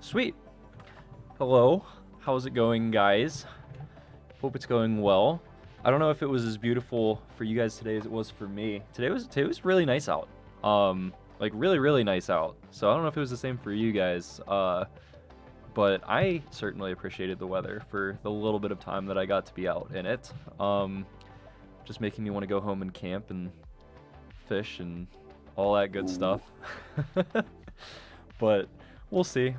Sweet. Hello. How's it going, guys? Hope it's going well. I don't know if it was as beautiful for you guys today as it was for me. Today was really nice out. Like really nice out. So I don't know if it was the same for you guys. But I certainly appreciated the weather for the little bit of time that I got to be out in it. Just making me want to go home and camp and fish and all that good stuff. But we'll see.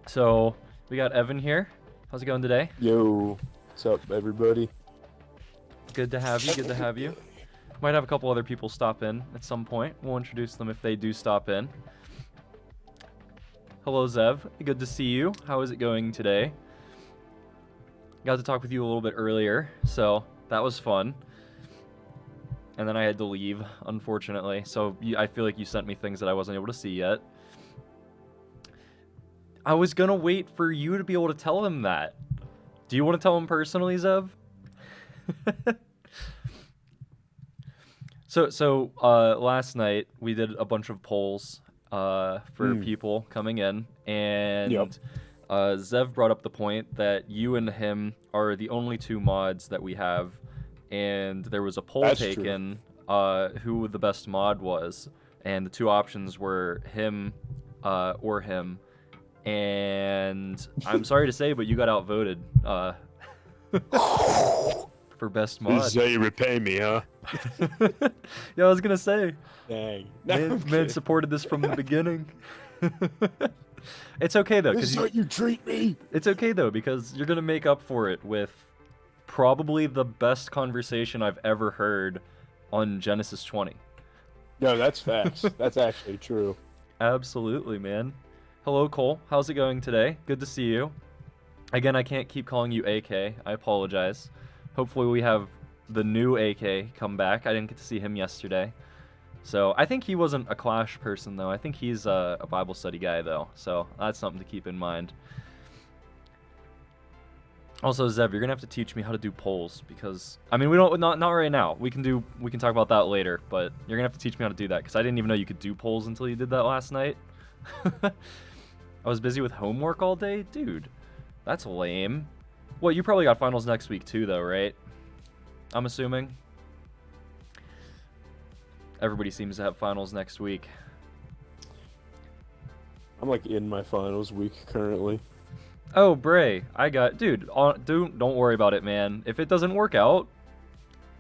So we got Evan here. How's it going today? Yo, what's up, everybody? Good to have you. Might have a couple other people stop in at some point. We'll introduce them if they do stop in. Hello, Zev. Good to see you. How is it going today? Got to talk with you a little bit earlier, so that was fun. And then I had to leave, unfortunately. So I feel like you sent me things that I wasn't able to see yet. I was gonna wait for you to be able to tell him that. Do you want to tell him personally, Zev? So last night we did a bunch of polls for people coming in, and Zev brought up the point that you and him are the only two mods that we have, and there was a poll That's taken who the best mod was, and the two options were him or him. And I'm sorry to say, but you got outvoted for best mod. This is how you repay me, huh? Yeah, I was gonna say, Dang. man supported this from the beginning. It's okay though, This is how you treat me. it's okay though because you're gonna make up for it with probably the best conversation I've ever heard on Genesis 20. No, that's facts. That's actually true. Absolutely, man. Hello, Cole. How's it going today? Good to see you. Again, I can't keep calling you AK. I apologize. Hopefully we have the new AK come back. I didn't get to see him yesterday. So I think he wasn't a Clash person, though. I think he's a Bible study guy, though. So that's something to keep in mind. Also, Zev, you're gonna have to teach me how to do polls because I mean we don't not right now. We can talk about that later, but you're gonna have to teach me how to do that because I didn't even know you could do polls until you did that last night. I was busy with homework all day? Dude, that's lame. Well, you probably got finals next week too, though, right? I'm assuming. Everybody seems to have finals next week. I'm like in my finals week currently. Oh, Bray, dude, don't worry about it, man. If it doesn't work out,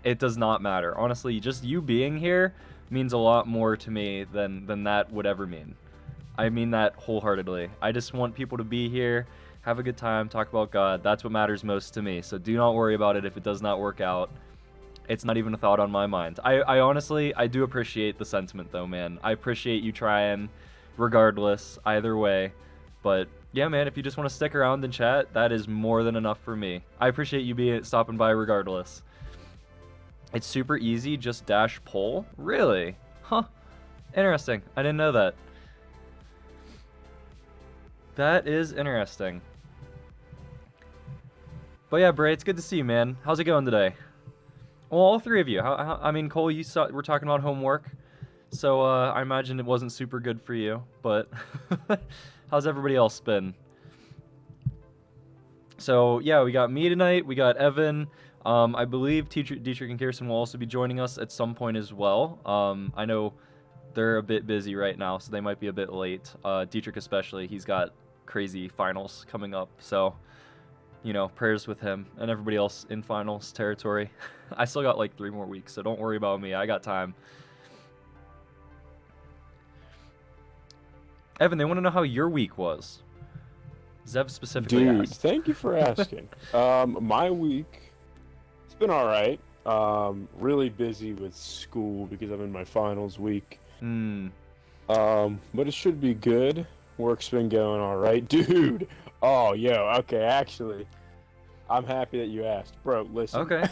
it does not matter. Honestly, just you being here means a lot more to me than that would ever mean. I mean that wholeheartedly. I just want people to be here, have a good time, talk about God. That's what matters most to me. So do not worry about it if it does not work out. It's not even a thought on my mind. I honestly, I do appreciate the sentiment though, man. I appreciate you trying regardless, either way. But yeah, man, if you just want to stick around and chat, that is more than enough for me. I appreciate you stopping by regardless. It's super easy, just dash poll? Really? Huh. Interesting. I didn't know that. That is interesting. But yeah, Bray, it's good to see you, man. How's it going today? Well, all three of you. I mean, Cole, we're talking about homework, so I imagine it wasn't super good for you. But how's everybody else been? So yeah, we got me tonight. We got Evan. I believe Dietrich and Kirsten will also be joining us at some point as well. I know they're a bit busy right now, so they might be a bit late. Dietrich especially, he's got crazy finals coming up, so you know, prayers with him and everybody else in finals territory. I still got like 3 more weeks, so don't worry about me. I got time. Evan, they want to know how your week was. Zev specifically Dude, asked. thank you for asking. My week, it's been all right. Really busy with school because I'm in my finals week. But it should be good. Work's been going all right, dude. Oh, yo, okay, actually, I'm happy that you asked, bro. Listen, Okay.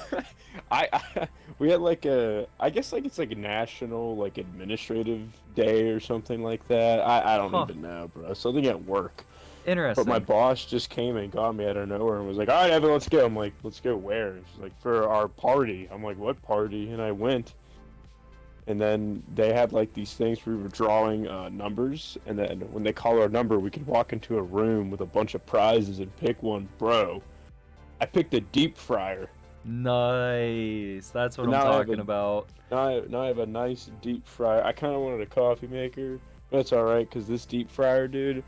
we had like I guess like it's like a national like administrative day or something like that. I don't Huh. even know, bro. Something at work. Interesting. But my boss just came and got me out of nowhere and was like, "All right, Evan, let's go." I'm like, "Let's go where?" She's like, "For our party." I'm like, "What party?" And I went. and then they had like these things where we were drawing numbers, and then when they call our number, we could walk into a room with a bunch of prizes and pick one. Bro, I picked a deep fryer. Nice. That's what I'm Now I have talking a about. now I have a nice deep fryer. I kind of wanted a coffee maker, but it's all right because this deep fryer, dude,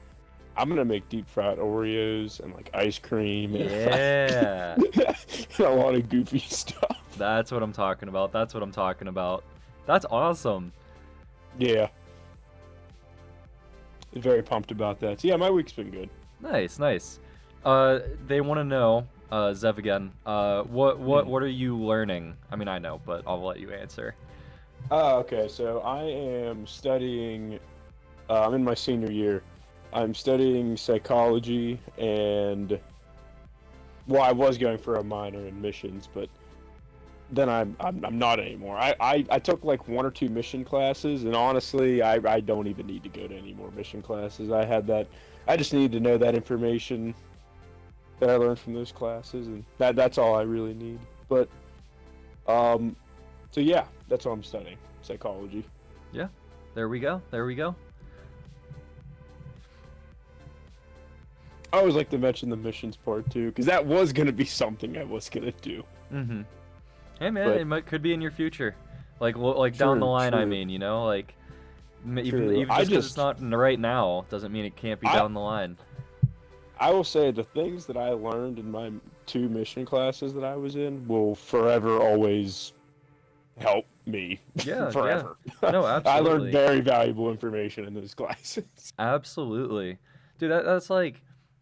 I'm gonna make deep fried Oreos and like ice cream and Yeah. and a lot of goofy stuff. That's what I'm talking about. That's what I'm talking about. That's awesome. Yeah, very pumped about that. So yeah, my week's been good. Nice, nice. They want to know, Zev again. What are you learning? I mean, I know, but I'll let you answer. Okay. So I am studying. I'm in my senior year. I'm studying psychology and well, I was going for a minor in missions, but then I'm not anymore. I took like 1 or 2 mission classes, and honestly, I don't even need to go to any more mission classes. I had that. I just need to know that information that I learned from those classes, and that's all I really need. But so yeah, that's what I'm studying, psychology. Yeah, there we go. There we go. I always like to mention the missions part too, because that was gonna be something I was gonna do. Mm-hmm. Hey man, But- it could be in your future, like down the True, line. I true. mean, like even True. even I just 'cause it's just- not right now doesn't mean it can't be down the line. I will say the things that I learned in my 2 mission classes that I was in will forever always help me Yeah, forever. No, I absolutely. learned very valuable information in those classes. Absolutely. Dude, that's like,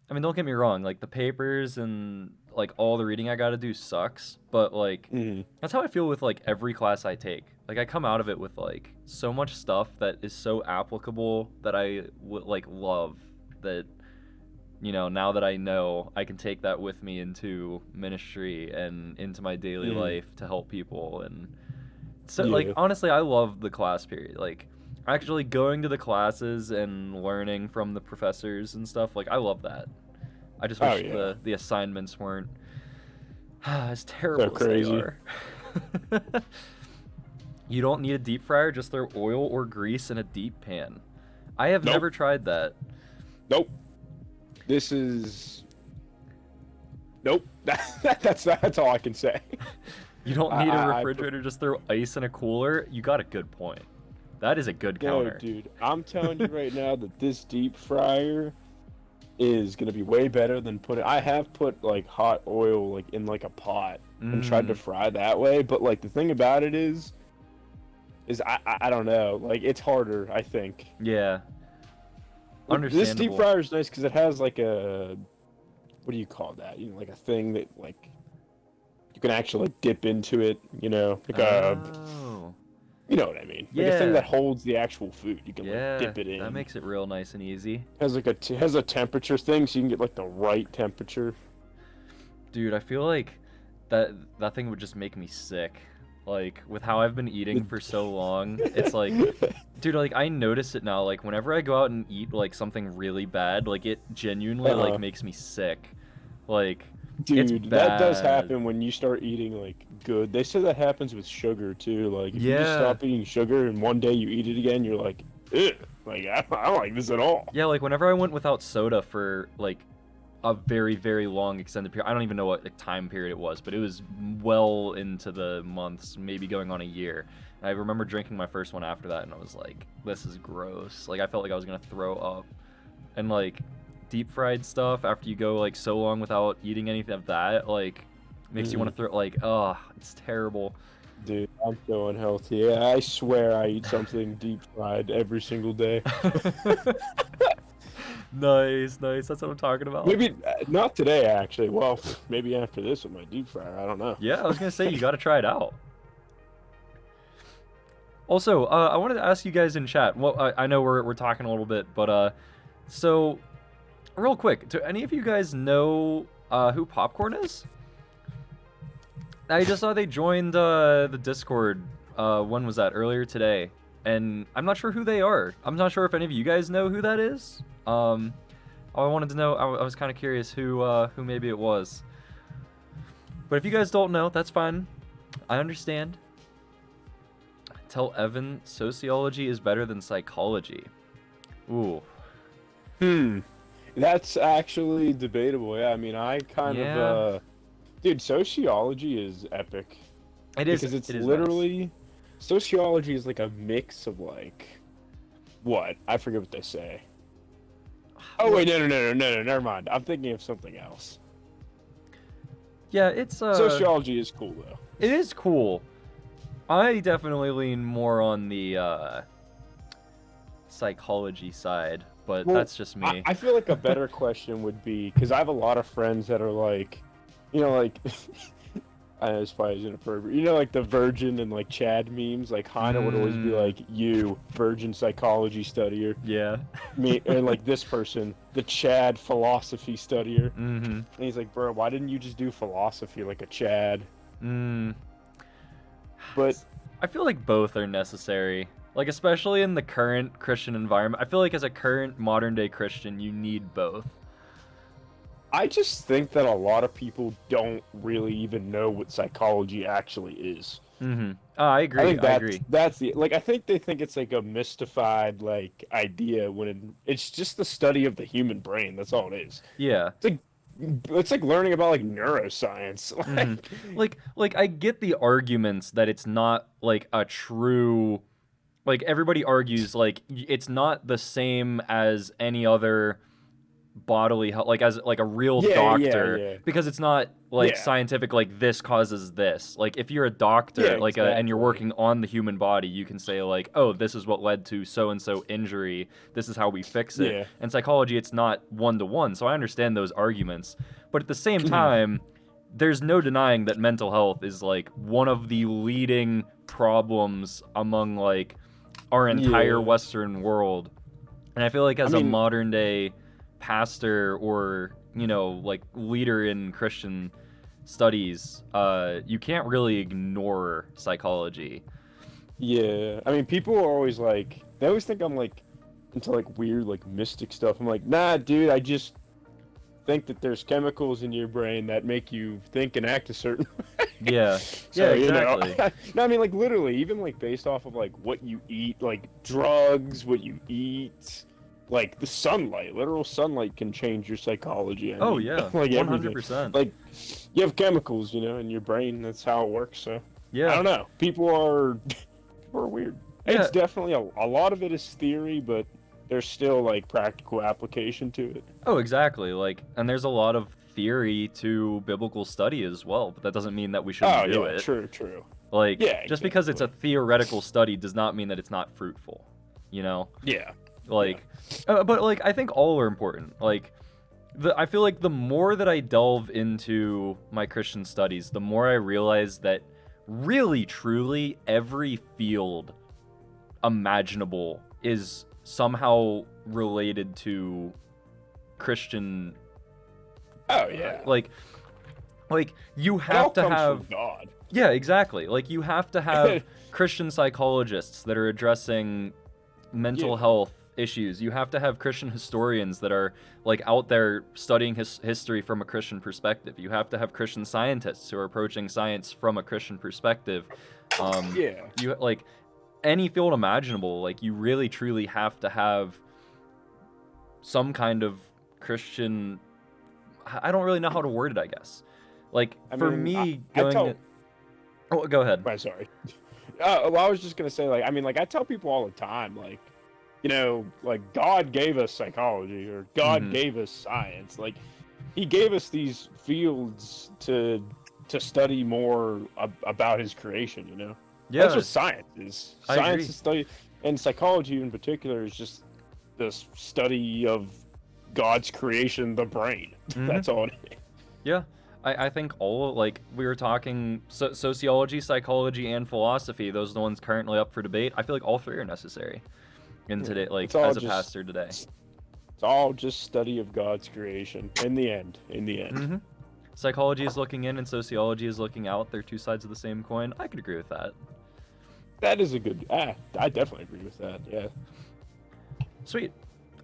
I mean, don't get me wrong, like the papers and like all the reading I gotta do sucks, but like Mhm. that's how I feel with like every class I take. Like I come out of it with like so much stuff that is so applicable that I would like love that, now that I know, I can take that with me into ministry and into my daily Mhm. life to help people. And so Yeah. like honestly, I love the class period. Like actually going to the classes and learning from the professors and stuff, like I love that. I just Oh, wish yeah. the assignments weren't as terrible as crazy. they are. You don't need a deep fryer, just throw oil or grease in a deep pan. I have Nope. never tried that. Nope. This is nope. That's all I can say. You don't need a I- refrigerator, just throw ice in a cooler. You got a good point. That is a good No, counter. dude, I'm telling you right now that this deep fryer is gonna be way better than putting. I have put like hot oil like in like a pot and tried to Mm. fry that way, but like the thing about it is I don't know, like it's harder. I think. Yeah. Like, this deep Understandable. fryer is nice because it has like a what do you call that? Like a thing that like you can actually like, dip into it. Like Oh. you know what I mean? Like a thing Yeah. that holds the actual food. You can Yeah. like dip it in. That makes it real nice and easy. has like has a temperature thing, so you can get like the right temperature. Dude, I feel like that thing would just make me sick. Like with how I've been eating for so long, it's like, dude, like I notice it now. Like whenever I go out and eat like something really bad, like it genuinely Uh-huh. like makes me sick. Like Dude, that does bad. happen when you start eating like good. They say that happens with sugar too. Like if you just Yeah. stop eating sugar and one day you eat it again, you're like, ugh, like I don't like this at all. yeah, like whenever I went without soda for like a very very long extended period, I don't even know what like, time period it was, but it was well into the months, maybe going on a year. And I remember drinking my first one after that, and I was like, this is gross. Like I felt like I was gonna throw up. And like deep fried stuff after you go like so long without eating anything of that, like makes you want to throw like, oh, it's terrible. Dude, I'm so unhealthy. Yeah, I swear I eat something deep fried every single day. Nice. That's what I'm talking about. Maybe not today actually. Well, maybe after this with my deep fryer. I don't know. Yeah, I was gonna say you got to try it out. Also, I wanted to ask you guys in chat. Well, I know we're talking a little bit, but so real quick, do any of you guys know who Popcorn is? I just saw they joined the Discord. When was that? Earlier today, and I'm not sure who they are. I'm not sure if any of you guys know who that is. I wanted to know. I was kind of curious who maybe it was. But if you guys don't know, that's fine. I understand. Tell Evan sociology is better than psychology. Ooh. That's actually debatable. Yeah, I mean, I kind of Yeah. dude, sociology is epic It is. because it's It is nice. literally sociology is like a mix of like what? I forget what they say. Oh Well, wait, no, never mind. I'm thinking of something else. yeah, it's Sociology is cool though. it is cool. I definitely lean more on the psychology side, but Well, that's just I, me. I feel like a better question would be because I have a lot of friends that are like, like I know it's probably inappropriate. Like the Virgin and like Chad memes. Like Hannah would always be Mm, like, "You Virgin psychology studier," yeah. me, and like this person, the Chad philosophy studier. Mm-hmm. And he's like, "Bro, why didn't you just do philosophy like a Chad?" Mm. But I feel like both are necessary. Like, especially in the current Christian environment. I feel like as a current modern day Christian, you need both. I just think that a lot of people don't really even know what psychology actually is. Mm-hmm. I I agree. think I agree. that's the like I think they think it's like a mystified like idea when it's just the study of the human brain. That's all it is. Yeah. It's like it's like learning about like neuroscience. Mm-hmm. Like Like I get the arguments that it's not like a true, like everybody argues like it's not the same as any other bodily health, like as like a real doctor, yeah. because it's not like Yeah. scientific, like this causes this. Like if you're a doctor, Yeah, like and you're exactly. working on the human body, you can say like, oh, this is what led to so and so injury, this is how we fix it. Yeah. In psychology, it's not one to one, so I understand those arguments, but at the same Mhm. time, there's no denying that mental health is like one of the leading problems among like our entire Yeah. Western world. And I feel like I as a mean, modern day pastor or, like leader in Christian studies, you can't really ignore psychology. yeah. I mean, people are always like they always think I'm like into like weird like mystic stuff. I'm like, "Nah, dude, I just think that there's chemicals in your brain that make you think and act a certain Yeah. Yeah, So, exactly. no, I mean, like, literally, even, like, based off of, like, what you eat, like, drugs, what you eat, like, the sunlight, literal sunlight can change your psychology. I Oh, mean, yeah. like, everything. 100%. Like, you have chemicals, in your brain. That's how it works. So, I Yeah. don't know. People are weird. Yeah. It's definitely a lot of it is theory, but there's still, like, practical application to it. Oh, exactly. Like, and there's a lot of theory to biblical study as well, but that doesn't mean that we shouldn't Oh, do yeah, it. true, true. Like, Yeah, just because it's a exactly. theoretical study does not mean that it's not fruitful, you know? Yeah, yeah. Like, but like I think all are important. Like, I feel like the more that I delve into my Christian studies, the more I realize that really, truly, every field imaginable is somehow related to Christian. Oh, yeah. Like, you It all have to comes from have. God. Yeah, exactly. Like you have to have Christian psychologists that are addressing mental Yeah. health issues. You have to have Christian historians that are like out there studying history from a Christian perspective. You have to have Christian scientists who are approaching science from a Christian perspective. Yeah. You like any field imaginable. Like you really truly have to have some kind of Christian. I don't really know how to word it, I guess. Like I for mean, me I going. tell. Oh, go ahead. I'm sorry. Well, I was just gonna say, like, I mean, like, I tell people all the time, like, like God gave us psychology or God Mm-hmm. gave us science. Like, He gave us these fields to study more about His creation. That's Yeah, what science is. I Science agree. is study, and psychology in particular is just this study of God's creation, the brain. Mm-hmm. That's all it is. Yeah, I think all like we were talking sociology, psychology, and philosophy. Those are the ones currently up for debate. I feel like all three are necessary in Yeah. today, like It's all as a just pastor today. It's all just study of God's creation. In the end, Mm-hmm. Psychology is looking in, and sociology is looking out. They're two sides of the same coin. I could agree with that. that is a good. I definitely agree with that. Yeah. Sweet.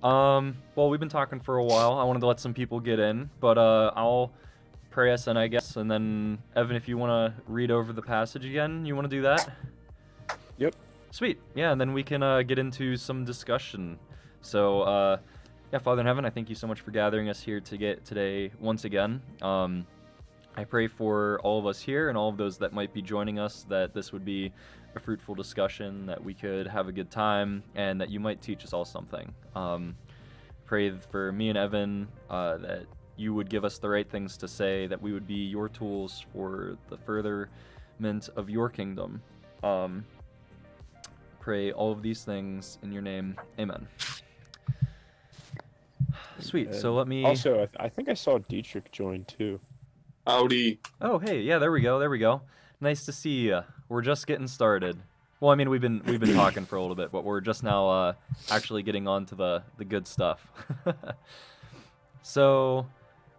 Well, we've been talking for a while. I wanted to let some people get in, but I'll pray us in, I guess, and then Evan, if you want to read over the passage again, you want to do that? Yep. Sweet. Yeah, and then we can get into some discussion. So, yeah, Father in Heaven, I thank you so much for gathering us here to get today once again. I pray for all of us here and all of those that might be joining us that this would be a fruitful discussion, that we could have a good time, and that you might teach us all something. Pray for me and Evan that you would give us the right things to say, that we would be your tools for the furtherment of your kingdom. Pray all of these things in your name. Amen. Sweet. So let me... Also, I think I saw Dietrich join too. Howdy. Oh, hey, yeah, there we go. Nice to see you. We're just getting started. Well, I mean, we've been talking for a little bit, but we're just now actually getting on to the good stuff. So,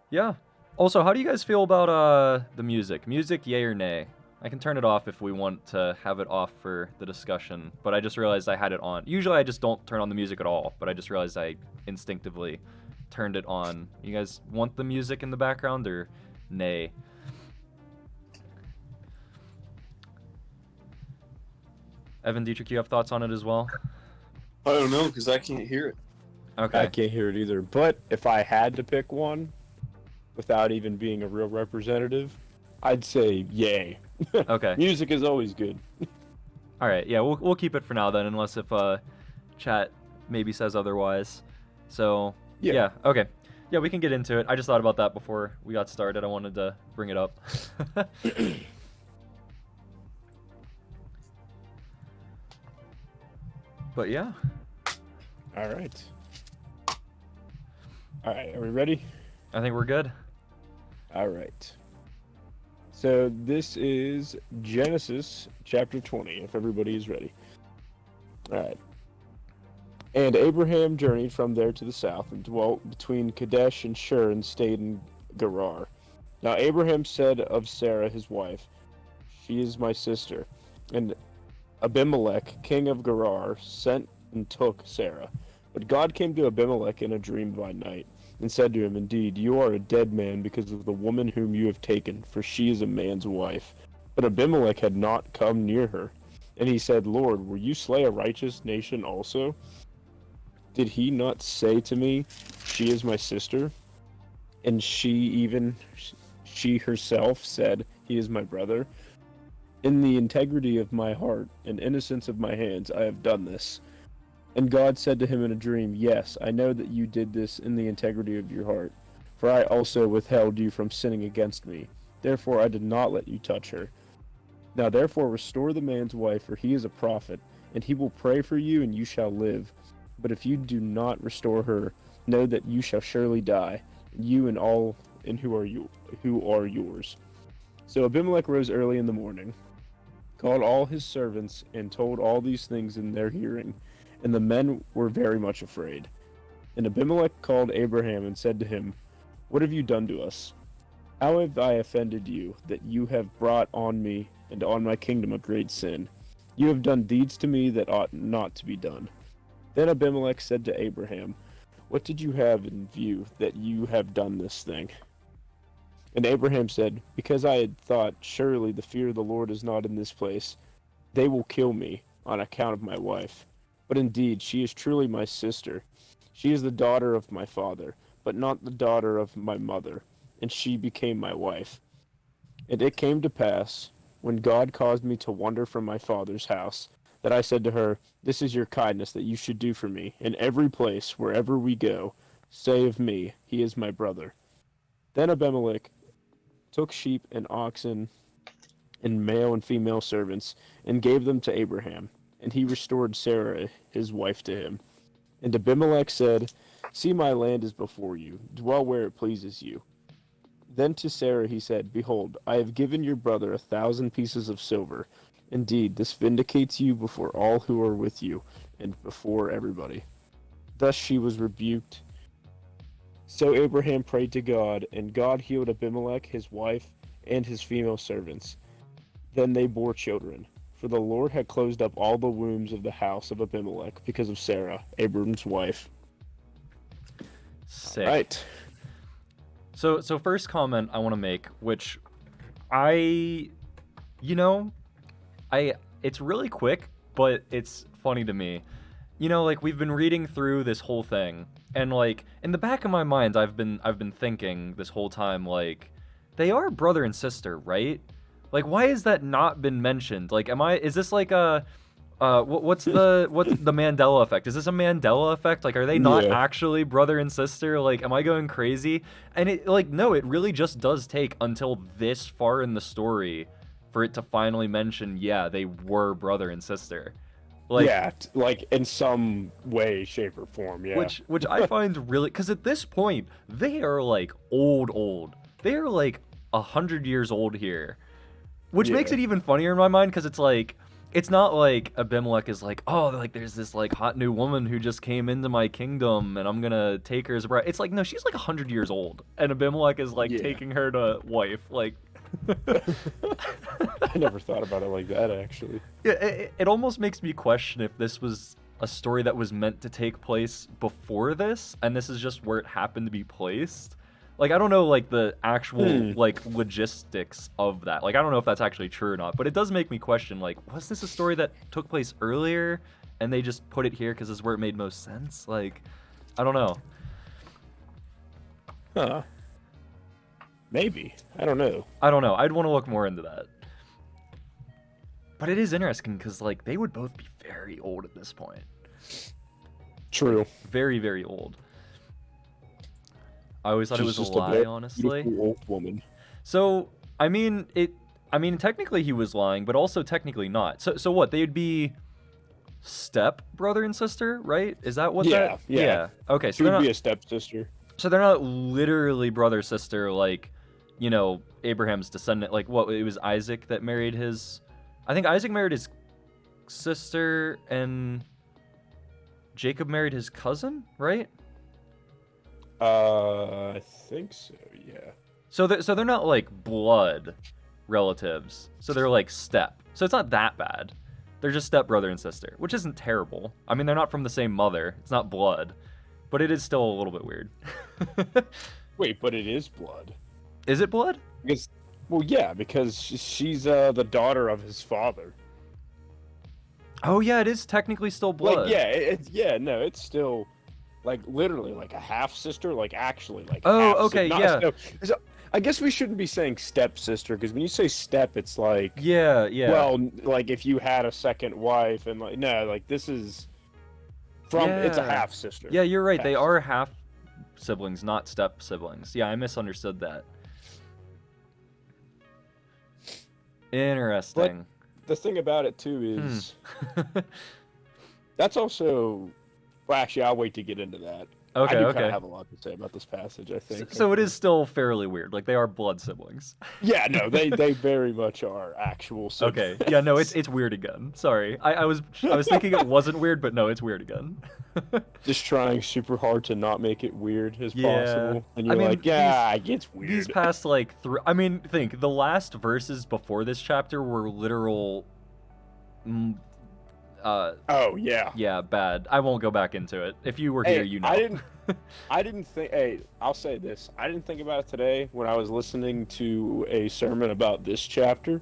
yeah. Also, how do you guys feel about the music? Music, yay or nay? I can turn it off if we want to have it off for the discussion, but I just realized I had it on. Usually I just don't turn on the music at all, but I just realized I instinctively turned it on. You guys want the music in the background or nay? Evan, Dietrich, you have thoughts on it as well? I don't know, because I can't hear it. Okay. I can't hear it either. But if I had to pick one, without even being a real representative, I'd say yay. Okay. Music is always good. All right. Yeah, we'll keep it for now then, unless if chat maybe says otherwise. So yeah. Okay. Yeah, we can get into it. I just thought about that before we got started. I wanted to bring it up. But yeah. All right. All right, are we ready? I think we're good. All right. So this is Genesis chapter 20, if everybody is ready. All right. And Abraham journeyed from there to the south and dwelt between Kadesh and Shur and stayed in Gerar. Now Abraham said of Sarah his wife, "She is my sister." And Abimelech, king of Gerar, sent and took Sarah. But God came to Abimelech in a dream by night, and said to him, "Indeed, you are a dead man because of the woman whom you have taken, for she is a man's wife." But Abimelech had not come near her. And he said, "Lord, will you slay a righteous nation also? Did he not say to me, 'She is my sister'? And she herself said, 'He is my brother'? In the integrity of my heart and innocence of my hands, I have done this." And God said to him in a dream, "Yes, I know that you did this in the integrity of your heart, for I also withheld you from sinning against me. Therefore I did not let you touch her. Now therefore restore the man's wife, for he is a prophet, and he will pray for you, and you shall live. But if you do not restore her, know that you shall surely die, you and all who are yours." So Abimelech rose early in the morning, called all his servants, and told all these things in their hearing. And the men were very much afraid. And Abimelech called Abraham and said to him, "What have you done to us? How have I offended you, that you have brought on me and on my kingdom a great sin? You have done deeds to me that ought not to be done." Then Abimelech said to Abraham, "What did you have in view that you have done this thing?" And Abraham said, "Because I had thought, surely the fear of the Lord is not in this place. They will kill me on account of my wife. But indeed, she is truly my sister. She is the daughter of my father, but not the daughter of my mother, and she became my wife. And it came to pass, when God caused me to wander from my father's house, that I said to her, 'This is your kindness that you should do for me. In every place, wherever we go, say of me, he is my brother.' Then Abimelech took sheep and oxen and male and female servants, and gave them to Abraham. And he restored Sarah, his wife, to him. And Abimelech said, 'See, my land is before you. Dwell where it pleases you.' Then to Sarah he said, 'Behold, I have given your brother 1,000 pieces of silver. Indeed, this vindicates you before all who are with you, and before everybody.' Thus she was rebuked. So Abraham prayed to God, and God healed Abimelech, his wife, and his female servants. Then they bore children. For the Lord had closed up all the wombs of the house of Abimelech because of Sarah, Abram's wife." Sick. Right. So first comment I want to make, which it's really quick, but it's funny to me. You know, like, we've been reading through this whole thing, and like in the back of my mind, I've been thinking this whole time, like, they are brother and sister, right? Like, why has that not been mentioned? Like, is this like a what's the Mandela effect? Is this a Mandela effect? Like, are they not Yeah. actually brother and sister? Like, am I going crazy? And it, like, no, it really just does take until this far in the story for it to finally mention, yeah, they were brother and sister. Like, yeah, like in some way, shape, or form. Yeah. which I find really, because at this point they are like old. They are like 100 years old here, which makes Yeah. it even funnier in my mind, because it's like, it's not like Abimelech is like, oh, like there's this like hot new woman who just came into my kingdom and I'm gonna take her as a bride. It's like, no, she's like 100 years old and Abimelech is like Yeah. taking her to wife. Like, I never thought about it like that, actually. yeah, it almost makes me question if this was a story that was meant to take place before this, and this is just where it happened to be placed. Like, I don't know, like, the actual, like, logistics of that. Like, I don't know if that's actually true or not, but it does make me question, like, was this a story that took place earlier, and they just put it here because this is where it made most sense? Like, I don't know. Huh. Maybe. I don't know. I don't know. I'd want to look more into that. But it is interesting because, like, they would both be very old at this point. True. Very, very old. I always thought it She's was a just a lie, very honestly. beautiful old woman. So, I mean, technically he was lying, but also technically not. So what? They'd be step brother and sister, right? Is that what Yeah, that? yeah. Okay, She so they're would not, be a stepsister. so they're not literally brother sister, like, you know, Abraham's descendant. Like, what? It was Isaac that married his. I think Isaac married his sister, and Jacob married his cousin, right? I think so. Yeah. So they're not like blood relatives. So they're like step. So it's not that bad. They're just step brother and sister, which isn't terrible. I mean, they're not from the same mother. It's not blood, but it is still a little bit weird. Wait, but it is blood. Is it blood? Because, well, yeah, because she's the daughter of his father. Oh yeah, it is technically still blood. Like, yeah, no, it's still like literally like a half sister, like actually like. Oh, half okay, not- yeah. no, I guess we shouldn't be saying stepsister because when you say step, it's like Yeah. well, like if you had a second wife and like no, like this is from it's a Yeah. half sister. Yeah, you're right. They Half are half siblings, not step siblings. Yeah, I misunderstood that. Interesting. The thing about it too is that's also. Well, actually, I'll wait to get into that. I Okay, do kind okay. of have a lot to say about this passage. I think. So it is still fairly weird. Like, they are blood siblings. Yeah, no, they very much are actual siblings. Okay. Yeah, no, it's weird again. Sorry. I was thinking it wasn't weird, but no, it's weird again. Just trying super hard to not make it weird as Yeah. possible, and I you're mean, like, yeah, it gets weird. These past like three. I mean, think the last verses before this chapter were literal. Oh yeah. Yeah, bad. I won't go back into it. If you were here, you know. I didn't think. Hey, I'll say this. I didn't think about it today when I was listening to a sermon about this chapter.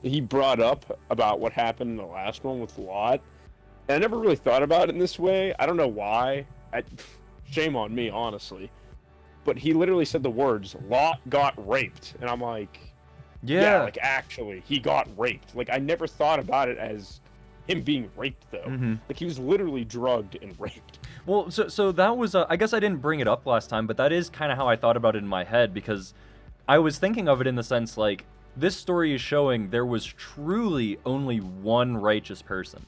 He brought up about what happened in the last one with Lot, and I never really thought about it in this way. I don't know why. Shame on me, honestly. But he literally said the words, "Lot got raped," and I'm like, Yeah. like actually, he got raped. Like I never thought about it as him being raped though. Mhm. Like he was literally drugged and raped. Well, so that was. I guess I didn't bring it up last time, but that is kind of how I thought about it in my head, because I was thinking of it in the sense like this story is showing there was truly only one righteous person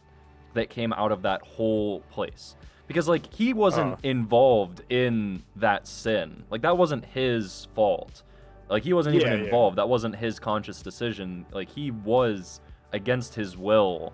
that came out of that whole place. Because, like, he wasn't involved in that sin. Like, that wasn't his fault. Like, he wasn't even Yeah. involved. That wasn't his conscious decision. Like, he was, against his will,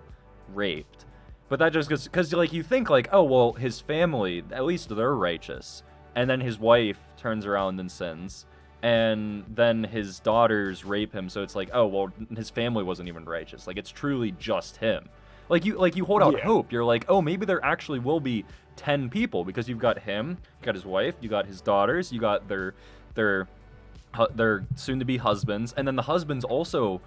raped. But that just goes... Because, like, you think, like, oh, well, his family, at least they're righteous. And then his wife turns around and sins. And then his daughters rape him. So it's like, oh, well, his family wasn't even righteous. Like, it's truly just him. Like you hold out Yeah. hope. You're like, oh, maybe there actually will be 10 people, because you've got him, you got his wife, you got his daughters, you got their soon-to-be husbands, and then the husbands also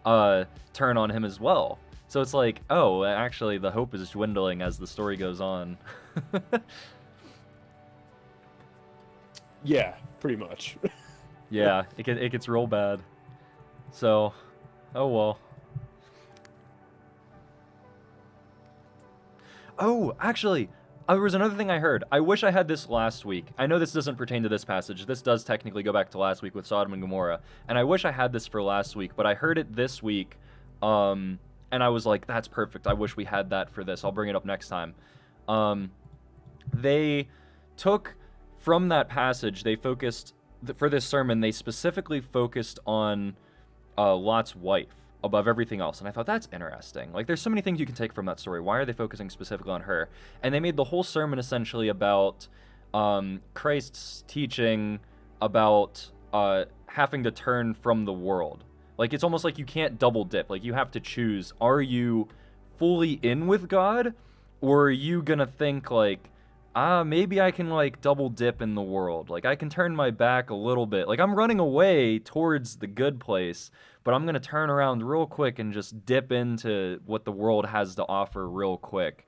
turn on him as well. So it's like, oh, actually, the hope is dwindling as the story goes on. Yeah, pretty much. Yeah, it gets real bad. So, oh well. Oh, actually, there was another thing I heard. I wish I had this last week. I know this doesn't pertain to this passage. This does technically go back to last week with Sodom and Gomorrah. And I wish I had this for last week, but I heard it this week. And I was like, that's perfect. I wish we had that for this. I'll bring it up next time. They took from that passage, they focused, for this sermon, they specifically focused on Lot's wife above everything else. And I thought, that's interesting. Like, there's so many things you can take from that story. Why are they focusing specifically on her? And they made the whole sermon essentially about Christ's teaching about having to turn from the world. Like, it's almost like you can't double dip. Like, you have to choose, are you fully in with God? Or are you gonna think, like, maybe I can, like, double dip in the world. Like, I can turn my back a little bit. Like, I'm running away towards the good place, but I'm going to turn around real quick and just dip into what the world has to offer real quick.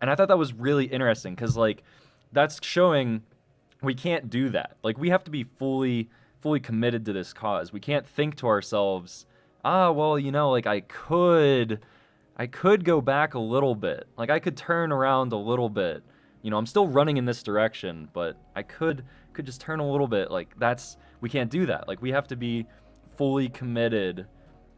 And I thought that was really interesting because, like, that's showing we can't do that. Like, we have to be fully committed to this cause. We can't think to ourselves, well, you know, like, I could go back a little bit. Like, I could turn around a little bit. You know, I'm still running in this direction, but I could just turn a little bit. Like, we can't do that. Like, we have to be fully committed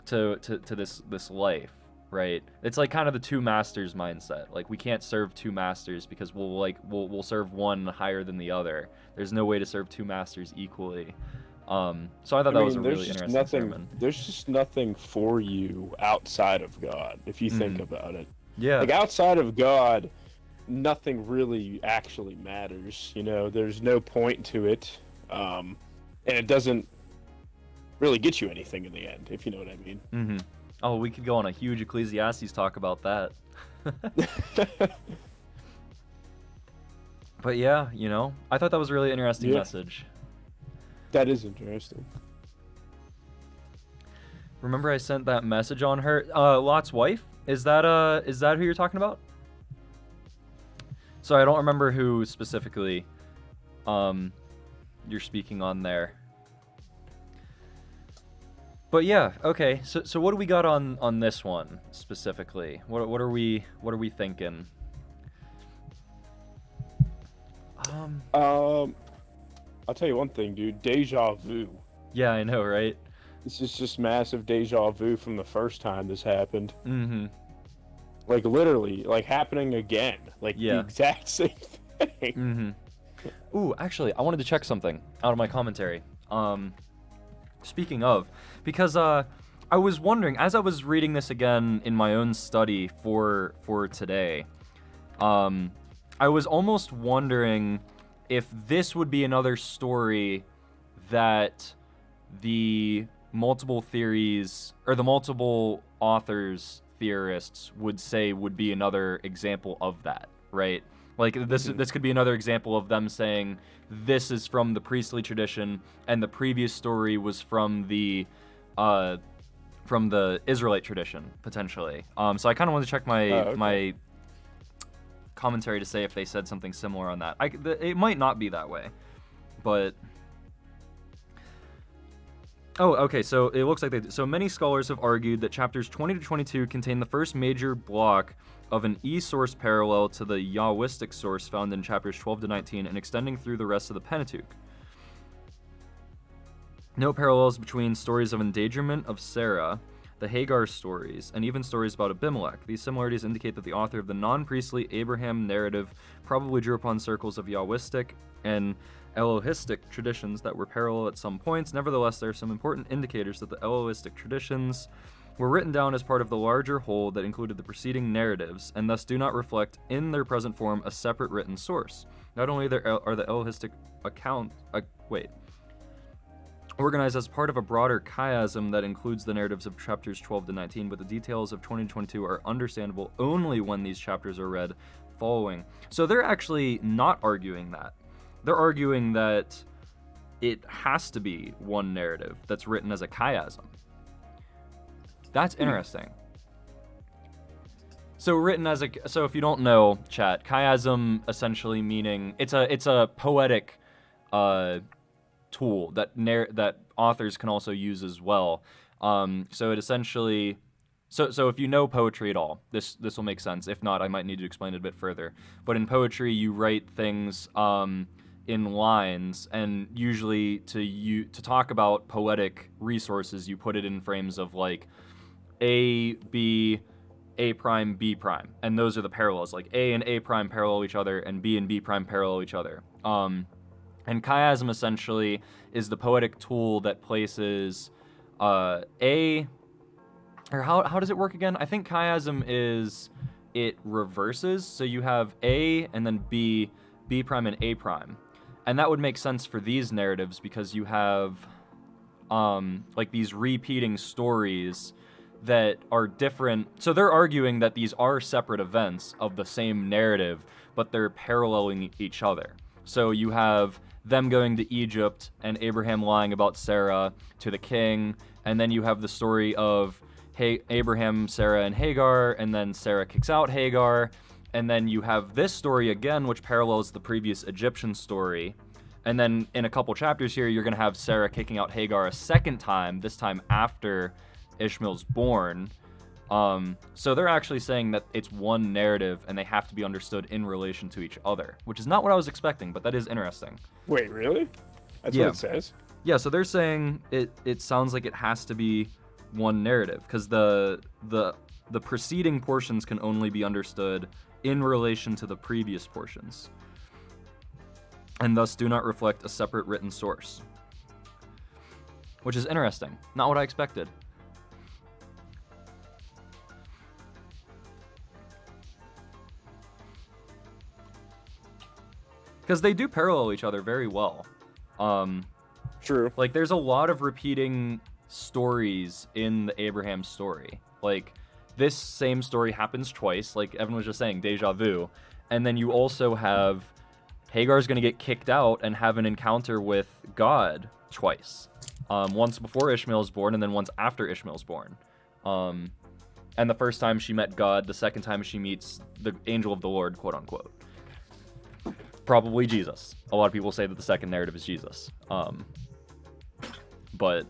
to this life, right? It's like kind of the two masters mindset. Like, we can't serve two masters because we'll serve one higher than the other. There's no way to serve two masters equally. So I thought that was a really interesting sermon. There's just nothing for you outside of God, if you think about it. Yeah. Like, outside of God, nothing really actually matters. You know, there's no point to it, and it doesn't really get you anything in the end, if you know what I mean. Mm-hmm. Oh, we could go on a huge Ecclesiastes talk about that. But yeah, you know, I thought that was a really interesting message. That is interesting. Remember I sent that message on her, Lot's wife? Is that who you're talking about? Sorry, I don't remember who specifically you're speaking on there. But yeah, okay. So what do we got on this one specifically? What are we thinking? I'll tell you one thing, dude. Deja vu. Yeah, I know, right? This is just massive deja vu from the first time this happened. Mm-hmm. Like, literally, like, happening again. Like, the exact same thing. Mm-hmm. Ooh, actually, I wanted to check something out of my commentary. Speaking of, because I was wondering, as I was reading this again in my own study for today, I was almost wondering if this would be another story that the multiple theories, or the multiple authors, theorists would say would be another example of that, right? Like, this could be another example of them saying this is from the priestly tradition and the previous story was from the Israelite tradition, potentially. So I kind of wanted to check my commentary to say if they said something similar on that. It might not be that way, but... Oh, okay, so it looks like so many scholars have argued that chapters 20 to 22 contain the first major block of an E-source parallel to the Yahwistic source found in chapters 12 to 19 and extending through the rest of the Pentateuch. Note parallels between stories of endangerment of Sarah, the Hagar stories, and even stories about Abimelech. These similarities indicate that the author of the non-priestly Abraham narrative probably drew upon circles of Yahwistic and Elohistic traditions that were parallel at some points. Nevertheless, there are some important indicators that the Elohistic traditions were written down as part of the larger whole that included the preceding narratives, and thus do not reflect in their present form a separate written source. Not only are the Elohistic organized as part of a broader chiasm that includes the narratives of chapters 12 to 19, but the details of 20 to 22 are understandable only when these chapters are read following. So they're actually not arguing that. They're arguing that it has to be one narrative that's written as a chiasm. That's interesting. So written as a so if you don't know, chat, chiasm essentially meaning it's a poetic tool that authors can also use as well. So it essentially so if you know poetry at all, this will make sense. If not, I might need to explain it a bit further. But in poetry, you write things in lines, and usually to talk about poetic resources, you put it in frames of like A, B, A prime, B prime, and those are the parallels. Like A and A prime parallel each other, and B and B prime parallel each other. And chiasm essentially is the poetic tool that places A, or how does it work again? I think chiasm is it reverses, so you have A and then B, B prime and A prime. And that would make sense for these narratives because you have like these repeating stories that are different. So they're arguing that these are separate events of the same narrative, but they're paralleling each other. So you have them going to Egypt and Abraham lying about Sarah to the king, and then you have the story of Abraham, Sarah, and Hagar, and then Sarah kicks out Hagar, and then you have this story again, which parallels the previous Egyptian story. And then in a couple chapters here, you're going to have Sarah kicking out Hagar a second time, this time after Ishmael's born. So they're actually saying that it's one narrative and they have to be understood in relation to each other, which is not what I was expecting, but that is interesting. Wait, really? That's Yeah. what it says? Yeah, so they're saying it sounds like it has to be one narrative because the preceding portions can only be understood in relation to the previous portions, and thus do not reflect a separate written source, which is interesting. Not what I expected. Because they do parallel each other very well. True. Like, there's a lot of repeating stories in the Abraham story. Like, this same story happens twice, like Evan was just saying, deja vu. And then you also have Hagar's going to get kicked out and have an encounter with God twice. Once before Ishmael's born, and then once after Ishmael's born. And the first time she met God, the second time she meets the angel of the Lord, quote unquote. Probably Jesus. A lot of people say that the second narrative is Jesus. But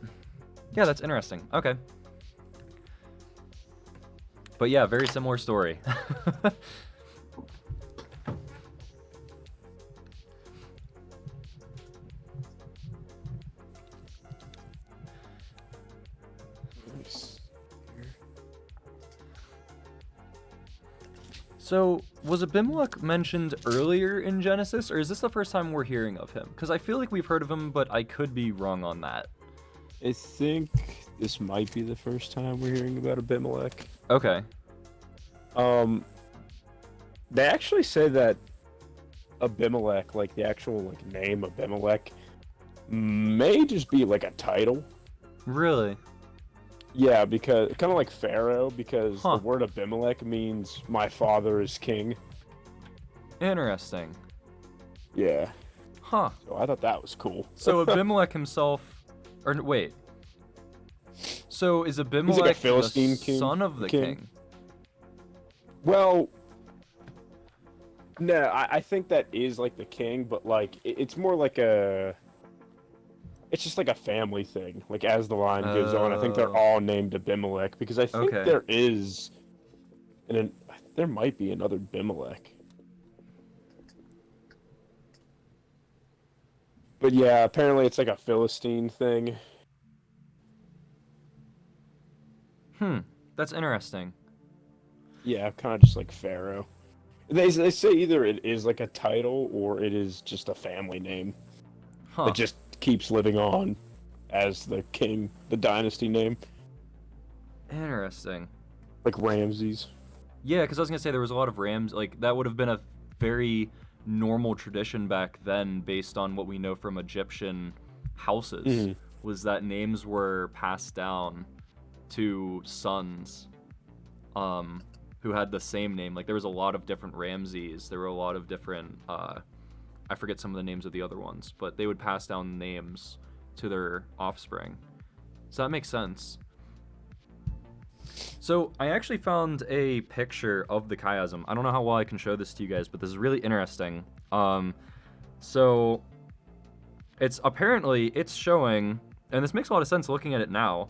yeah, that's interesting. Okay. But yeah, very similar story. So, was Abimelech mentioned earlier in Genesis, or is this the first time we're hearing of him? Because I feel like we've heard of him, but I could be wrong on that. I think this might be the first time we're hearing about Abimelech. Okay. They actually say that Abimelech, like the actual like name Abimelech, may just be like a title. Really? Yeah, because kind of like Pharaoh, because Huh. the word Abimelech means my father is king. Interesting. Yeah, Huh. so I thought that was cool. So Abimelech himself, or wait. So is Abimelech Philistine the king- son of the king? Well, no, I think that is like the king, but like it's more like it's just like a family thing. Like as the line goes on, I think they're Oh. all named Abimelech because I think Okay. there is, there might be another Abimelech. But yeah, apparently it's like a Philistine thing. That's interesting. Yeah, kind of just like Pharaoh. They say either it is like a title or it is just a family name Huh. that just keeps living on as the king, the dynasty name, Interesting. like Ramses. Yeah, because I was gonna say there was a lot of Rams. Like that would have been a very normal tradition back then, based on what we know from Egyptian houses. Mhm. Was that names were passed down to sons, who had the same name. Like there was a lot of different Ramses. There were a lot of different. I forget some of the names of the other ones, but they would pass down names to their offspring. So that makes sense. So I actually found a picture of the chiasm. I don't know how well I can show this to you guys, but this is really interesting. So it's showing, and this makes a lot of sense looking at it now.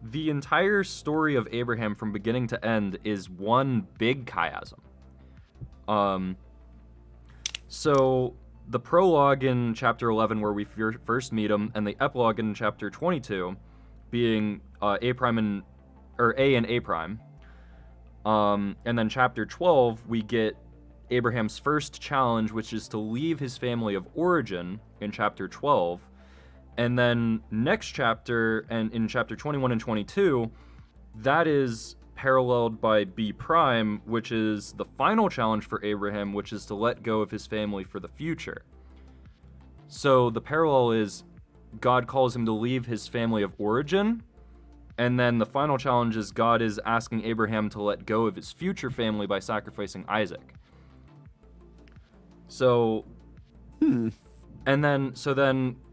The entire story of Abraham from beginning to end is one big chiasm. So the prologue in chapter 11, where we first meet him, and the epilogue in chapter 22, being A and A prime. And then chapter 12, we get Abraham's first challenge, which is to leave his family of origin in chapter 12. And then next chapter, and in chapter 21 and 22, that is paralleled by B prime, which is the final challenge for Abraham, which is to let go of his family for the future. So the parallel is God calls him to leave his family of origin, and then the final challenge is God is asking Abraham to let go of his future family by sacrificing Isaac. So, and then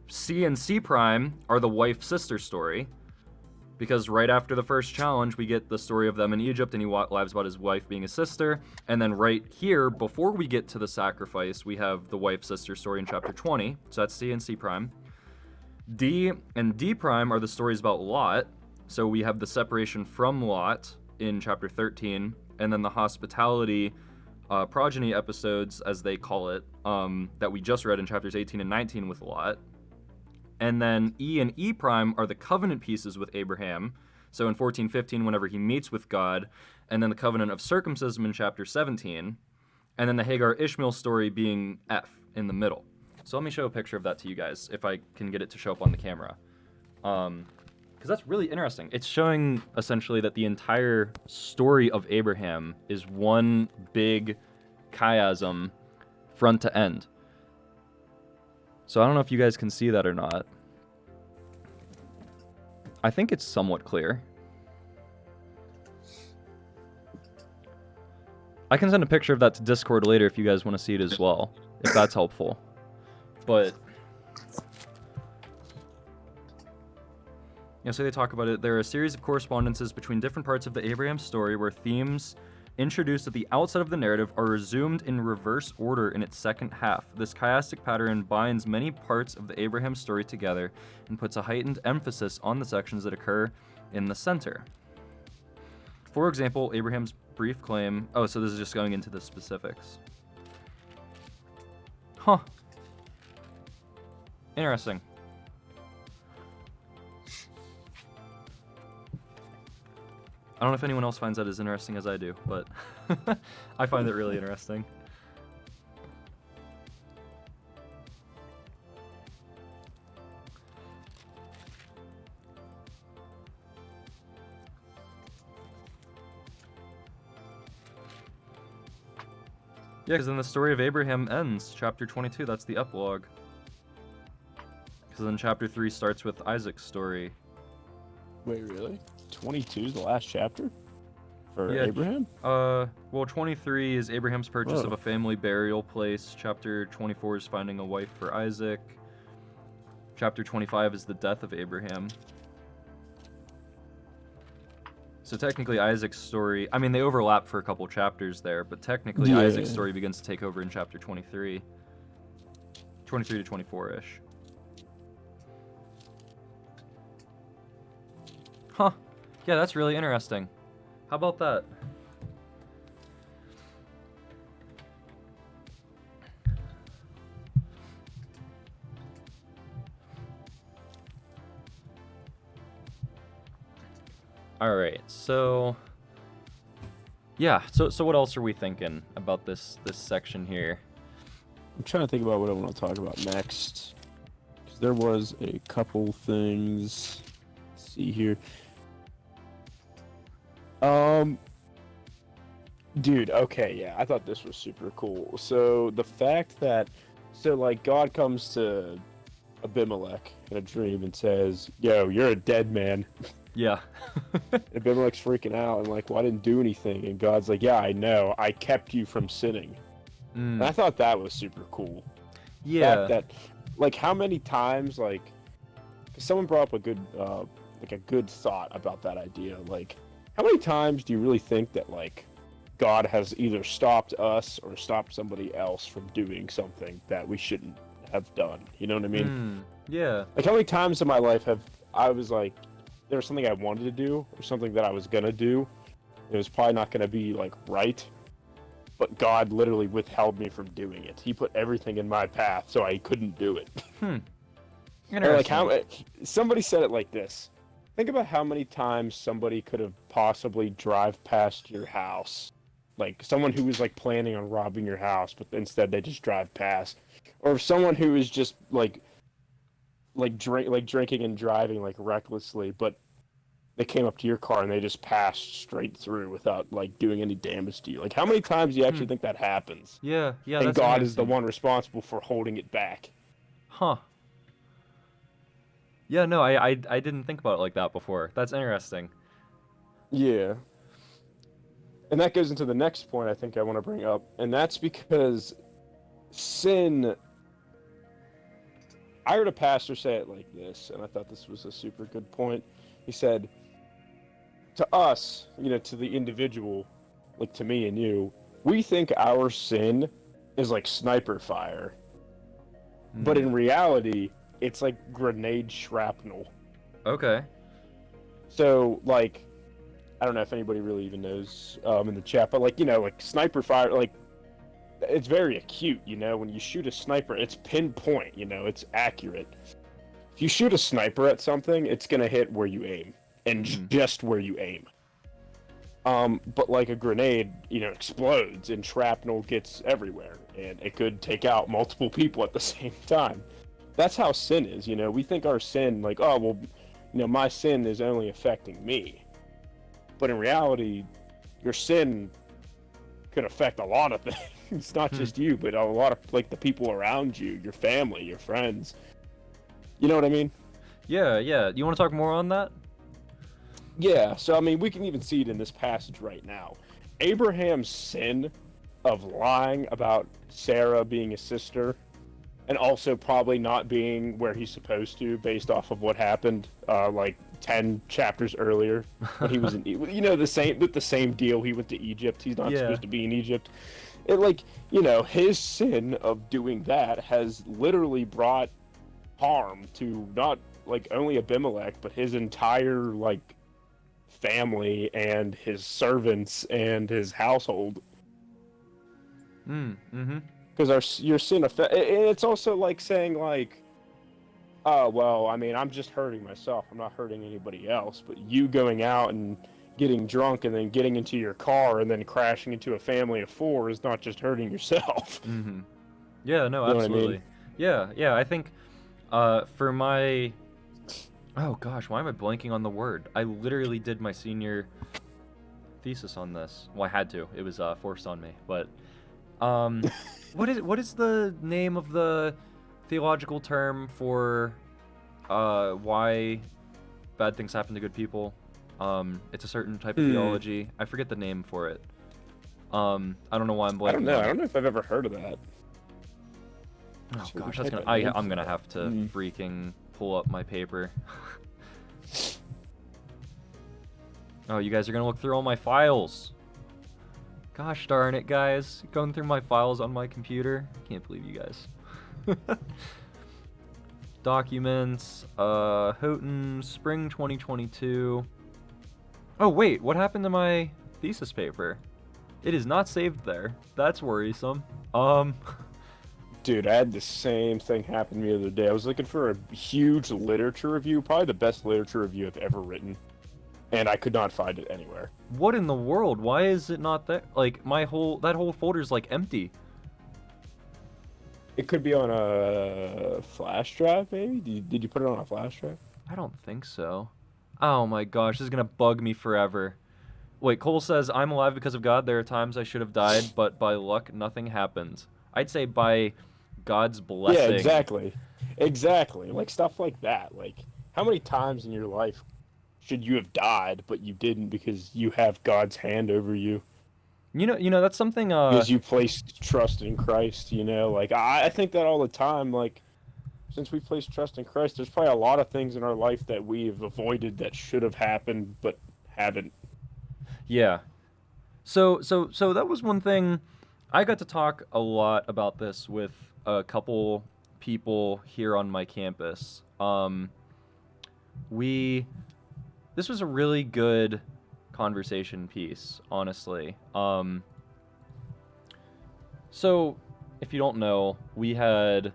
C and C prime are the wife-sister story, because right after the first challenge, we get the story of them in Egypt, and he lies about his wife being his sister. And then right here, before we get to the sacrifice, we have the wife-sister story in chapter 20. So that's C and C prime. D and D prime are the stories about Lot. So we have the separation from Lot in chapter 13, and then the hospitality progeny episodes, as they call it, that we just read in chapters 18 and 19 with Lot. And then E and E prime are the covenant pieces with Abraham. So in 14:15, whenever he meets with God, and then the covenant of circumcision in chapter 17, and then the Hagar-Ishmael story being F in the middle. So let me show a picture of that to you guys, if I can get it to show up on the camera. Because that's really interesting. It's showing essentially that the entire story of Abraham is one big chiasm, front to end. So I don't know if you guys can see that or not. I think it's somewhat clear. I can send a picture of that to Discord later if you guys want to see it as well, if that's helpful. But yeah, so they talk about it. There are a series of correspondences between different parts of the Abraham story where themes introduced at the outset of the narrative are resumed in reverse order in its second half. This chiastic pattern binds many parts of the Abraham story together and puts a heightened emphasis on the sections that occur in the center. For example, Abraham's brief claim... Oh, so this is just going into the specifics. Huh. Interesting. I don't know if anyone else finds that as interesting as I do, but I find it really interesting. Yeah, because then the story of Abraham ends, chapter 22, that's the epilogue. Because then chapter 3 starts with Isaac's story. Wait, really? 22 is the last chapter for Yeah, Abraham? Well, 23 is Abraham's purchase of Oh. a family burial place. Chapter 24 is finding a wife for Isaac. Chapter 25 is the death of Abraham. So technically Isaac's story, I mean, they overlap for a couple chapters there, but technically Yeah. Isaac's story begins to take over in chapter 23. 23 to 24-ish. Huh. Yeah, that's really interesting. How about that? All right, so yeah, so what else are we thinking about this section here? I'm trying to think about what I want to talk about next. 'Cause there was a couple things. Let's see here. Dude, okay, yeah, I thought this was super cool. So the fact that, like, God comes to Abimelech in a dream and says, "Yo, you're a dead man." Yeah. Abimelech's freaking out and like, "Well, I didn't do anything," and God's like, "Yeah, I know. I kept you from sinning." And I thought that was super cool. The Yeah. fact that, like, how many times, like, 'cause someone brought up a good thought about that idea. Like, how many times do you really think that like God has either stopped us or stopped somebody else from doing something that we shouldn't have done? You know what I mean? Yeah. Like how many times in my life have I was like there was something I wanted to do or something that I was gonna do. It was probably not gonna be like right, but God literally withheld me from doing it. He put everything in my path so I couldn't do it. Or like how somebody said it like this. Think about how many times somebody could have possibly drive past your house. Like someone who was like planning on robbing your house, but instead they just drive past. Or someone who is just drinking and driving like recklessly, but they came up to your car and they just passed straight through without like doing any damage to you. Like how many times do you actually think that happens? Yeah, yeah, And that's God is the interesting. one responsible for holding it back. Huh. Yeah, no, I didn't think about it like that before. That's interesting. Yeah. And that goes into the next point I think I want to bring up, and that's because sin. I heard a pastor say it like this, and I thought this was a super good point. He said, to us, to the individual, like to me and you, we think our sin is like sniper fire. But in reality, it's like grenade shrapnel. Okay. So, like, I don't know if anybody really even knows in the chat, but like, like sniper fire, like, it's very acute, when you shoot a sniper, it's pinpoint, it's accurate. If you shoot a sniper at something, it's gonna hit where you aim, and just where you aim. But like a grenade, explodes and shrapnel gets everywhere, and it could take out multiple people at the same time. That's how sin is, we think our sin, like, oh, well, my sin is only affecting me. But in reality, your sin could affect a lot of things. It's not just you, but a lot of, like, the people around you, your family, your friends. You know what I mean? Yeah, yeah. You want to talk more on that? Yeah, so, I mean, we can even see it in this passage right now. Abraham's sin of lying about Sarah being a sister, and also probably not being where he's supposed to based off of what happened, like 10 chapters earlier when he was in, the same deal. He went to Egypt. He's not supposed to be in Egypt. It, like, his sin of doing that has literally brought harm to not like only Abimelech, but his entire like family and his servants and his household. Because your sin affect. It's also like saying like, oh well, I mean, I'm just hurting myself. I'm not hurting anybody else. But you going out and getting drunk and then getting into your car and then crashing into a family of 4 is not just hurting yourself. Yeah, no, You know what I absolutely. mean? Yeah, yeah. I think for my oh gosh, why am I blanking on the word? I literally did my senior thesis on this. Well, I had to. It was forced on me. But what is the name of the theological term for why bad things happen to good people? It's a certain type of theology. I forget the name for it. I don't know why I'm blanking. I don't know. on I it. don't know if I've ever heard of that. Oh gosh, that's gonna. I'm gonna have to freaking pull up my paper. Oh, you guys are gonna look through all my files. Gosh darn it, guys! Going through my files on my computer. Can't believe you guys. Documents. Houghton, spring 2022. Oh wait, what happened to my thesis paper? It is not saved there. That's worrisome. Dude, I had the same thing happen to me the other day. I was looking for a huge literature review, probably the best literature review I've ever written, and I could not find it anywhere. What in the world? Why is it not there? Like, that whole folder's like empty. It could be on a flash drive, maybe? Did you put it on a flash drive? I don't think so. Oh my gosh, this is gonna bug me forever. Wait, Cole says, I'm alive because of God. There are times I should have died, but by luck, nothing happens. I'd say by God's blessing. Yeah, exactly. Exactly. Like, stuff like that. Like, how many times in your life should you have died, but you didn't because you have God's hand over you? You know, that's something, Because you placed trust in Christ, Like, I think that all the time, like, since we placed trust in Christ, there's probably a lot of things in our life that we've avoided that should have happened, but haven't. Yeah. So that was one thing. I got to talk a lot about this with a couple people here on my campus. We This was a really good conversation piece, honestly. So if you don't know, we had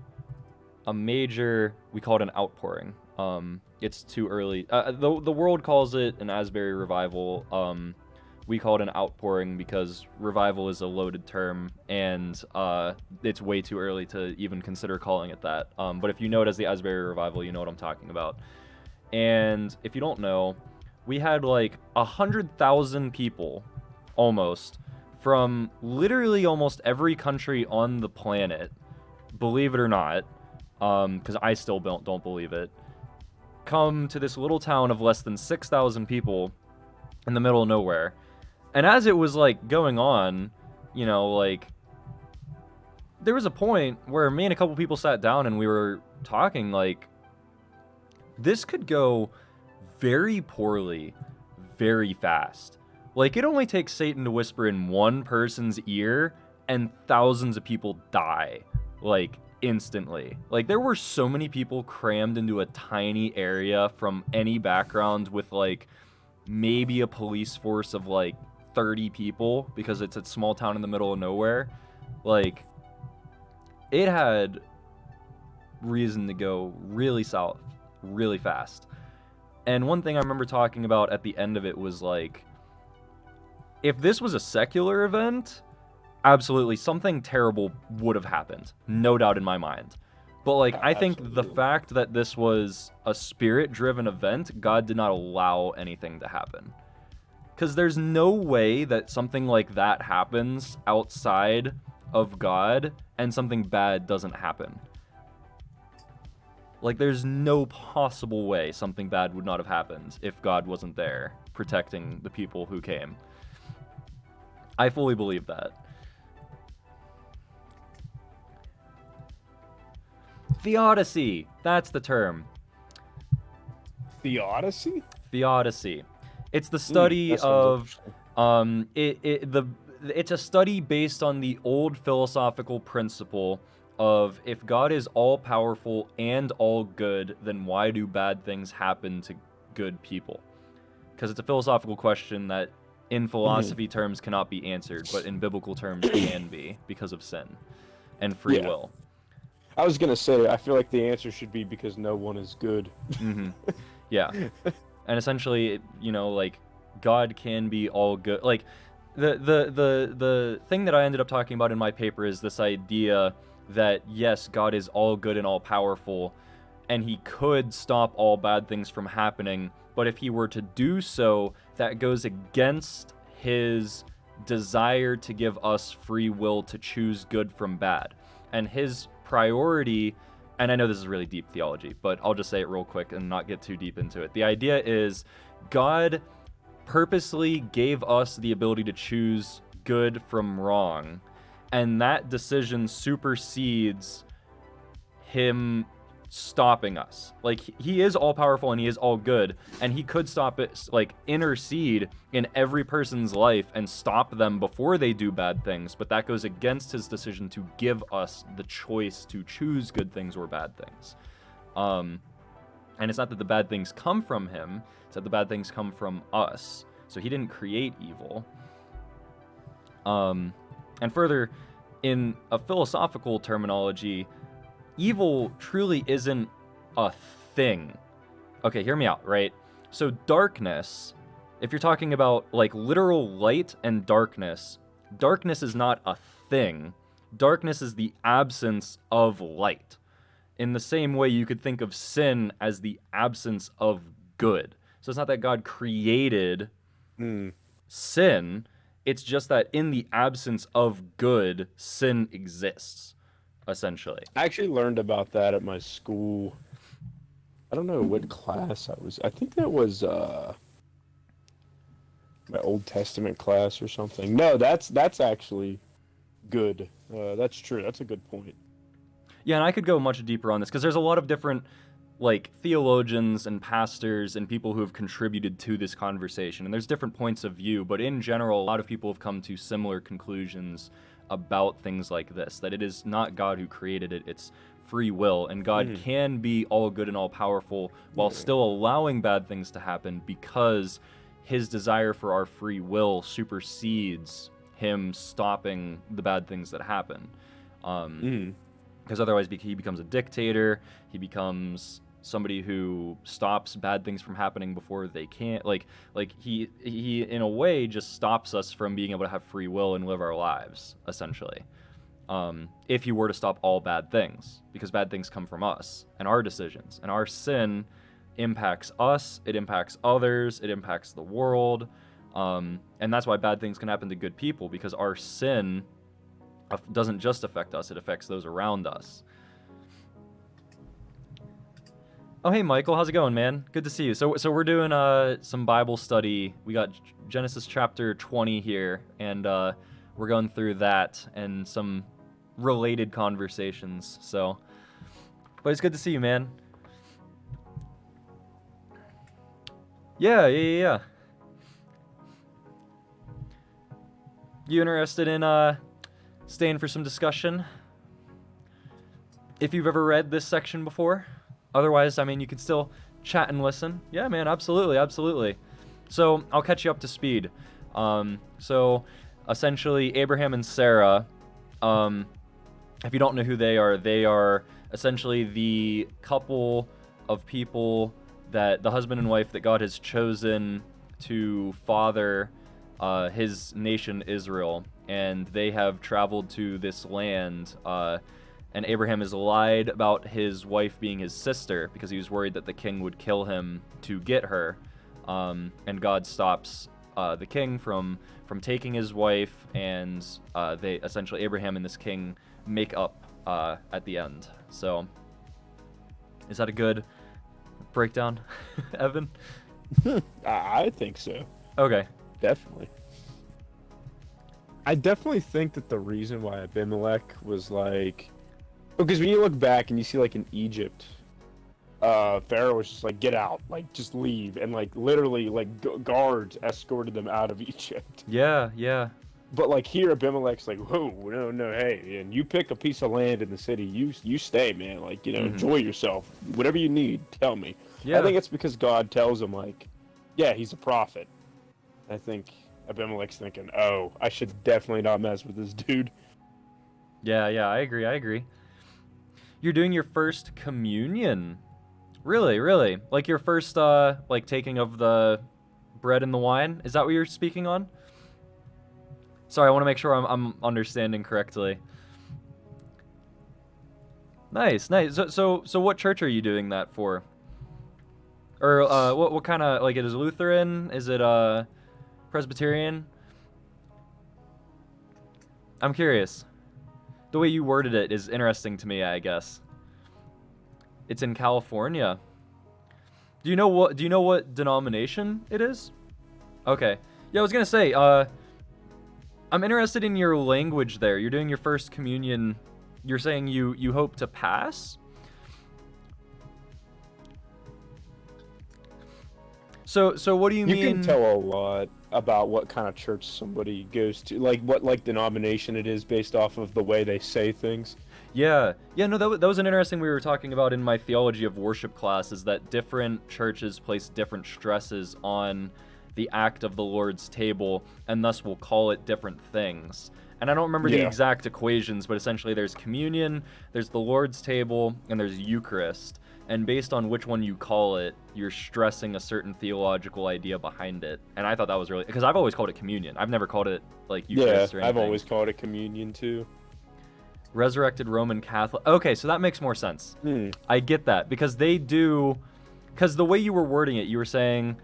a major, we call it an outpouring. It's too early. The world calls it an Asbury revival. We call it an outpouring because revival is a loaded term, and it's way too early to even consider calling it that. But if you know it as the Asbury revival, you know what I'm talking about. And if you don't know, we had like 100,000 people, almost, from literally almost every country on the planet, believe it or not, because I still don't believe it, come to this little town of less than 6,000 people in the middle of nowhere. And as it was like going on, you know, like there was a point where me and a couple people sat down and we were talking like this could go very poorly, very fast. Like it only takes Satan to whisper in one person's ear and thousands of people die, like instantly. Like there were so many people crammed into a tiny area from any background with like maybe a police force of like 30 people because it's a small town in the middle of nowhere. Like it had reason to go really south really fast. And one thing I remember talking about at the end of it was like, if this was a secular event, absolutely something terrible would have happened, no doubt in my mind. But like I think the fact that this was a spirit-driven event, God did not allow anything to happen. Because there's no way that something like that happens outside of God and something bad doesn't happen. Like, there's no possible way something bad would not have happened if God wasn't there protecting the people who came. I fully believe that. Theodicy! That's the term. Theodicy? Theodicy. It's the study of it's a study based on the old philosophical principle of if God is all powerful and all good, then why do bad things happen to good people? Because it's a philosophical question that in philosophy terms cannot be answered, but in biblical terms can be because of sin and free will. I was gonna say, I feel like the answer should be because no one is good. Yeah. And essentially, you know, like, God can be all good. Like, the thing that I ended up talking about in my paper is this idea that, yes, God is all good and all powerful, and he could stop all bad things from happening, but if he were to do so, that goes against his desire to give us free will to choose good from bad. And his priority, and I know this is really deep theology, but I'll just say it real quick and not get too deep into it. The idea is God purposely gave us the ability to choose good from wrong, and that decision supersedes him stopping us. Like, he is all powerful and he is all good, and he could stop it, like, intercede in every person's life and stop them before they do bad things, but that goes against his decision to give us the choice to choose good things or bad things. And it's not that the bad things come from him, it's that the bad things come from us. So he didn't create evil. And further, in a philosophical terminology, evil truly isn't a thing. Okay, hear me out, right? So darkness, if you're talking about like literal light and darkness is not a thing. Darkness is the absence of light. In the same way you could think of sin as the absence of good. So it's not that God created sin, it's just that in the absence of good, sin exists, essentially. I actually learned about that at my school. I don't know what class I was. I think that was my Old Testament class or something. No, that's actually good. That's true. That's a good point. Yeah, and I could go much deeper on this because there's a lot of different like theologians and pastors and people who have contributed to this conversation. And there's different points of view, but in general, a lot of people have come to similar conclusions about things like this, that it is not God who created it, it's free will, and God can be all good and all powerful while still allowing bad things to happen because his desire for our free will supersedes him stopping the bad things that happen. Because otherwise he becomes a dictator, he becomes somebody who stops bad things from happening before they can't, like he in a way just stops us from being able to have free will and live our lives, essentially. If you were to stop all bad things, because bad things come from us and our decisions, and our sin impacts us, it impacts others, it impacts the world, and that's why bad things can happen to good people, because our sin doesn't just affect us, it affects those around us. Oh, hey, Michael, how's it going, man? Good to see you. So we're doing some Bible study. We got Genesis chapter 20 here, and we're going through that and some related conversations. So, but it's good to see you, man. Yeah. You interested in staying for some discussion? If you've ever read this section before. Otherwise, I mean, you can still chat and listen. Yeah, man, absolutely. So, I'll catch you up to speed. So, essentially, Abraham and Sarah, if you don't know who they are essentially the couple of people that the husband and wife that God has chosen to father his nation Israel. And they have traveled to this land, and Abraham has lied about his wife being his sister because he was worried that the king would kill him to get her. And God stops the king from taking his wife, and they essentially, Abraham and this king, make up at the end. So, is that a good breakdown, Evan? I think so. Okay. Definitely. I definitely think that the reason why Abimelech was like, because when you look back and you see like in Egypt, Pharaoh was just like, get out, like just leave, and like literally like guards escorted them out of Egypt. Yeah. But like here, Abimelech's like, whoa, no, hey, and you pick a piece of land in the city, you stay, man, like, you know, enjoy yourself, whatever you need, tell me. Yeah. I think it's because God tells him, like, yeah, he's a prophet. I think Abimelech's thinking, oh, I should definitely not mess with this dude. Yeah, I agree. You're doing your first communion. Really? Like your first, like taking of the bread and the wine? Is that what you're speaking on? Sorry, I want to make sure I'm understanding correctly. Nice. So what church are you doing that for? Or what kind of, like, it is Lutheran? Is it Presbyterian? I'm curious. The way you worded it is interesting to me, I guess. It's in California. Do you know what denomination it is? Okay. Yeah, I was gonna say, I'm interested in your language there. You're doing your first communion. You're saying you hope to pass? So what do you mean? You can tell a lot about what kind of church somebody goes to, like what like denomination it is based off of the way they say things. Yeah, no, that was an interesting we were talking about in my theology of worship class, is that different churches place different stresses on the act of the Lord's table, and thus will call it different things. And I don't remember the exact equations, but essentially there's communion, there's the Lord's table, and there's Eucharist. And based on which one you call it, you're stressing a certain theological idea behind it. And I thought that was really, because I've always called it communion. I've never called it like Eucharist or anything. I've always called it communion too. Resurrected Roman Catholic. Okay, so that makes more sense. I get that, because they do, because the way you were wording it, you were saying,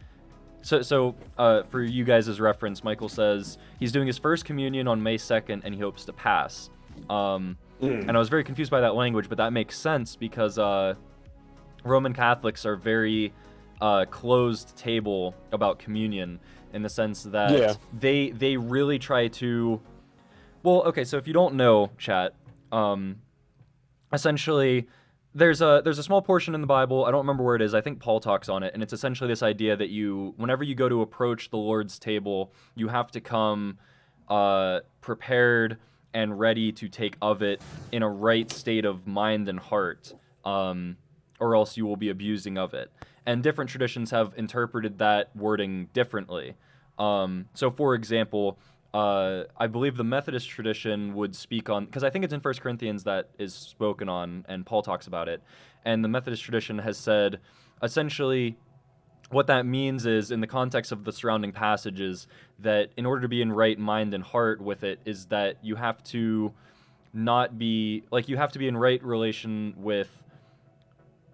so for you guys as reference, Michael says he's doing his first communion on May 2nd and he hopes to pass. And I was very confused by that language, but that makes sense because Roman Catholics are very closed table about communion, in the sense that they really try to, well, okay, so if you don't know, chat, essentially there's a small portion in the Bible. I don't remember where it is. I think Paul talks on it, and it's essentially this idea that whenever you go to approach the Lord's table, you have to come prepared and ready to take of it in a right state of mind and heart, or else you will be abusing of it. And different traditions have interpreted that wording differently. So, for example, I believe the Methodist tradition would speak on, because I think it's in 1 Corinthians that is spoken on, and Paul talks about it. And the Methodist tradition has said, essentially, what that means is, in the context of the surrounding passages, that in order to be in right mind and heart with it, is that you have to not be, like, you have to be in right relation with,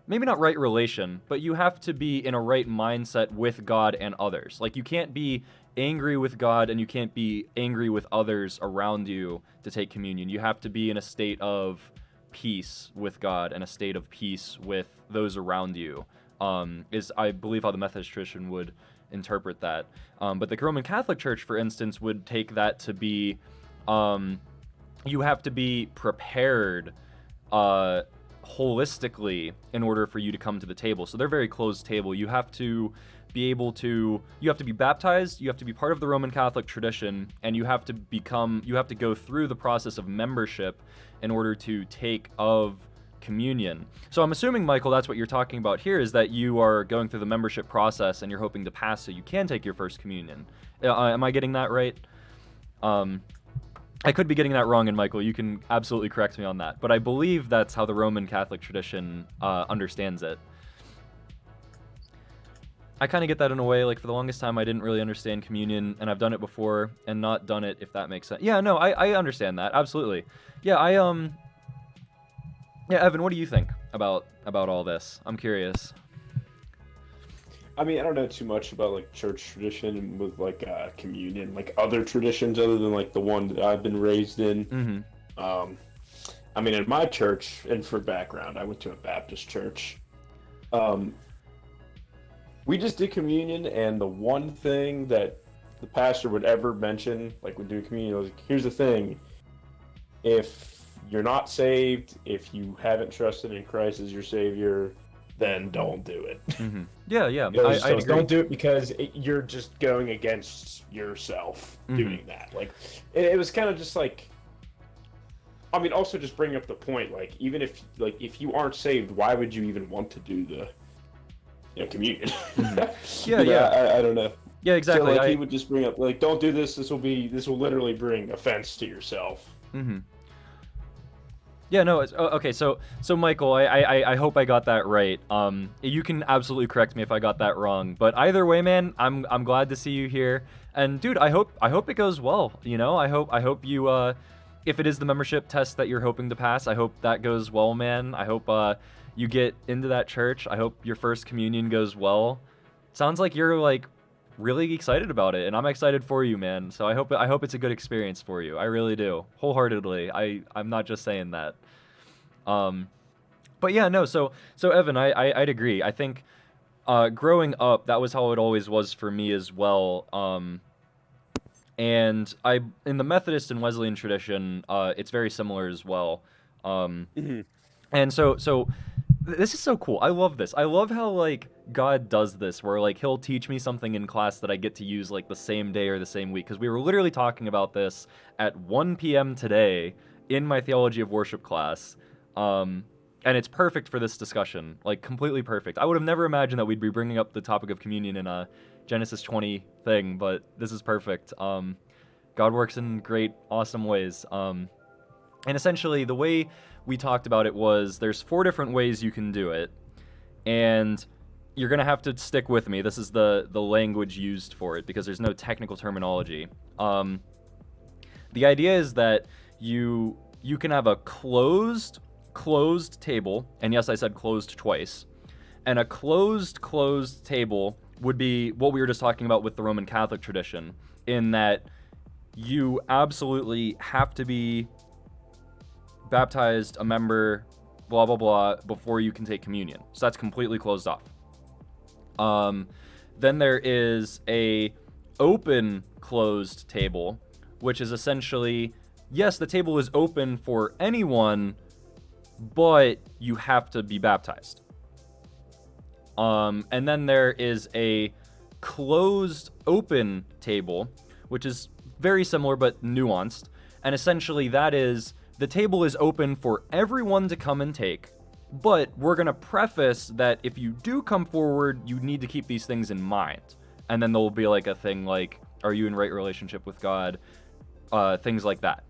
maybe not right relation, but you have to be in a right mindset with God and others. Like, you can't be angry with God and you can't be angry with others around you to take communion. You have to be in a state of peace with God and a state of peace with those around you, is, I believe, how the Methodist tradition would interpret that. But the Roman Catholic Church, for instance, would take that to be, you have to be prepared holistically in order for you to come to the table. So they're very closed table. You have to be able to, you have to be baptized, you have to be part of the Roman Catholic tradition, and you have to go through the process of membership in order to take of communion. So I'm assuming, Michael, that's what you're talking about here, is that you are going through the membership process and you're hoping to pass so you can take your first communion. Am I getting that right? I could be getting that wrong, and Michael, you can absolutely correct me on that. But I believe that's how the Roman Catholic tradition understands it. I kind of get that in a way. Like, for the longest time, I didn't really understand communion, and I've done it before and not done it, if that makes sense. Yeah, no, I understand that. Absolutely. Yeah, yeah, Evan, what do you think about all this? I'm curious. I mean, I don't know too much about like church tradition with like communion, like other traditions other than like the one that I've been raised in. Mm-hmm. I mean, in my church, and for background, I went to a Baptist church. We just did communion, and the one thing that the pastor would ever mention, like when doing communion, was, here's the thing: if you're not saved, if you haven't trusted in Christ as your Savior, then don't do it. Mm-hmm. Yeah, I agree. Don't do it because you're just going against yourself doing that. Like, it was kind of just like, I mean, also just bring up the point, like, even if you aren't saved, why would you even want to do the, communion? Yeah. I don't know. Yeah, exactly. So, like, he would just bring up, like, don't do this. This will literally bring offense to yourself. Mm-hmm. Yeah, no, okay, so Michael, I hope I got that right. You can absolutely correct me if I got that wrong, but either way, man, I'm glad to see you here. And dude, I hope it goes well, I hope you if it is the membership test that you're hoping to pass, I hope that goes well, man. I hope you get into that church. I hope your first communion goes well. Sounds like you're like really excited about it, and I'm excited for you, man. So I hope it's a good experience for you. I really do, wholeheartedly. I'm not just saying that. But yeah, no. So Evan, I'd agree. I think growing up, that was how it always was for me as well. And in the Methodist and Wesleyan tradition, it's very similar as well. And so this is so cool. I love this. I love how like God does this, where like he'll teach me something in class that I get to use like the same day or the same week. Because we were literally talking about this at 1 p.m. today in my theology of worship class. And it's perfect for this discussion, like completely perfect. I would have never imagined that we'd be bringing up the topic of communion in a Genesis 20 thing, but this is perfect. God works in great, awesome ways. And essentially the way we talked about it was there's 4 different ways you can do it, and you're going to have to stick with me. This is the language used for it because there's no technical terminology. The idea is that you can have a closed table, and yes, I said closed twice, and a closed table would be what we were just talking about with the Roman Catholic tradition, in that you absolutely have to be baptized, a member, blah, blah, blah, before you can take communion. So that's completely closed off. Then there is a open closed table, which is essentially, yes, the table is open for anyone, but you have to be baptized. And then there is a closed open table, which is very similar but nuanced. And essentially that is, the table is open for everyone to come and take, but we're going to preface that if you do come forward, you need to keep these things in mind. And then there'll be like a thing like, are you in right relationship with God? Things like that.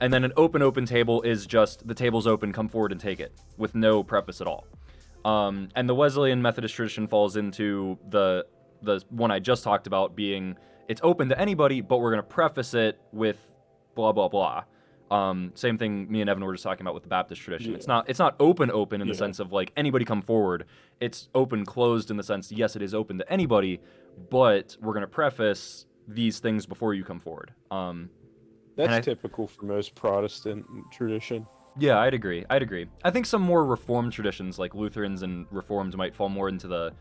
And then an open table is just, the table's open, come forward and take it, with no preface at all. And the Wesleyan Methodist tradition falls into the one I just talked about, being it's open to anybody, but we're going to preface it with blah, blah, blah. Same thing me and Evan were just talking about with the Baptist tradition. Yeah. It's not open in the Yeah. sense of like anybody come forward. It's open closed in the sense, yes, it is open to anybody, but we're going to preface these things before you come forward. That's typical for most Protestant tradition. Yeah, I'd agree. I think some more Reformed traditions, like Lutherans and Reformed, might fall more into the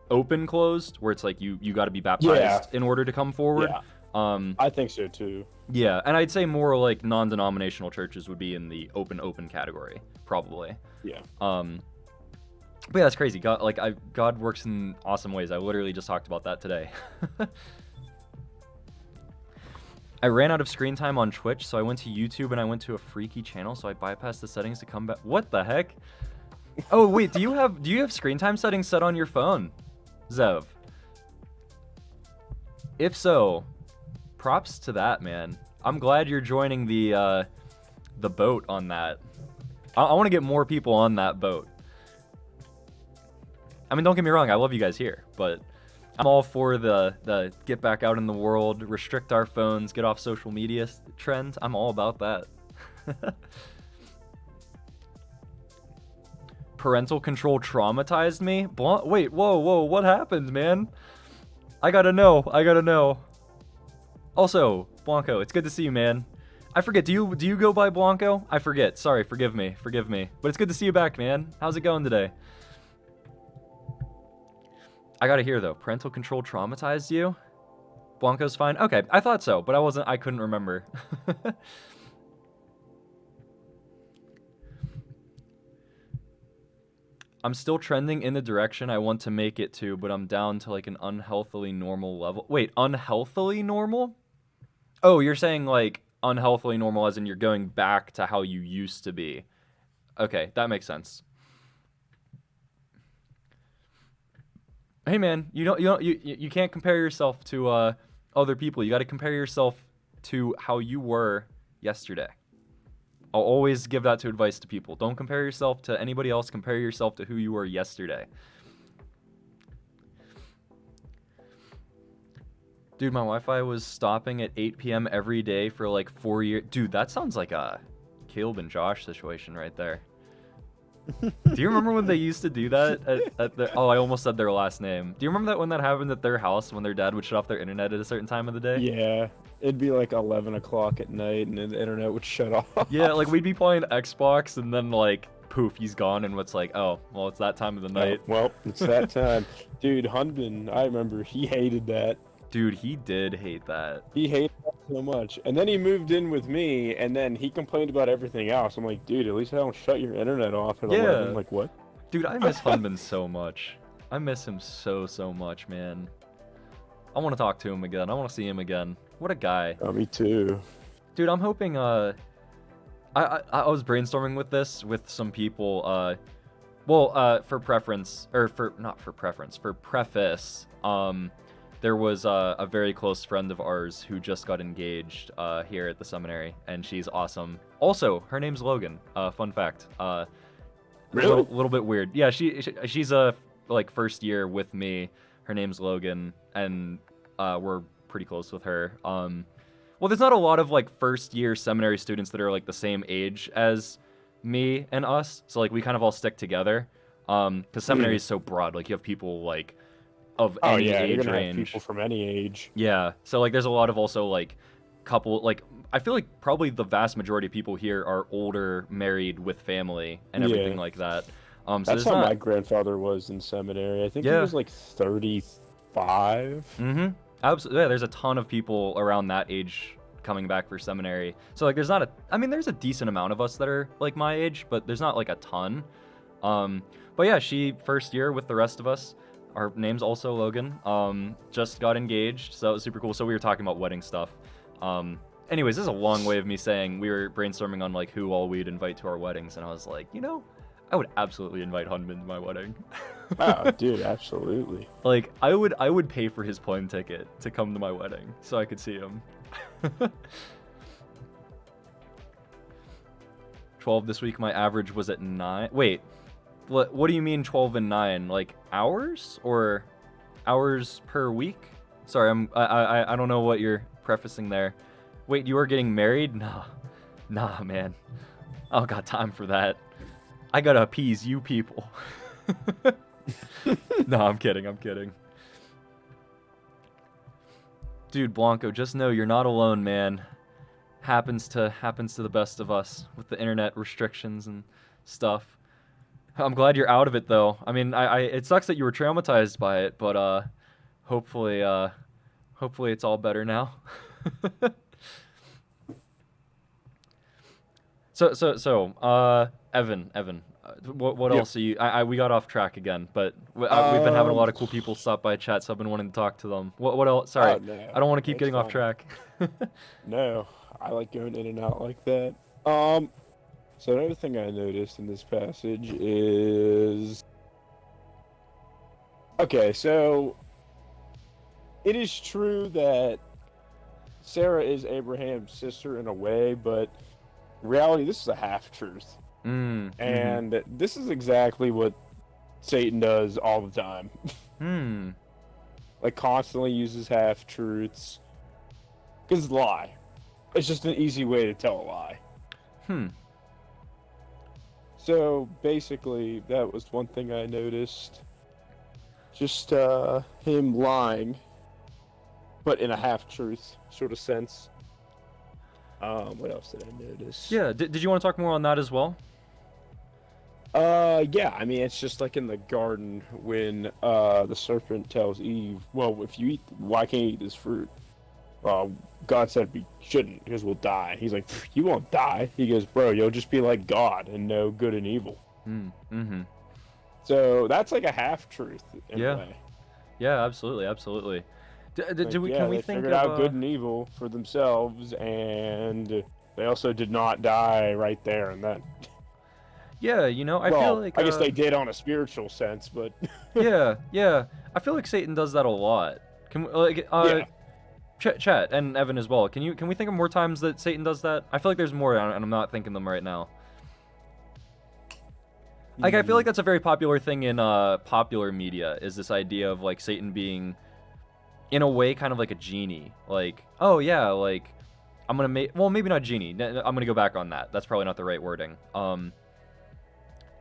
open closed, where it's like you got to be baptized in order to come forward. Yeah. I think so too. Yeah, and I'd say more like non-denominational churches would be in the open category, probably. Yeah. But yeah, that's crazy. God works in awesome ways. I literally just talked about that today. I ran out of screen time on Twitch, so I went to YouTube and I went to a freaky channel, so I bypassed the settings to come back. What the heck? Oh wait, do you have screen time settings set on your phone, Zev? If so, props to that, man. I'm glad you're joining the boat on that. I want to get more people on that boat. I mean, don't get me wrong, I love you guys here, but I'm all for the get back out in the world, restrict our phones, get off social media trend. I'm all about that. Parental control traumatized me? Wait, whoa, what happened, man? I gotta know. Also, Blanco, it's good to see you, man. I forget, do you go by Blanco? I forget. Sorry, forgive me. But it's good to see you back, man. How's it going today? I gotta hear though, parental control traumatized you? Blanco's fine? Okay, I thought so, but I couldn't remember. I'm still trending in the direction I want to make it to, but I'm down to like an unhealthily normal level. Wait, unhealthily normal? Oh, you're saying like unhealthily normal as in you're going back to how you used to be. Okay, that makes sense. Hey man, you can't compare yourself to other people. You got to compare yourself to how you were yesterday. I'll always give that to advice to people. Don't compare yourself to anybody else. Compare yourself to who you were yesterday. Dude, my Wi-Fi was stopping at 8 p.m. every day for like 4 years. Dude, that sounds like a Caleb and Josh situation right there. Do you remember when they used to do that at their... Oh, I almost said their last name. Do you remember that when that happened at their house, when their dad would shut off their internet at a certain time of the day? Yeah. It'd be like 11 o'clock at night and the internet would shut off. Yeah, like we'd be playing Xbox and then like, poof, he's gone, and it's like, oh, well, it's that time of the night. Oh, well, it's that time. Dude, Hunbin, I remember, he hated that. Dude, he did hate that. He hated that so much. And then he moved in with me, and then he complained about everything else. I'm like, dude, at least I don't shut your internet off at 11. I'm like, what? Dude, I miss Hunbin so much. I miss him so much, man. I want to talk to him again. I want to see him again. What a guy. Oh, me too. Dude, I'm hoping, I was brainstorming with this with some people, for preface, there was a very close friend of ours who just got engaged here at the seminary, and she's awesome. Also, her name's Logan. Fun fact. Really? Little bit weird. Yeah, she's a first year with me. Her name's Logan, and we're pretty close with her. Well, there's not a lot of first year seminary students that are like the same age as me and us, so we kind of all stick together. Because seminary is so broad. You have people of any you're age gonna range. have people from any age. Yeah, so there's a lot of also couple I feel like probably the vast majority of people here are older, married with family and everything like that. So that's how my grandfather was in seminary. I think he was 35. Mm-hmm. Absolutely. Yeah, there's a ton of people around that age coming back for seminary. So like there's not a I mean there's a decent amount of us that are like my age, but there's not like a ton. But yeah, she first year with the rest of us. Our name's also Logan. Just got engaged, so that was super cool. So we were talking about wedding stuff. Anyways, this is a long way of me saying we were brainstorming on like who all we'd invite to our weddings, and I was like, you know, I would absolutely invite Hunman to my wedding. Oh, dude, absolutely. Like I would pay for his plane ticket to come to my wedding so I could see him. 12 this week. My average was at 9. Wait, what do you mean 12 and 9? Like hours or hours per week? Sorry, I don't know what you're prefacing there. Wait, you are getting married? Nah, man. I don't got time for that. I gotta appease you people. No, I'm kidding. Dude, Blanco, just know you're not alone, man. Happens to the best of us with the internet restrictions and stuff. I'm glad you're out of it though. I mean, it sucks that you were traumatized by it, but hopefully it's all better now. So, Evan, what Yeah. else are you? We got off track again, but we've been having a lot of cool people stop by chat, so I've been wanting to talk to them. What else? Sorry, Oh, no, I don't want to keep it's getting off fine. track. No, I like going in and out like that. So another thing I noticed in this passage is, okay, so it is true that Sarah is Abraham's sister in a way, but in reality, this is a half-truth. And this is exactly what Satan does all the time. Like, constantly uses half-truths. Because it's a lie. It's just an easy way to tell a lie. So, basically, that was one thing I noticed. Just, him lying. But in a half-truth sort of sense. What else did I notice? Yeah, did you want to talk more on that as well? Yeah, I mean, it's just like in the garden when, the serpent tells Eve, well, if you eat, why can't you eat this fruit? God said we shouldn't, because we'll die. He's like, you won't die. He goes, bro, you'll just be like God and know good and evil. So, that's like a half-truth, in a way. Yeah, absolutely. Can we they think figured of, out good and evil for themselves, and they also did not die right there and then. Yeah, you know, I feel like I guess they did on a spiritual sense, but yeah. I feel like Satan does that a lot. Can like yeah. Chat and Evan as well. Can we think of more times that Satan does that? I feel like there's more, and I'm not thinking them right now. Like I feel like that's a very popular thing in popular media, is this idea of like Satan being, in a way, kind of like a genie. Like, oh yeah, like I'm gonna make, well, maybe not genie. I'm gonna go back on that. That's probably not the right wording.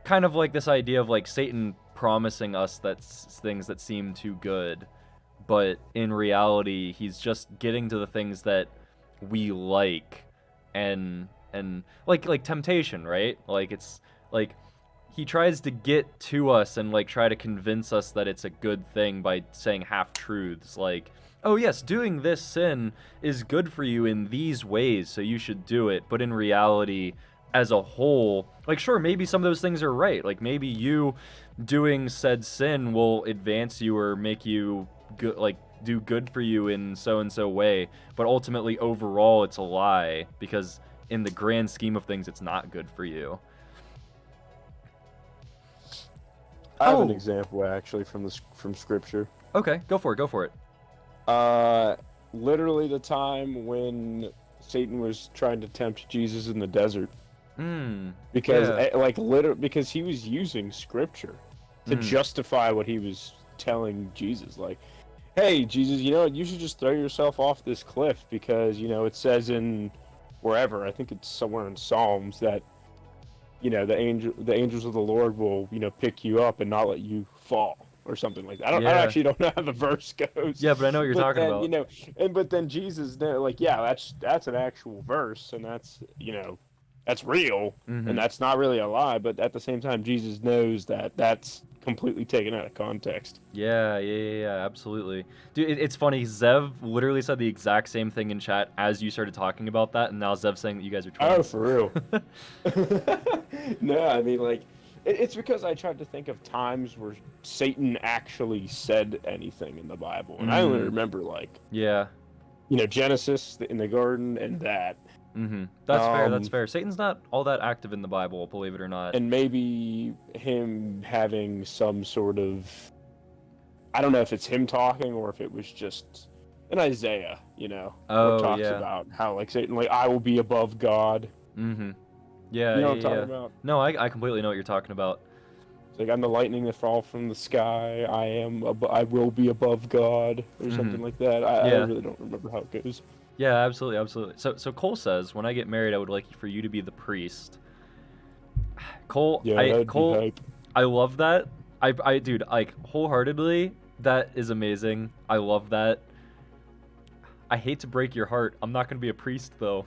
Kind of like this idea of like Satan promising us things that seem too good, but in reality he's just getting to the things that we like, and like temptation, right? Like it's like he tries to get to us and like try to convince us that it's a good thing by saying half truths, like, oh yes, doing this sin is good for you in these ways, so you should do it. But in reality, as a whole, like, sure, maybe some of those things are right. Like, maybe you doing said sin will advance you or make you good, like, do good for you in so-and-so way. But ultimately, overall, it's a lie, because in the grand scheme of things, it's not good for you. I have an example, actually, from Scripture. Okay, go for it. Literally the time when Satan was trying to tempt Jesus in the desert. Because because he was using Scripture to justify what he was telling Jesus. Like, hey, Jesus, you know what? You should just throw yourself off this cliff because, you know, it says in wherever, I think it's somewhere in Psalms, that, you know, the angels of the Lord will, you know, pick you up and not let you fall or something like that. I actually don't know how the verse goes. Yeah, but I know what you're talking about. You know, but then Jesus, like, yeah, that's an actual verse, and that's, you know, that's real, and that's not really a lie. But at the same time, Jesus knows that that's completely taken out of context. Yeah, absolutely. Dude, it's funny. Zev literally said the exact same thing in chat as you started talking about that, and now Zev's saying that you guys are Oh, twins. for real? No, I mean, like, it's because I tried to think of times where Satan actually said anything in the Bible, and I only Mm. remember, like, Yeah. Genesis in the garden and that. That's fair. That's Um, fair. Satan's not all that active in the Bible, believe it or not. and maybe him having some sort of, I don't know if it's him talking or if it was just in Isaiah, where Oh, it talks yeah. about how, like, Satan, like, I will be above God. Yeah, You know what I'm yeah. talking about? No, I completely know what you're talking about. It's like, I'm the lightning that fall from the sky. I will be above God, or something like that. I Yeah. really don't remember how it goes. Yeah, absolutely, absolutely. So Cole says, when I get married, I would like for you to be the priest. Cole, Yeah, that'd be hype. I love that. Dude, like, wholeheartedly, that is amazing. I love that. I hate to break your heart. I'm not gonna be a priest though.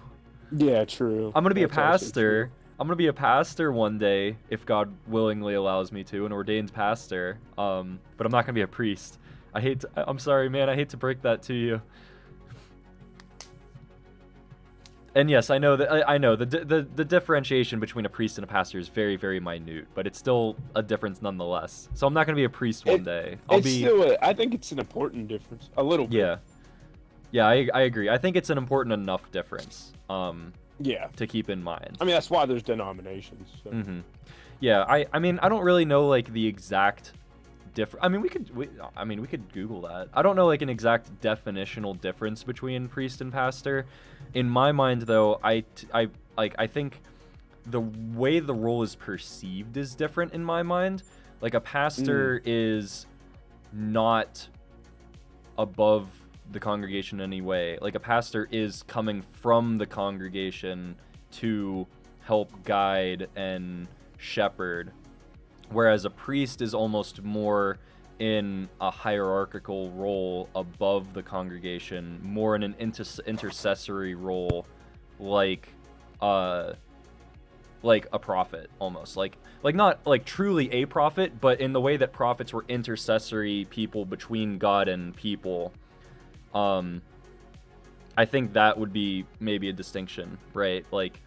Yeah, true. I'm gonna be a That's also pastor. true. I'm gonna be a pastor one day if God willingly allows me to, an ordained pastor. But I'm not gonna be a priest. I'm sorry, man. I hate to break that to you. And yes, I know that the differentiation between a priest and a pastor is very, very minute, but it's still a difference nonetheless. So I'm not gonna be a priest one day. I think it's an important difference. A little bit. Yeah, I agree. I think it's an important enough difference. Yeah. To keep in mind. I mean, that's why there's denominations. So. Yeah, I mean, I don't really know like the exact I mean, we could Google that. I don't know like an exact definitional difference between priest and pastor. In my mind, though, I think the way the role is perceived is different in my mind. Like a pastor is not above the congregation in any way. Like a pastor is coming from the congregation to help guide and shepherd, whereas a priest is almost more in a hierarchical role above the congregation, more in an intercessory role, like a prophet almost, like not like truly a prophet, but in the way that prophets were intercessory people between God and people. I think that would be maybe a distinction, right? Like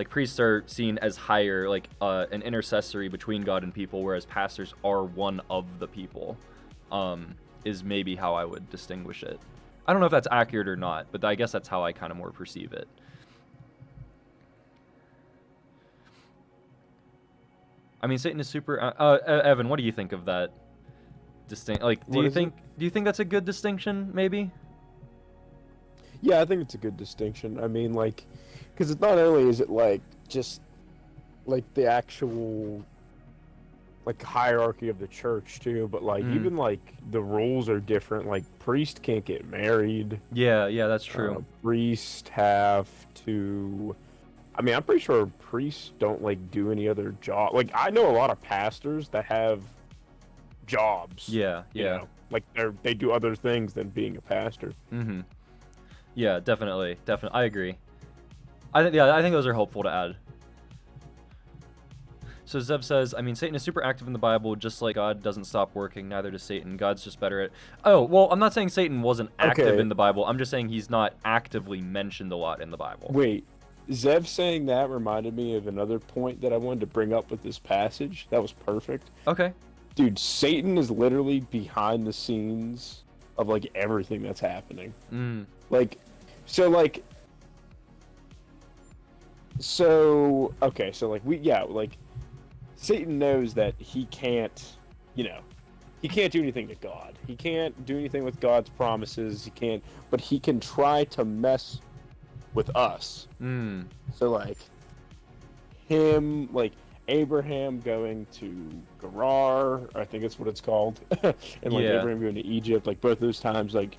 priests are seen as higher, like an intercessory between God and people, whereas pastors are one of the people. Is maybe how I would distinguish it. I don't know if that's accurate or not, but I guess that's how I kind of more perceive it. I mean, Satan is super. Evan, what do you think of that distinct? Like, do you think that's a good distinction? Maybe. Yeah, I think it's a good distinction. I mean, like, because it's not only is it like just like the actual like hierarchy of the church too, but like even like the rules are different. Like priest can't get married. Yeah, that's true. Priests have to. I mean, I'm pretty sure priests don't like do any other job. Like I know a lot of pastors that have jobs. Yeah. You know? Like they do other things than being a pastor. Yeah, definitely. I agree. I think those are helpful to add. So Zeb says, I mean, Satan is super active in the Bible, just like God doesn't stop working, neither does Satan. God's just better at... Oh, well, I'm not saying Satan wasn't active in the Bible. I'm just saying he's not actively mentioned a lot in the Bible. Wait, Zev saying that reminded me of another point that I wanted to bring up with this passage. That was perfect. Okay. Dude, Satan is literally behind the scenes of, like, everything that's happening. Okay, so Satan knows that he can't do anything to God. He can't do anything with God's promises. But he can try to mess with us. So, like, Abraham going to Gerar, I think that's what it's called, and, Abraham going to Egypt, like, both those times, like,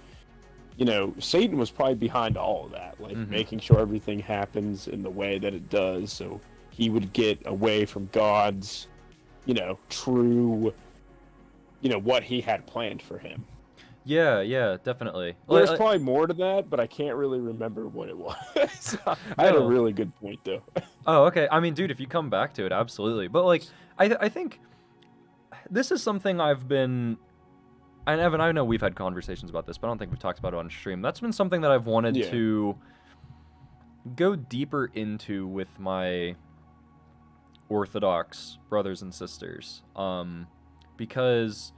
Satan was probably behind all of that, like, making sure everything happens in the way that it does, so he would get away from God's, true, what he had planned for him. Yeah, definitely. There's probably more to that, but I can't really remember what it was. I had a really good point, though. Oh, okay. I mean, dude, if you come back to it, absolutely. But, like, I think this is something I've been. And Evan, I know we've had conversations about this, but I don't think we've talked about it on stream. That's been something that I've wanted Yeah. to go deeper into with my Orthodox brothers and sisters. Because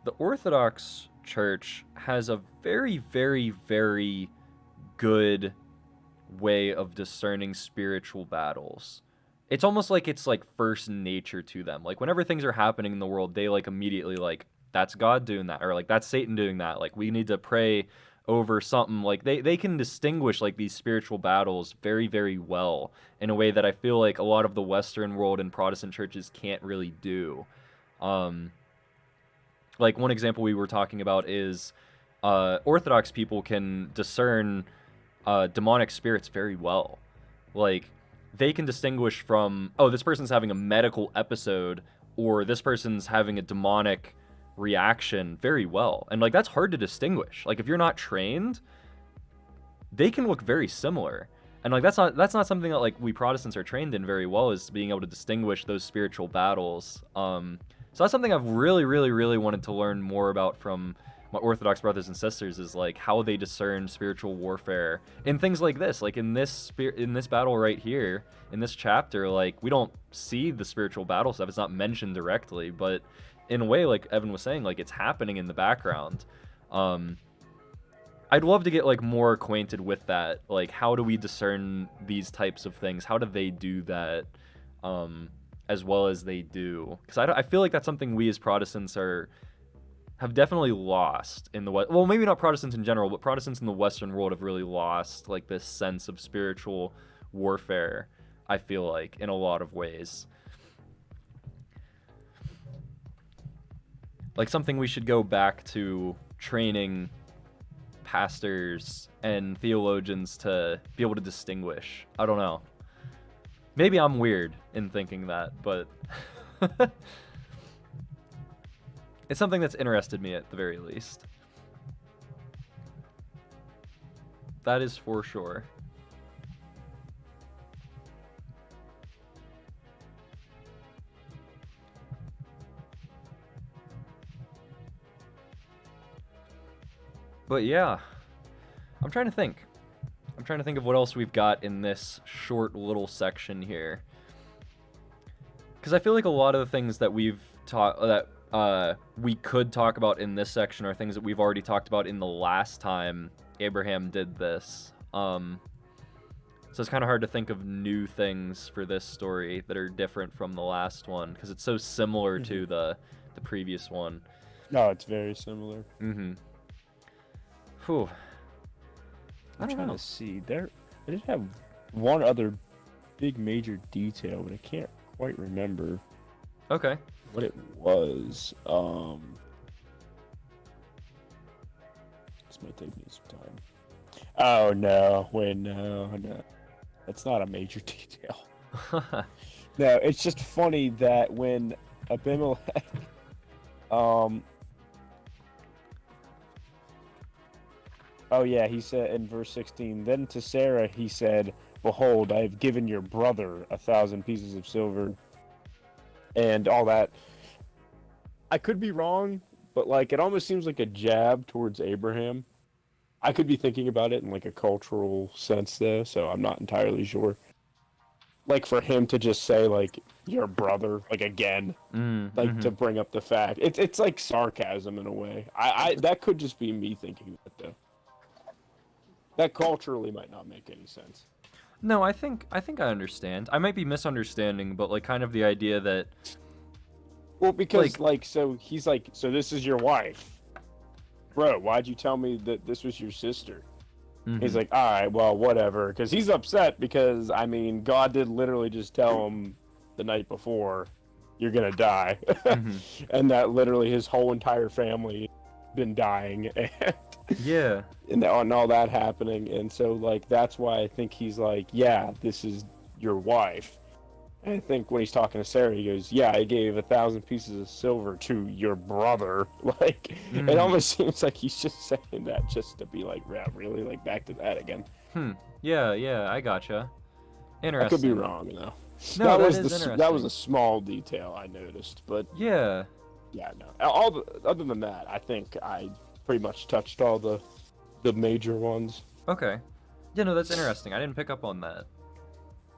the Orthodox Church has a very, very, very good way of discerning spiritual battles. It's almost like it's like first nature to them. Like whenever things are happening in the world, they like immediately like that's God doing that, or like that's Satan doing that. Like we need to pray over something. Like they can distinguish like these spiritual battles very, very well in a way that I feel like a lot of the Western world and Protestant churches can't really do. Like one example we were talking about is Orthodox people can discern demonic spirits very well. Like they can distinguish from, oh, this person's having a medical episode or this person's having a demonic reaction very well. And like that's hard to distinguish. Like if you're not trained, they can look very similar. And like that's not something that like we Protestants are trained in very well, is being able to distinguish those spiritual battles. So that's something I've really, really, really wanted to learn more about from my Orthodox brothers and sisters, is like how they discern spiritual warfare in things like this. Like in this battle right here, in this chapter, like we don't see the spiritual battle stuff. It's not mentioned directly, but in a way, like Evan was saying, like it's happening in the background. I'd love to get like more acquainted with that. Like how do we discern these types of things? How do they do that as well as they do? Because I feel like that's something we as Protestants have definitely lost in the West. Well, maybe not Protestants in general, but Protestants in the Western world have really lost like this sense of spiritual warfare, I feel like, in a lot of ways. Like something we should go back to training pastors and theologians to be able to distinguish. I don't know. Maybe I'm weird in thinking that, but it's something that's interested me at the very least. That is for sure. But yeah, I'm trying to think of what else we've got in this short little section here. Because I feel like a lot of the things that we could talk about in this section are things that we've already talked about in the last time Abraham did this. So it's kind of hard to think of new things for this story that are different from the last one, because it's so similar to the previous one. No, it's very similar. Mm-hmm. Whew. I'm trying to see. I did have one other big major detail, but I can't quite remember Okay. what it was. This might take me some time. Oh no! Wait, no. That's not a major detail. No, it's just funny that when Abimelech, oh yeah, he said in verse 16, then to Sarah he said, behold, I have given your brother 1,000 pieces of silver and all that. I could be wrong, but like it almost seems like a jab towards Abraham. I could be thinking about it in like a cultural sense though, so I'm not entirely sure. Like for him to just say like your brother, like again, to bring up the fact. It's like sarcasm in a way. I that could just be me thinking that though. That culturally might not make any sense. No, I think I understand. I might be misunderstanding, but like kind of the idea that, well, because so he's like, so this is your wife, bro. Why'd you tell me that this was your sister? Mm-hmm. He's like, all right, well, whatever, because he's upset because I mean, God did literally just tell him the night before, you're gonna die, and that literally his whole entire family been dying, and yeah, and all that happening, and so like that's why I think he's like, yeah, this is your wife. And I think when he's talking to Sarah, he goes, yeah, I gave 1,000 pieces of silver to your brother. Like it almost seems like he's just saying that just to be like, yeah, really, like back to that again. Yeah, I gotcha. Interesting. I could be wrong though. No, that was a small detail I noticed, but yeah, yeah, no. Other than that, I think I pretty much touched all the major ones. Okay. Yeah, no, that's interesting. I didn't pick up on that.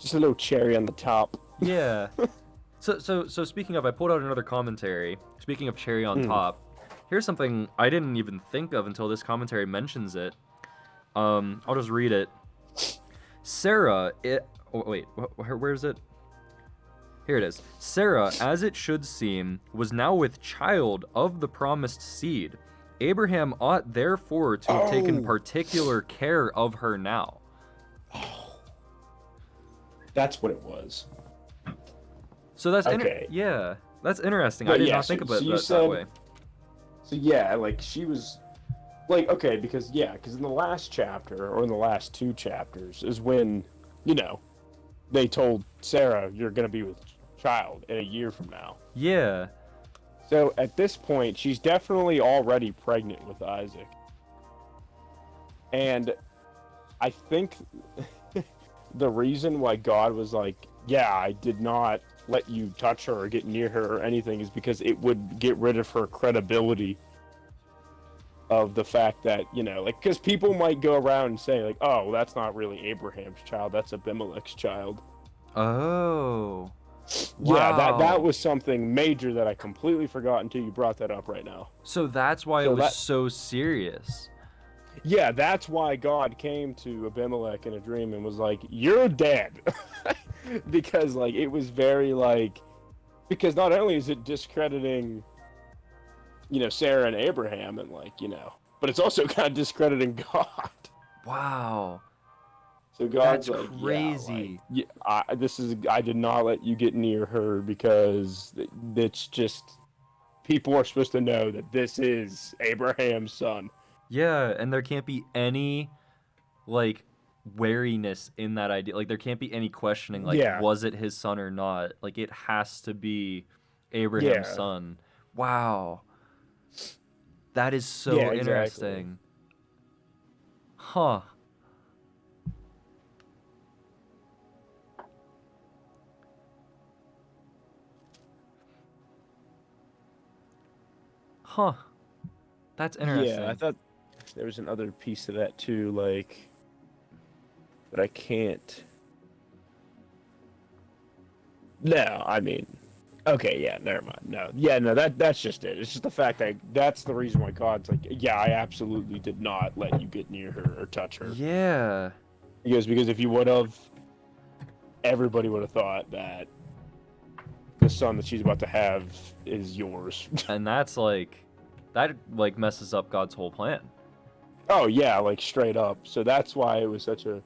Just a little cherry on the top. Yeah. So speaking of, I pulled out another commentary. Speaking of cherry on Mm. top, here's something I didn't even think of until this commentary mentions it. I'll just read it. Sarah, where is it? Here it is. Sarah, as it should seem, was now with child of the promised seed. Abraham ought therefore to have taken Oh. particular care of her now. That's what it was. So that's Okay. yeah, that's interesting. I But did yeah, not think so- about so you that said- way. So yeah, like she was, like, okay, because in the last chapter or in the last 2 chapters is when, they told Sarah you're gonna be with child in a year from now. Yeah. So at this point, she's definitely already pregnant with Isaac. And I think the reason why God was like, yeah, I did not let you touch her or get near her or anything is because it would get rid of her credibility of the fact that, because people might go around and say, like, oh, well, that's not really Abraham's child, that's Abimelech's child. Oh. Yeah, that Wow. was something major that I completely forgot until you brought that up right now. So that's why So it was that- so serious. Yeah, that's why God came to Abimelech in a dream and was like, "You're dead," because like it was very like, because not only is it discrediting, Sarah and Abraham and like but it's also kind of discrediting God. Wow. So God's That's like, crazy. I did not let you get near her because it's just people are supposed to know that this is Abraham's son. Yeah, and there can't be any like wariness in that idea. Like there can't be any questioning like Yeah. was it his son or not? Like it has to be Abraham's Yeah. son. Wow. That is so Yeah, exactly. interesting. Huh. Huh. That's interesting. Yeah, I thought there was another piece to that too, like, but I can't. No, I mean, okay, yeah, never mind. No, yeah, no, that's just it. It's just the fact that that's the reason why God's like, yeah, I absolutely did not let you get near her or touch her. Yeah. Because if you would have, everybody would have thought that the son that she's about to have is yours. And that messes up God's whole plan. Oh yeah, like straight up. So that's why it was such a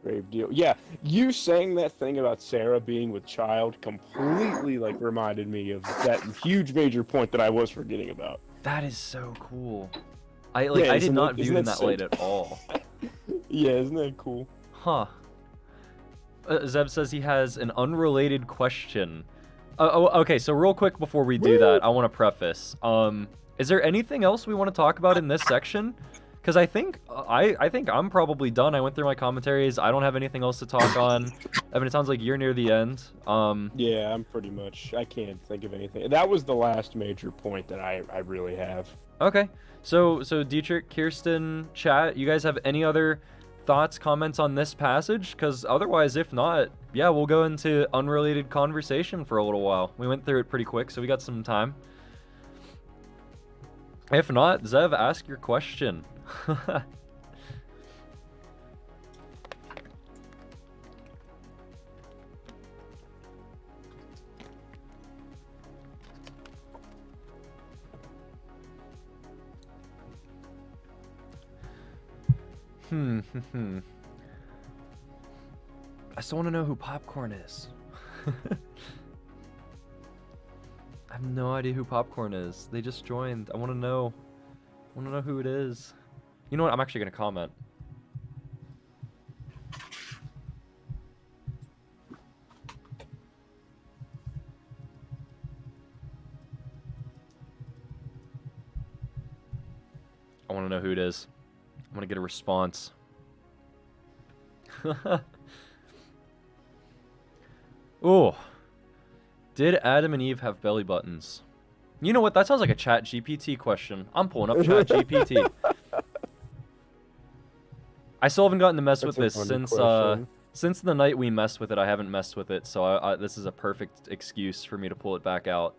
grave deal. Yeah, you saying that thing about Sarah being with child completely like reminded me of that huge major point that I was forgetting about. That is so cool. I Yeah, did isn't not it- view isn't it in it that so- light at all. Yeah, isn't that cool? Huh. Zeb says he has an unrelated question. Okay, so real quick before we do that, I want to preface. Is there anything else we want to talk about in this section? Because I think I'm probably done. I went through my commentaries. I don't have anything else to talk on. Evan, it sounds like you're near the end. Yeah, I'm pretty much. I can't think of anything. That was the last major point that I really have. Okay. So Dietrich, Kirsten, chat, you guys have any other thoughts, comments on this passage? Because otherwise, if not, yeah, we'll go into unrelated conversation for a little while. We went through it pretty quick, so we got some time. If not, Zev, ask your question. I still want to know who Popcorn is. I have no idea who Popcorn is. They just joined. I want to know. I want to know who it is. You know what? I'm actually going to comment. I want to know who it is. I want to get a response. Oh. Did Adam and Eve have belly buttons? You know what? That sounds like a Chat GPT question. I'm pulling up Chat GPT. I still haven't gotten to mess with That's this a funny since question. since the night we messed with it. I haven't messed with it, so this is a perfect excuse for me to pull it back out.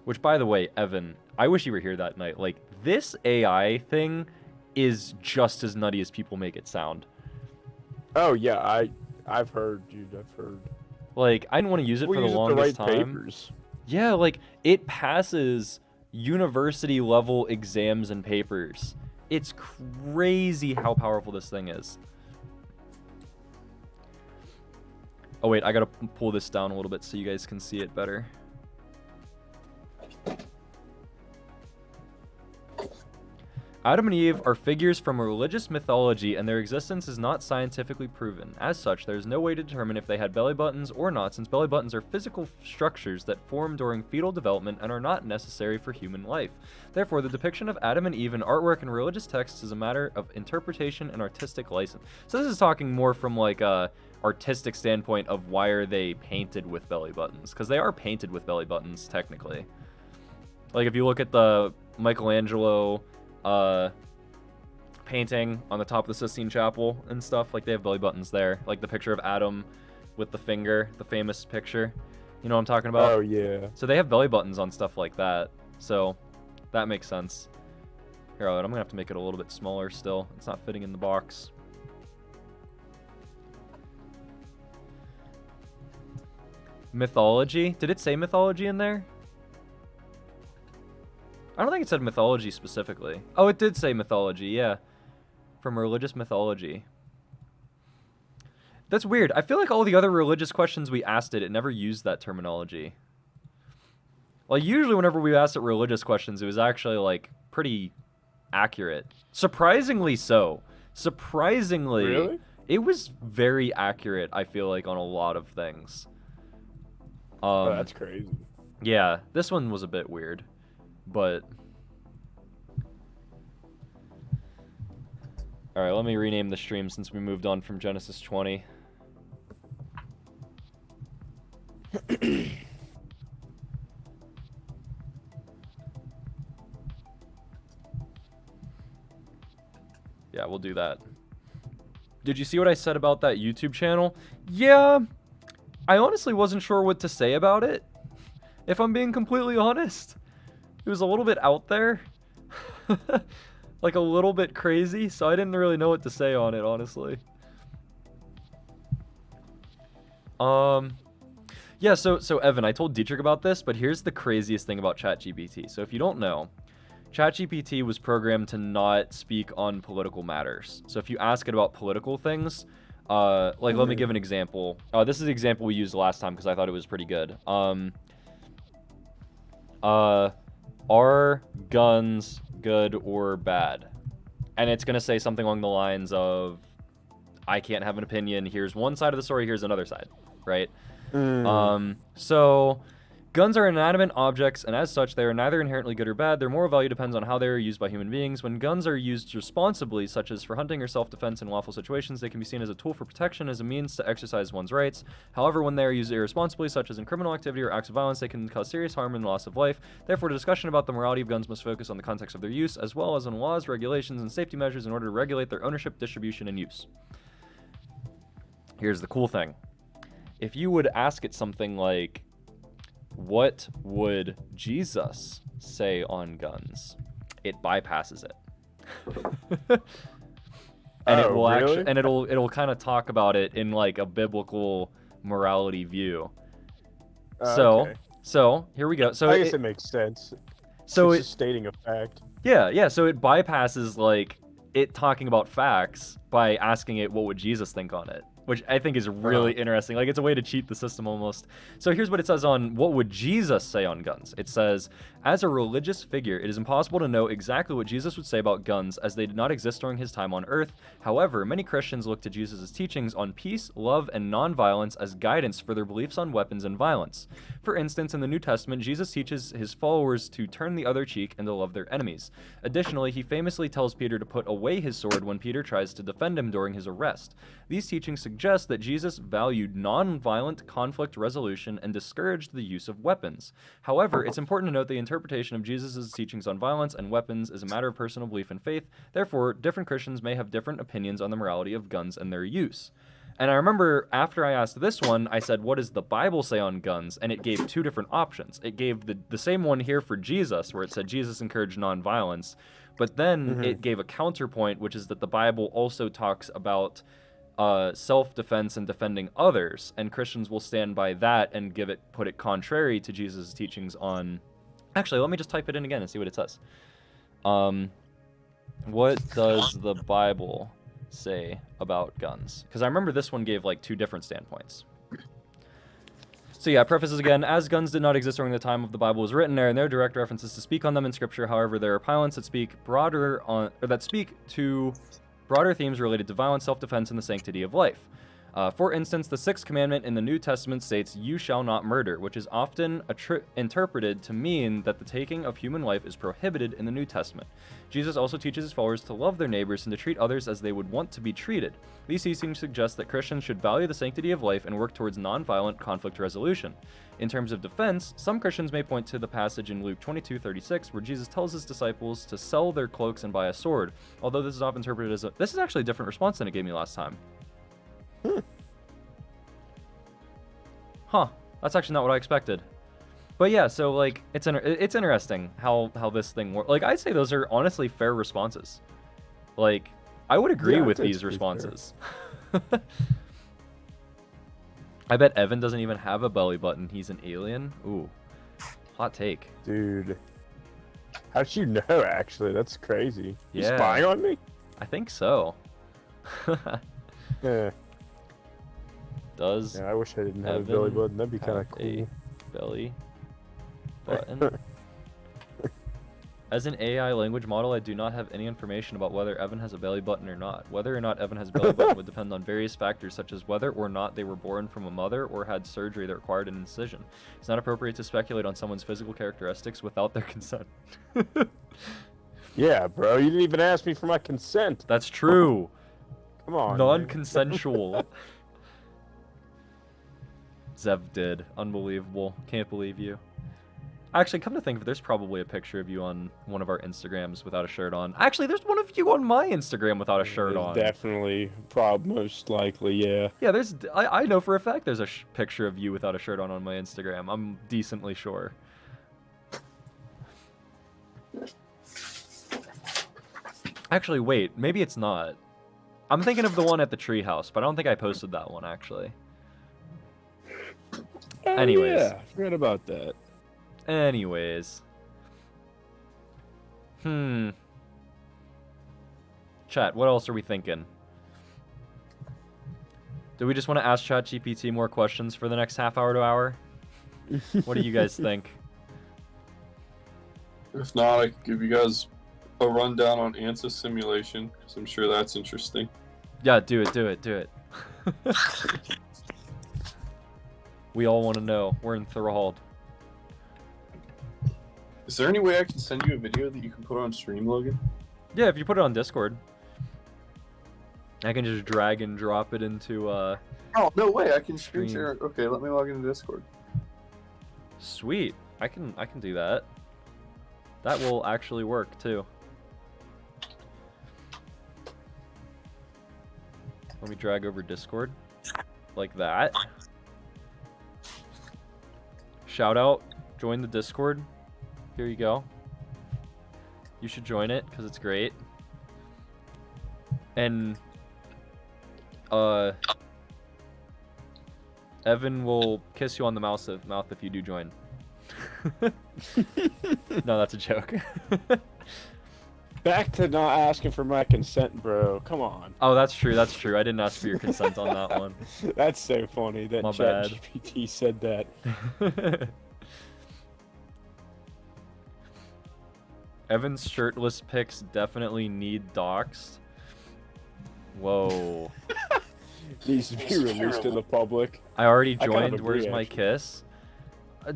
Which, by the way, Evan, I wish you were here that night. Like, this AI thing is just as nutty as people make it sound. Oh yeah, I've heard, dude. I've heard. Like, I didn't want to use it We'll for the use it to longest write time. papers. Yeah, like, it passes university level exams and papers. It's crazy how powerful this thing is. Oh wait, I gotta pull this down a little bit so you guys can see it better. Adam and Eve are figures from a religious mythology, and their existence is not scientifically proven. As such, there is no way to determine if they had belly buttons or not, since belly buttons are physical structures that form during fetal development and are not necessary for human life. Therefore, the depiction of Adam and Eve in artwork and religious texts is a matter of interpretation and artistic license. So this is talking more from like a artistic standpoint of why are they painted with belly buttons, because they are painted with belly buttons technically. Like if you look at the Michelangelo painting on the top of the Sistine Chapel and stuff, like they have belly buttons there, like the picture of Adam with the finger, the famous picture, you know what I'm talking about? Oh yeah. So they have belly buttons on stuff like that, so that makes sense. Here, I'm gonna have to make it a little bit smaller still. It's not fitting in the box. Mythology? Did it say mythology in there? I don't think it said mythology specifically. Oh, it did say mythology, yeah. From religious mythology. That's weird. I feel like all the other religious questions we asked it never used that terminology. Like, usually whenever we asked it religious questions, it was actually, like, pretty accurate. Surprisingly so. Surprisingly, Really? it was very accurate, I feel like, on a lot of things. Oh, that's crazy. Yeah, this one was a bit weird. But all right, let me rename the stream since we moved on from Genesis 20. Yeah, we'll do that. Did you see what I said about that YouTube channel? Yeah, I honestly wasn't sure what to say about it, if I'm being completely honest. It was a little bit out there. Like a little bit crazy, so I didn't really know what to say on it, honestly. Yeah, so Evan, I told Dietrich about this, but here's the craziest thing about ChatGPT. So if you don't know, ChatGPT was programmed to not speak on political matters. So if you ask it about political things, like let me give an example. This is the example we used last time because I thought it was pretty good. Are guns good or bad? And it's going to say something along the lines of, I can't have an opinion. Here's one side of the story. Here's another side, right? So guns are inanimate objects, and as such, they are neither inherently good or bad. Their moral value depends on how they are used by human beings. When guns are used responsibly, such as for hunting or self-defense in lawful situations, they can be seen as a tool for protection, as a means to exercise one's rights. However, when they are used irresponsibly, such as in criminal activity or acts of violence, they can cause serious harm and loss of life. Therefore, the discussion about the morality of guns must focus on the context of their use, as well as on laws, regulations, and safety measures in order to regulate their ownership, distribution, and use. Here's the cool thing. If you would ask it something like, what would Jesus say on guns? It bypasses it. And it will really? actually, and it'll kind of talk about it in like a biblical morality view. Okay. So here we go. So I guess it makes sense. so It's it just stating a fact. yeah. So it bypasses like it talking about facts by asking it what would Jesus think on it, which I think is really interesting. Like, it's a way to cheat the system almost. So here's what it says on what would Jesus say on guns. It says, As a religious figure, it is impossible to know exactly what Jesus would say about guns, as they did not exist during his time on earth. However, many Christians look to Jesus' teachings on peace, love, and nonviolence as guidance for their beliefs on weapons and violence. For instance, in the New Testament, Jesus teaches his followers to turn the other cheek and to love their enemies. Additionally, he famously tells Peter to put away his sword when Peter tries to defend him during his arrest. These teachings suggest that Jesus valued nonviolent conflict resolution and discouraged the use of weapons. However, it's important to note the interpretation of Jesus' teachings on violence and weapons is a matter of personal belief and faith. Therefore, different Christians may have different opinions on the morality of guns and their use. And I remember after I asked this one, I said, what does the Bible say on guns? And it gave two different options. It gave the same one here for Jesus, where it said Jesus encouraged nonviolence. But then it gave a counterpoint, which is that the Bible also talks about self-defense and defending others. And Christians will stand by that and put it contrary to Jesus' teachings on... Actually, let me just type it in again and see what it says. What does the Bible say about guns? Because I remember this one gave like two different standpoints. So yeah, prefaces again. As guns did not exist during the time of the Bible was written, there are no direct references to speak on them in Scripture. However, there are pylons that speak to broader themes related to violence, self-defense, and the sanctity of life. For instance, the sixth commandment in the New Testament states, "You shall not murder," which is often interpreted to mean that the taking of human life is prohibited in the New Testament. Jesus also teaches his followers to love their neighbors and to treat others as they would want to be treated. These teachings suggest that Christians should value the sanctity of life and work towards nonviolent conflict resolution. In terms of defense, some Christians may point to the passage in Luke 22:36 where Jesus tells his disciples to sell their cloaks and buy a sword, although this is often interpreted as this is actually a different response than it gave me last time. Huh. That's actually not what I expected. But yeah, so like it's interesting how this thing works. Like I'd say those are honestly fair responses. Like I would agree with these responses. I bet Evan doesn't even have a belly button. He's an alien. Ooh. Hot take. Dude. How'd you know, actually? That's crazy. You Yeah. spying on me? I think so. Yeah. Does Yeah, I wish I didn't have a Evan belly button. That'd be kind of have cool. a belly button? As an AI language model, I do not have any information about whether Evan has a belly button or not. Whether or not Evan has a belly button would depend on various factors, such as whether or not they were born from a mother or had surgery that required an incision. It's not appropriate to speculate on someone's physical characteristics without their consent. Yeah, bro. You didn't even ask me for my consent. That's true. Come on. man. Non-consensual. Zev did. Unbelievable. Can't believe you. Actually, come to think of it, there's probably a picture of you on one of our Instagrams without a shirt on. Actually, there's one of you on my Instagram without a shirt There's on. Definitely, most likely, yeah. Yeah, I know for a fact there's a picture of you without a shirt on my Instagram. I'm decently sure. Actually, wait, maybe it's not. I'm thinking of the one at the treehouse, but I don't think I posted that one, actually. Oh, Anyways. yeah, I forgot about that. Anyways. Chat, what else are we thinking? Do we just want to ask ChatGPT more questions for the next half hour to hour? What do you guys think? If not, I could give you guys a rundown on ANSYS simulation, because I'm sure that's interesting. Yeah, do it. We all want to know. We're enthralled. Is there any way I can send you a video that you can put on stream, Logan? Yeah, if you put it on Discord. I can just drag and drop it into, Oh, no way, I can screen Stream. share. Okay, let me log into Discord. Sweet. I can do that. That will actually work, too. Let me drag over Discord. Like that. Shout out. Join the Discord. Here you go. You should join it, because it's great. And, Evan will kiss you on the mouth if you do join. No, that's a joke. Back to not asking for my consent, bro. Come on. Oh, that's true. I didn't ask for your consent on that one. That's so funny that My bad. ChatGPT said that. Evan's shirtless pics definitely need doxed. Whoa. Needs to be released to the public. I already I kind of joined. agree, Where's my actually. kiss?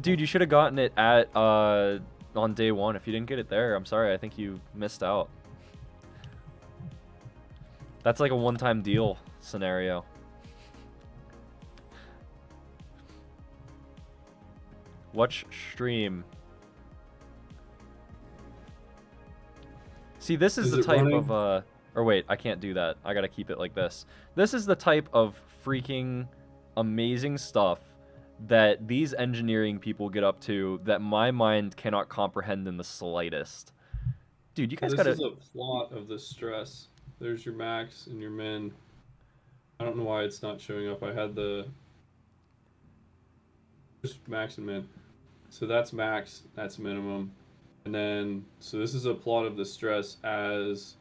Dude, you should have gotten it at on day one. If you didn't get it there, I'm sorry. I think you missed out. That's like a one-time deal scenario. Watch stream. See, this is Is the it type running? of or wait, I can't do that. I gotta keep it like this. This is the type of freaking amazing stuff that these engineering people get up to that my mind cannot comprehend in the slightest. Dude, you guys This gotta. is a plot of the stress. There's your max and your min. I don't know why it's not showing up. I had the just max and min. So that's max, that's minimum. And then so this is a plot of the stress as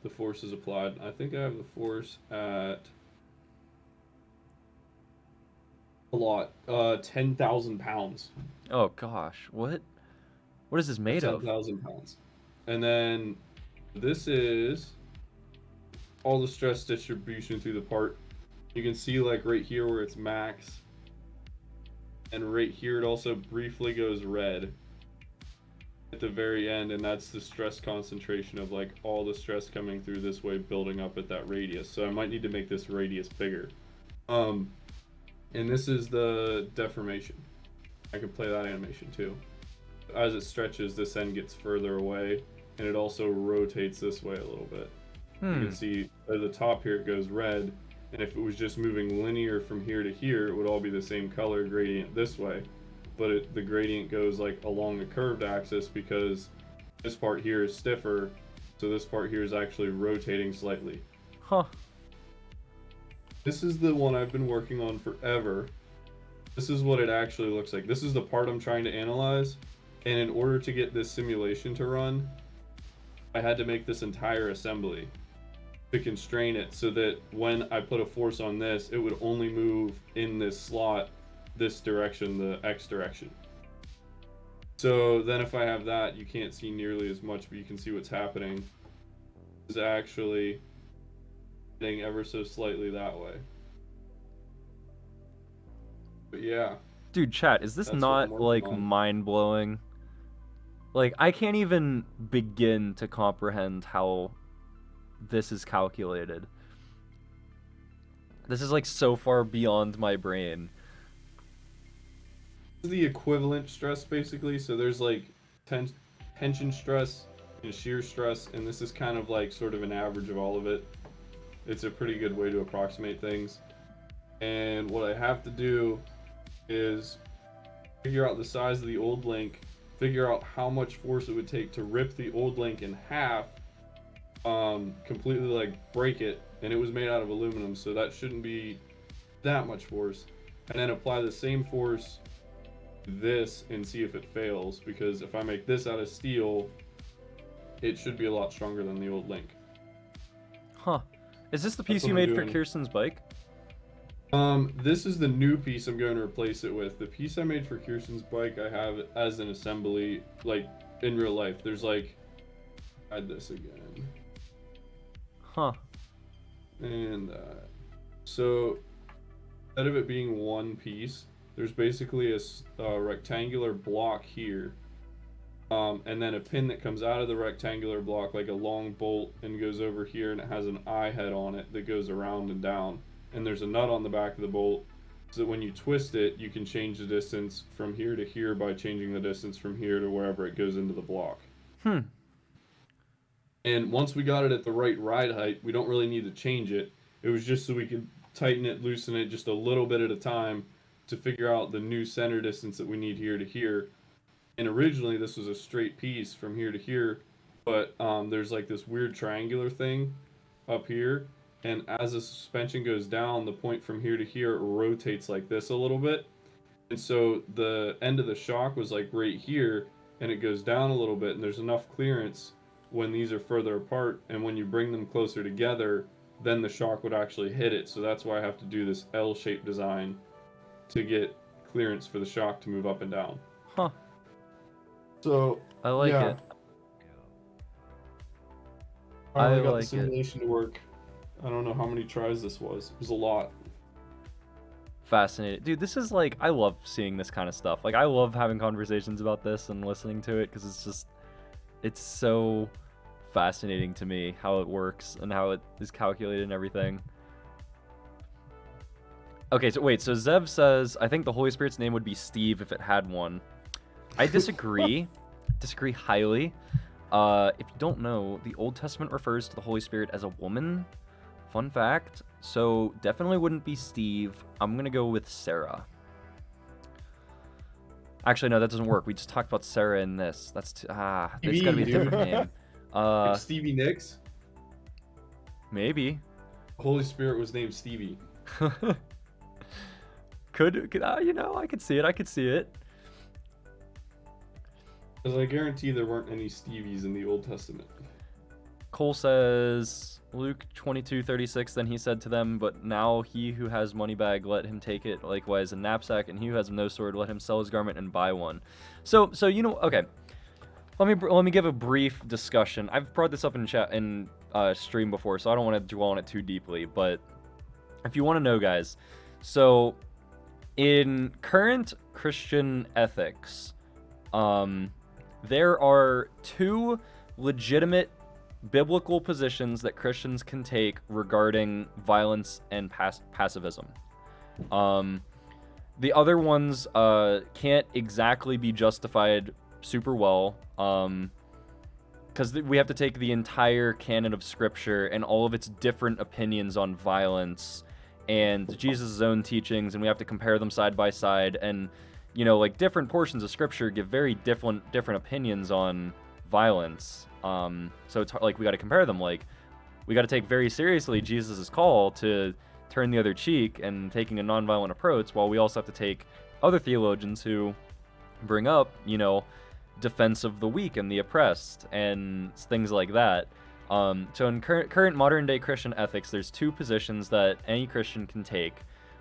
the force is applied. I think I have the force at a lot. 10,000 pounds. Oh gosh, what? What is this made of? 10,000 pounds. And then this is all the stress distribution through the part. You can see like right here where it's max. And right here it also briefly goes red at the very end, and that's the stress concentration of like all the stress coming through this way building up at that radius. So I might need to make this radius bigger. And this is the deformation. I could play that animation too. As it stretches, this end gets further away, and it also rotates this way a little bit. You can see at the top here it goes red, and if it was just moving linear from here to here, it would all be the same color gradient this way. But the gradient goes like along the curved axis because this part here is stiffer, so this part here is actually rotating slightly. Huh. This is the one I've been working on forever. This is what it actually looks like. This is the part I'm trying to analyze. And in order to get this simulation to run, I had to make this entire assembly to constrain it so that when I put a force on this, it would only move in this slot, this direction, the X direction. So then if I have that, you can't see nearly as much, but you can see what's happening. It's actually heading ever so slightly that way. But yeah. Dude, chat, is this That's what I'm not working like on. mind-blowing? Like, I can't even begin to comprehend how this is calculated. This is like so far beyond my brain. This is the equivalent stress basically. So there's like tension stress and shear stress, and this is kind of like sort of an average of all of it. It's a pretty good way to approximate things. And what I have to do is figure out the size of the old link, figure out how much force it would take to rip the old link in half, completely like break it, and it was made out of aluminum, so that shouldn't be that much force, and then apply the same force to this and see if it fails, because if I make this out of steel, it should be a lot stronger than the old link. Huh. Is this the That's piece what you I'm made for doing. Kirsten's bike? This is the new piece I'm going to replace it with. The piece I made for Kirsten's bike, I have it as an assembly, like in real life. There's like, add this again, Huh. and so instead of it being one piece, there's basically a rectangular block here, and then a pin that comes out of the rectangular block like a long bolt and goes over here, and it has an eye head on it that goes around and down. And there's a nut on the back of the bolt so that when you twist it, you can change the distance from here to here by changing the distance from here to wherever it goes into the block. And once we got it at the right ride height, we don't really need to change it. It was just so we could tighten it, loosen it just a little bit at a time to figure out the new center distance that we need here to here. And originally this was a straight piece from here to here, but there's like this weird triangular thing up here, and as the suspension goes down, the point from here to here rotates like this a little bit, and so the end of the shock was like right here, and it goes down a little bit, and there's enough clearance when these are further apart, and when you bring them closer together, then the shock would actually hit it. So that's why I have to do this L-shaped design to get clearance for the shock to move up and down. Huh. So I like Yeah. it. Finally I got the like it. simulation to work. I don't know how many tries this was. It was a lot. Fascinating. Dude, this is like, I love seeing this kind of stuff. Like, I love having conversations about this and listening to it because it's so fascinating to me how it works and how it is calculated and everything. Okay, so wait, so Zev says, I think the Holy Spirit's name would be Steve if it had one. I disagree. Disagree highly. If you don't know, the Old Testament refers to the Holy Spirit as a woman. Fun fact. So definitely wouldn't be Steve. I'm gonna go with Sarah. Actually, no, that doesn't work. We just talked about Sarah in this. That's it's gotta be a Stevie, different dude. name. Like Stevie Nicks. Maybe. The Holy Spirit was named Stevie. could you know, I could see it. I could see it. Because I guarantee there weren't any Stevies in the Old Testament. Cole says, Luke 22:36, then he said to them, but now he who has money bag, let him take it, likewise a knapsack, and he who has no sword, let him sell his garment and buy one. So you know, okay. Let me give a brief discussion. I've brought this up in chat in stream before, so I don't want to dwell on it too deeply, but if you want to know, guys, so in current Christian ethics, there are two legitimate biblical positions that Christians can take regarding violence and pacifism. The other ones can't exactly be justified super well, because we have to take the entire canon of Scripture and all of its different opinions on violence and Jesus' own teachings, and we have to compare them side by side. And you know, like, different portions of Scripture give very different opinions on violence. So it's like we got to compare them. Like, we got to take very seriously Jesus' call to turn the other cheek and taking a nonviolent approach, while we also have to take other theologians who bring up, you know, defense of the weak and the oppressed and things like that. So in current modern day Christian ethics, there's two positions that any Christian can take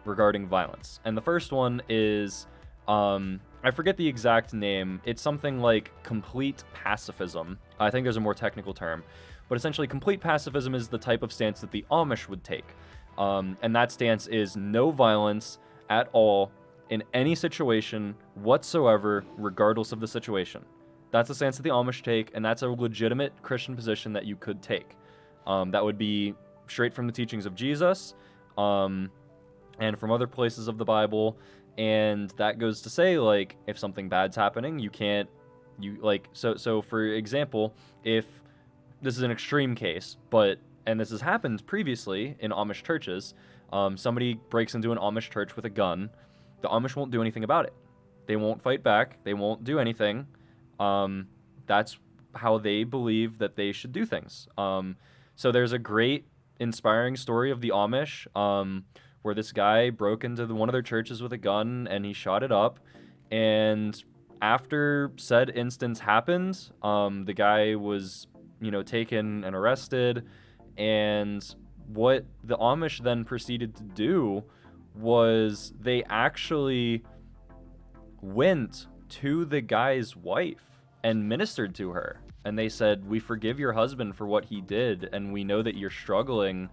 regarding violence. And the first one is, I forget the exact name. It's something like complete pacifism. I think there's a more technical term. But essentially, complete pacifism is the type of stance that the Amish would take. And that stance is no violence at all in any situation whatsoever, regardless of the situation. That's the stance that the Amish take, and that's a legitimate Christian position that you could take. That would be straight from the teachings of Jesus, and from other places of the Bible. And that goes to say, like, if something bad's happening, so for example, if this is an extreme case, and this has happened previously in Amish churches, somebody breaks into an Amish church with a gun, the Amish won't do anything about it. They won't fight back. They won't do anything. That's how they believe that they should do things. So there's a great, inspiring story of the Amish, where this guy broke into one of their churches with a gun and he shot it up. And after said instance happened, the guy was, you know, taken and arrested. And what the Amish then proceeded to do was they actually went to the guy's wife and ministered to her. And they said, we forgive your husband for what he did, and we know that you're struggling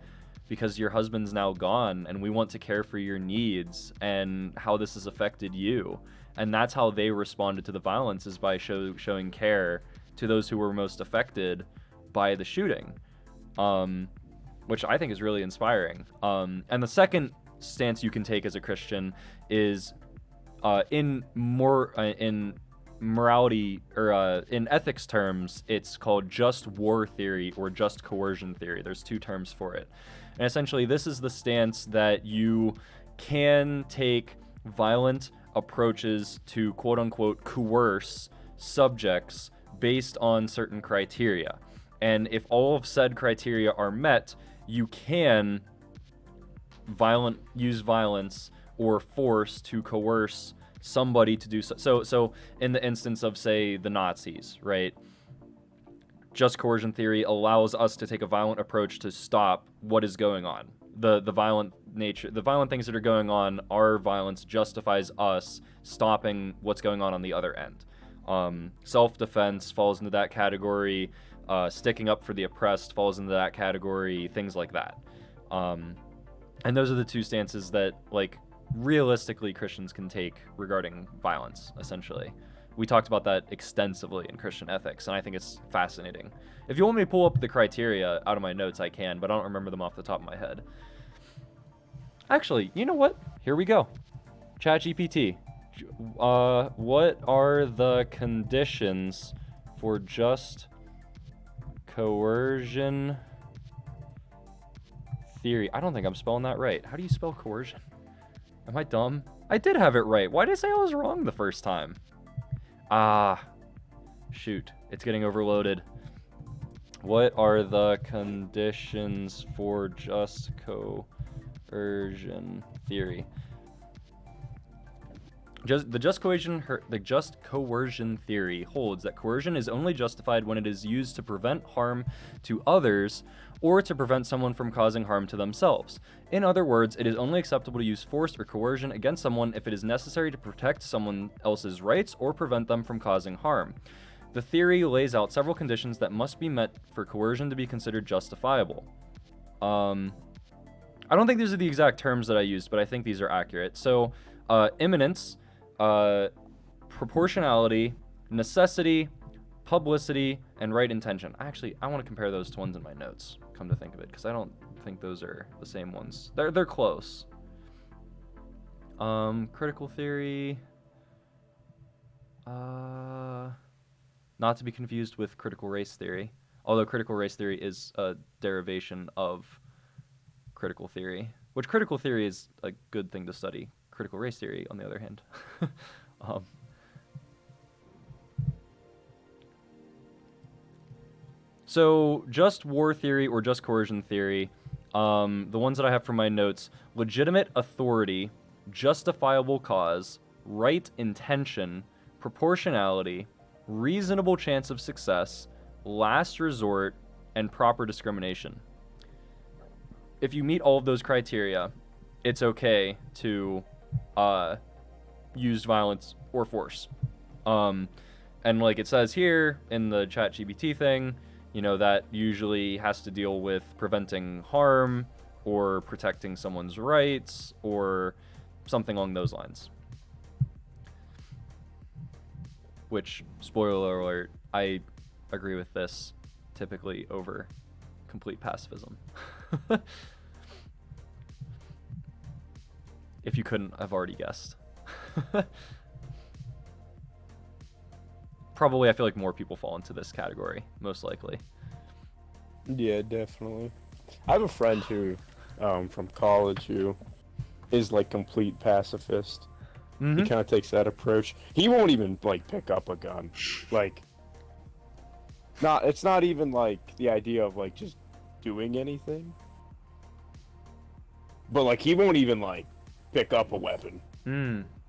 because your husband's now gone, and we want to care for your needs and how this has affected you. And that's how they responded to the violence, is by showing care to those who were most affected by the shooting, which I think is really inspiring. And the second stance you can take as a Christian is in morality, or in ethics terms, it's called just war theory or just coercion theory. There's two terms for it. And essentially, this is the stance that you can take violent approaches to quote unquote coerce subjects based on certain criteria. And if all of said criteria are met, you can use violence or force to coerce somebody to do so. So in the instance of, say, the Nazis, right? Just coercion theory allows us to take a violent approach to stop what is going on. The violent nature, the violent things that are going on, our violence justifies us stopping what's going on the other end. Self-defense falls into that category. Sticking up for the oppressed falls into that category. Things like that. And those are the two stances that, like, realistically Christians can take regarding violence, essentially. We talked about that extensively in Christian ethics, and I think it's fascinating. If you want me to pull up the criteria out of my notes, I can, but I don't remember them off the top of my head. Actually, you know what? Here we go. ChatGPT. What are the conditions for just coercion theory? I don't think I'm spelling that right. How do you spell coercion? Am I dumb? I did have it right. Why did I say I was wrong the first time? Shoot. It's getting overloaded. What are the conditions for just coercion theory? The just coercion theory holds that coercion is only justified when it is used to prevent harm to others or to prevent someone from causing harm to themselves. In other words, it is only acceptable to use force or coercion against someone if it is necessary to protect someone else's rights or prevent them from causing harm. The theory lays out several conditions that must be met for coercion to be considered justifiable. I don't think these are the exact terms that I used, but I think these are accurate. So, imminence, proportionality, necessity, publicity, and right intention. Actually, I want to compare those to ones in my notes, come to think of it, because I don't think those are the same ones. They're close. Critical theory. Not to be confused with critical race theory, although critical race theory is a derivation of critical theory, which critical theory is a good thing to study. Critical race theory, on the other hand. So just war theory or just coercion theory, the ones that I have from my notes: legitimate authority, justifiable cause, right intention, proportionality, reasonable chance of success, last resort, and proper discrimination. If you meet all of those criteria, it's okay to use violence or force. And like it says here in the ChatGPT thing, you know, that usually has to deal with preventing harm or protecting someone's rights or something along those lines. Which, spoiler alert, I agree with this typically over complete pacifism. If you couldn't have already guessed. Probably, I feel like more people fall into this category, most likely. Yeah, definitely. I have a friend who, from college, who is like complete pacifist. Mm-hmm. He kind of takes that approach. He won't even like pick up a gun. Like, it's not even like the idea of like just doing anything. But like he won't even like pick up a weapon.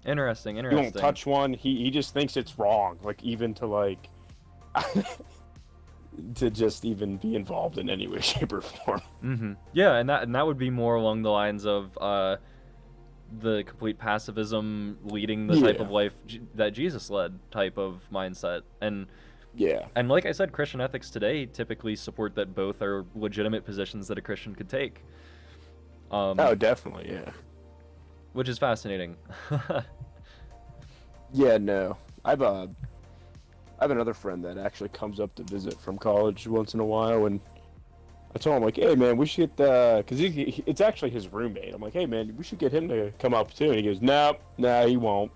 Interesting. He won't touch one. He just thinks it's wrong. Like even to like to just even be involved in any way, shape, or form. Mm-hmm. Yeah, and that would be more along the lines of the complete pacifism leading the type of life that Jesus led type of mindset. And and like I said, Christian ethics today typically support that both are legitimate positions that a Christian could take. Oh, definitely, yeah. Which is fascinating. Yeah, no. I have another friend that actually comes up to visit from college once in a while, and I told him, like, hey, man, we should get, because it's actually his roommate. I'm like, hey, man, we should get him to come up, too. And he goes, nah, he won't.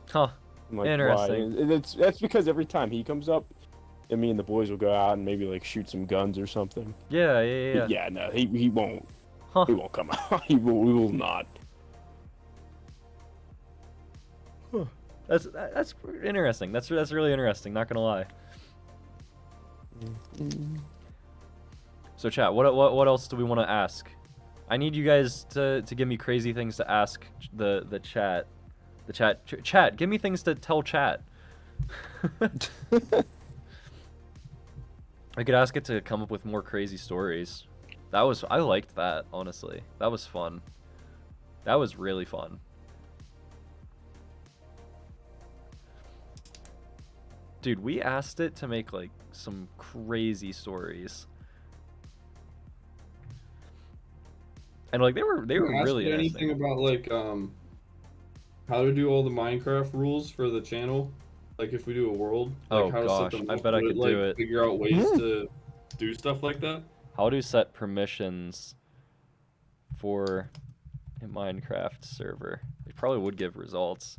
Huh. I'm like, Interesting. why? And that's because every time he comes up, and me and the boys will go out and maybe, like, shoot some guns or something. Yeah. Yeah, no, he won't. Huh. He won't come out. We will not. Huh. That's interesting. That's really interesting, not gonna lie. So chat, what else do we want to ask? I need you guys to give me crazy things to ask the chat. Chat, give me things to tell chat. I could ask it to come up with more crazy stories. I liked that, honestly. That was fun. That was really fun. Dude, we asked it to make like some crazy stories. And like they were Did you ask really it anything interesting. about like how to do all the Minecraft rules for the channel? Like if we do a world, like Oh how to set gosh, them I up? bet I Would could like do it. figure out ways Hmm. to do stuff like that? How to set permissions for a Minecraft server. It probably would give results.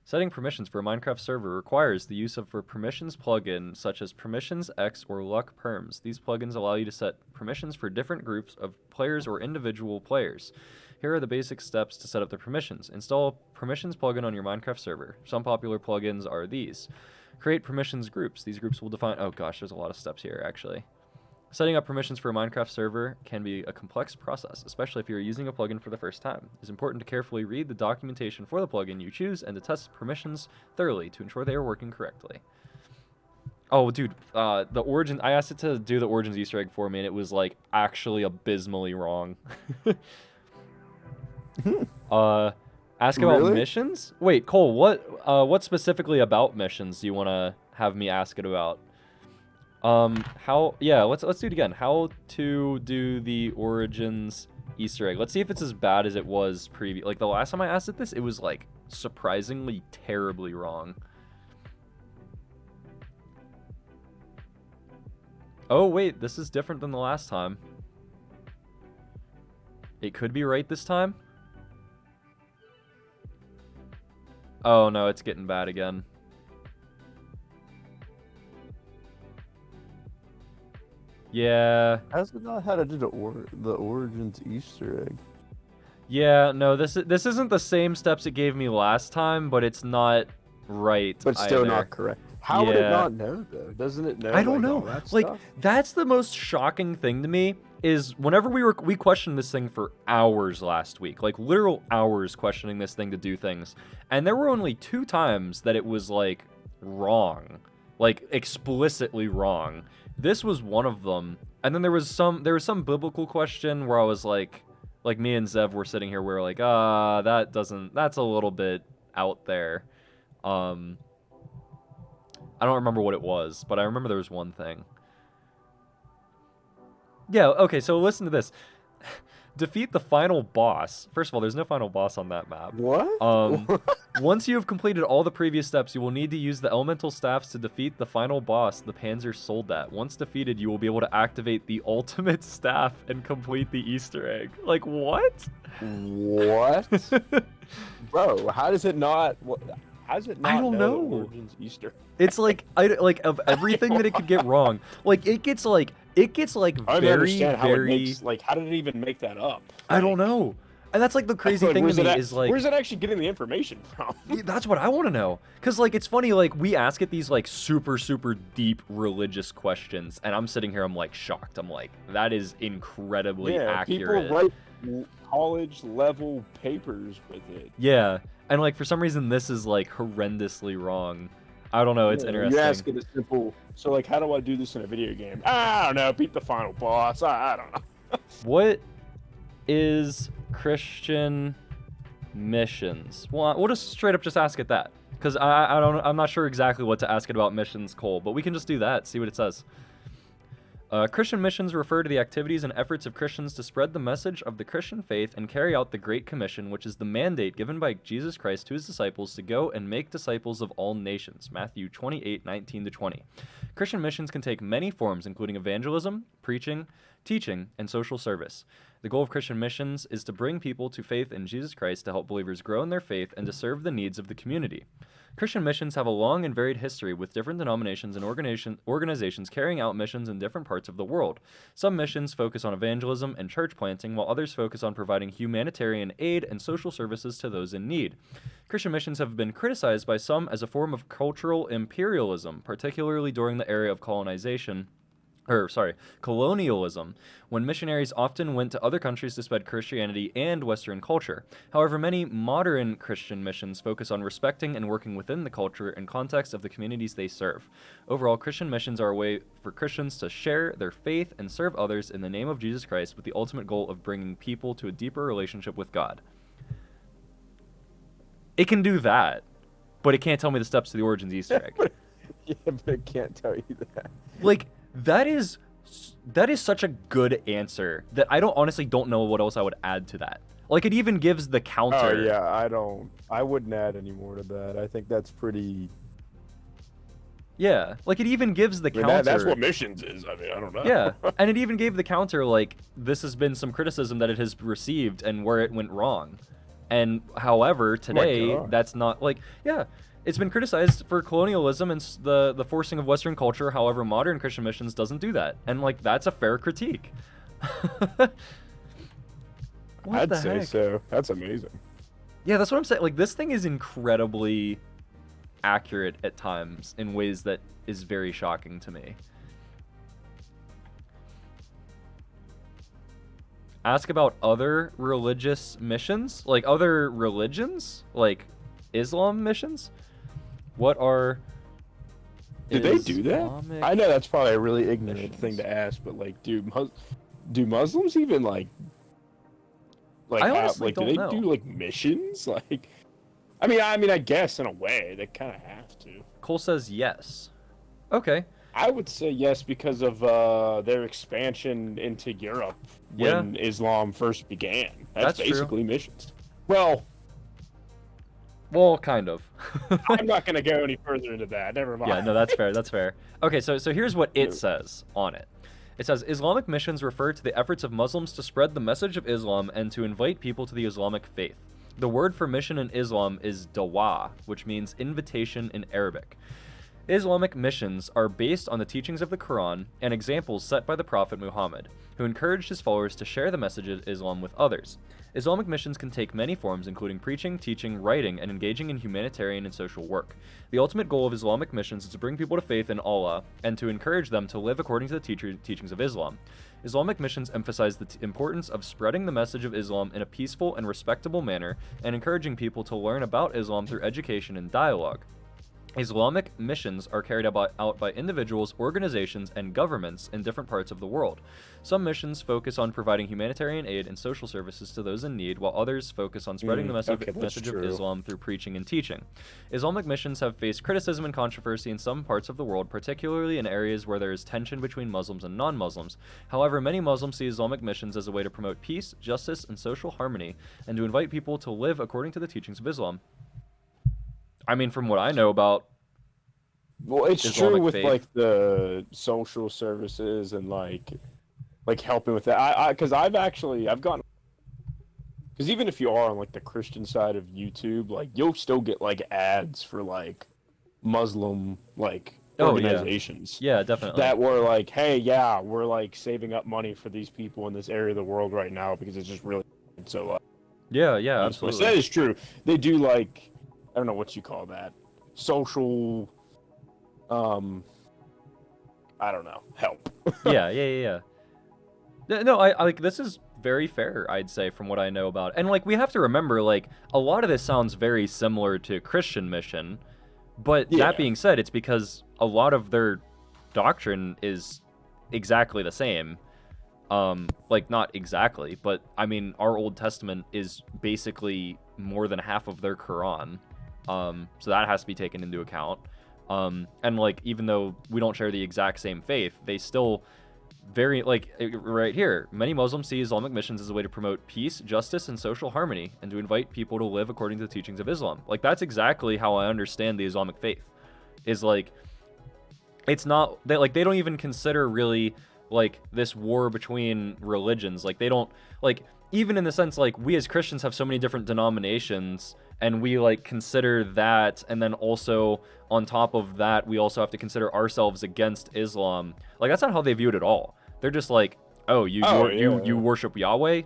Setting permissions for a Minecraft server requires the use of a permissions plugin such as Permissions X or Luck Perms. These plugins allow you to set permissions for different groups of players or individual players. Here are the basic steps to set up the permissions. Install a permissions plugin on your Minecraft server. Some popular plugins are these. Create permissions groups. These groups will define... Oh gosh, there's a lot of steps here actually. Setting up permissions for a Minecraft server can be a complex process, especially if you're using a plugin for the first time. It's important to carefully read the documentation for the plugin you choose and to test permissions thoroughly to ensure they are working correctly. Oh, dude, the Origin... I asked it to do the Origins Easter egg for me, and it was, like, actually abysmally wrong. Ask about Really? missions? Wait, Cole, what specifically about missions do you want to have me ask it about? Let's do it again. How to do the Origins Easter egg. Let's see if it's as bad as it was like the last time I asked it this, it was like surprisingly terribly wrong. Oh wait, this is different than the last time. It could be right this time. Oh no, it's getting bad again. Yeah. How's it not how to do the Origins Easter egg? Yeah, no, this isn't the same steps it gave me last time, but it's not right But still either. not correct. How would it Yeah. not know though? Doesn't it know? I don't like, know. all that Like stuff? that's the most shocking thing to me is whenever we questioned this thing for hours last week, like literal hours questioning this thing to do things, and there were only 2 times that it was like wrong, like explicitly wrong. This was one of them, and then there was some biblical question where I was like me and Zev were sitting here, we were like, that's a little bit out there. I don't remember what it was, but I remember there was one thing. Yeah, okay, so listen to this. Defeat the final boss. First of all, there's no final boss on that map. What? Once you have completed all the previous steps, you will need to use the elemental staffs to defeat the final boss, the Panzer Soldat. Once defeated, you will be able to activate the ultimate staff and complete the Easter egg. Like, what? What? Bro, how does it not? How does it not I don't know. know. The Origins Easter? It's like of everything that it could get wrong. Like it gets I don't very understand how it very makes. Like, how did it even make that up? I don't Like, know. And that's like the crazy like, thing where's to me it at- is like where's it actually getting the information from? that's what I want to know. Cuz like it's funny like we ask it these like super deep religious questions and I'm sitting here I'm like shocked. I'm like that is incredibly Yeah, accurate. people write college level papers with it. Yeah. And like for some reason this is like horrendously wrong. I don't know, it's Yeah, interesting. You ask it a simple. So like, how do I do this in a video game? I don't know. Beat the final boss. I don't know. What is Christian missions? Well, we'll just straight up just ask it that, because I'm not sure exactly what to ask it about missions, Cole, but we can just do that. See what it says. Christian missions refer to the activities and efforts of Christians to spread the message of the Christian faith and carry out the Great Commission, which is the mandate given by Jesus Christ to his disciples to go and make disciples of all nations. Matthew 28:19-20. Christian missions can take many forms, including evangelism, preaching, teaching, and social service. The goal of Christian missions is to bring people to faith in Jesus Christ to help believers grow in their faith and to serve the needs of the community. Christian missions have a long and varied history, with different denominations and organizations carrying out missions in different parts of the world. Some missions focus on evangelism and church planting, while others focus on providing humanitarian aid and social services to those in need. Christian missions have been criticized by some as a form of cultural imperialism, particularly during the era of colonialism, when missionaries often went to other countries to spread Christianity and Western culture. However, many modern Christian missions focus on respecting and working within the culture and context of the communities they serve. Overall, Christian missions are a way for Christians to share their faith and serve others in the name of Jesus Christ, with the ultimate goal of bringing people to a deeper relationship with God. It can do that. but it can't tell me the steps to the Origins Easter egg. Yeah, but it can't tell you that. Like, that is such a good answer that I honestly don't know what else I would add to that. Like, it even gives the counter. Oh yeah, I wouldn't add any more to that. I think that's pretty. Yeah, like it even gives the counter. That's what missions is. I mean, I don't know. Yeah, and it even gave the counter, like, this has been some criticism that it has received and where it went wrong. And however, today, that's not, like, yeah, it's been criticized for colonialism and the forcing of Western culture. However, modern Christian missions doesn't do that. And, like, that's a fair critique. I'd say so. That's amazing. Yeah, that's what I'm saying. Like, this thing is incredibly accurate at times in ways that is very shocking to me. Ask about other religious missions, like other religions, like Islam missions. What are Did they do that? Islamic I know that's probably a really ignorant missions? thing to ask, but like, do Muslims even like I honestly like don't do they know. do like missions? Like, I mean, I guess in a way they kind of have to. Cole says yes. Okay. I would say yes because of their expansion into Europe when Islam first began. That's true. basically missions. Well, Kind of. I'm not going to go any further into that. Never mind. Yeah, no, that's fair. That's fair. Okay, so here's what it says on it. It says Islamic missions refer to the efforts of Muslims to spread the message of Islam and to invite people to the Islamic faith. The word for mission in Islam is dawah, which means invitation in Arabic. Islamic missions are based on the teachings of the Quran and examples set by the Prophet Muhammad, who encouraged his followers to share the message of Islam with others. Islamic missions can take many forms, including preaching, teaching, writing, and engaging in humanitarian and social work. The ultimate goal of Islamic missions is to bring people to faith in Allah and to encourage them to live according to the teachings of Islam. Islamic missions emphasize the importance of spreading the message of Islam in a peaceful and respectable manner and encouraging people to learn about Islam through education and dialogue. Islamic missions are carried out by individuals, organizations, and governments in different parts of the world. Some missions focus on providing humanitarian aid and social services to those in need, while others focus on spreading the message of Islam through preaching and teaching. Islamic missions have faced criticism and controversy in some parts of the world, particularly in areas where there is tension between Muslims and non-Muslims. However, many Muslims see Islamic missions as a way to promote peace, justice, and social harmony, and to invite people to live according to the teachings of Islam. I mean, from what I know about it's Islamic true with faith. like the social services and like helping with that. Because I've gotten, because even if you are on like the Christian side of YouTube, like you'll still get like ads for like Muslim like organizations. Yeah, definitely. That were like, hey, yeah, we're like saving up money for these people in this area of the world right now because it's just really so. Yeah, So absolutely. that is true. They do like, I don't know what you call that, social. I don't know, help. Yeah. No, I like this is very fair, I'd say, from what I know about. And like we have to remember, like a lot of this sounds very similar to Christian mission, but that being said, it's because a lot of their doctrine is exactly the same. Like not exactly, but I mean our Old Testament is basically more than half of their Quran. So that has to be taken into account. And like even though we don't share the exact same faith, they still very like right here, many Muslims see Islamic missions as a way to promote peace, justice, and social harmony, and to invite people to live according to the teachings of Islam. Like that's exactly how I understand the Islamic faith. Is like it's not they don't even consider really like this war between religions. Like they don't like even in the sense like we as Christians have so many different denominations and we like consider that, and then also on top of that we also have to consider ourselves against Islam. Like that's not how they view it at all. They're just like, oh, you worship Yahweh?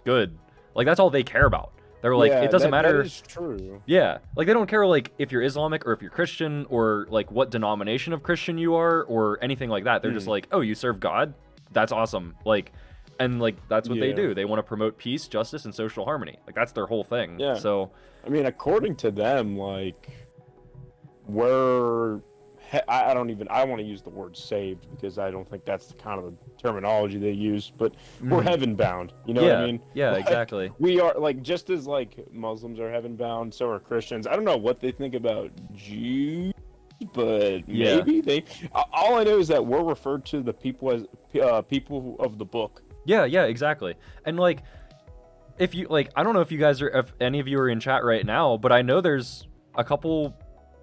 Good. Like that's all they care about. They're like, it doesn't matter. That is true. Yeah, like they don't care like if you're Islamic or if you're Christian or like what denomination of Christian you are or anything like that. They're just like, oh, you serve God? That's awesome. Like, and like that's what they do. They want to promote peace, justice, and social harmony. Like that's their whole thing. Yeah. So, I mean, according to them, like we're I don't even, I want to use the word saved because I don't think that's the kind of the terminology they use, but we're Mhm. heaven bound. You know what I Yeah, mean? yeah, Like, exactly. we are, like, just as like Muslims are heaven bound, so are Christians. I don't know what they think about Jews, but Yeah. maybe they. All I know is that we're referred to the people as people of the book. Yeah, yeah, exactly. And like if you like I don't know if you guys are if any of you are in chat right now, but I know there's a couple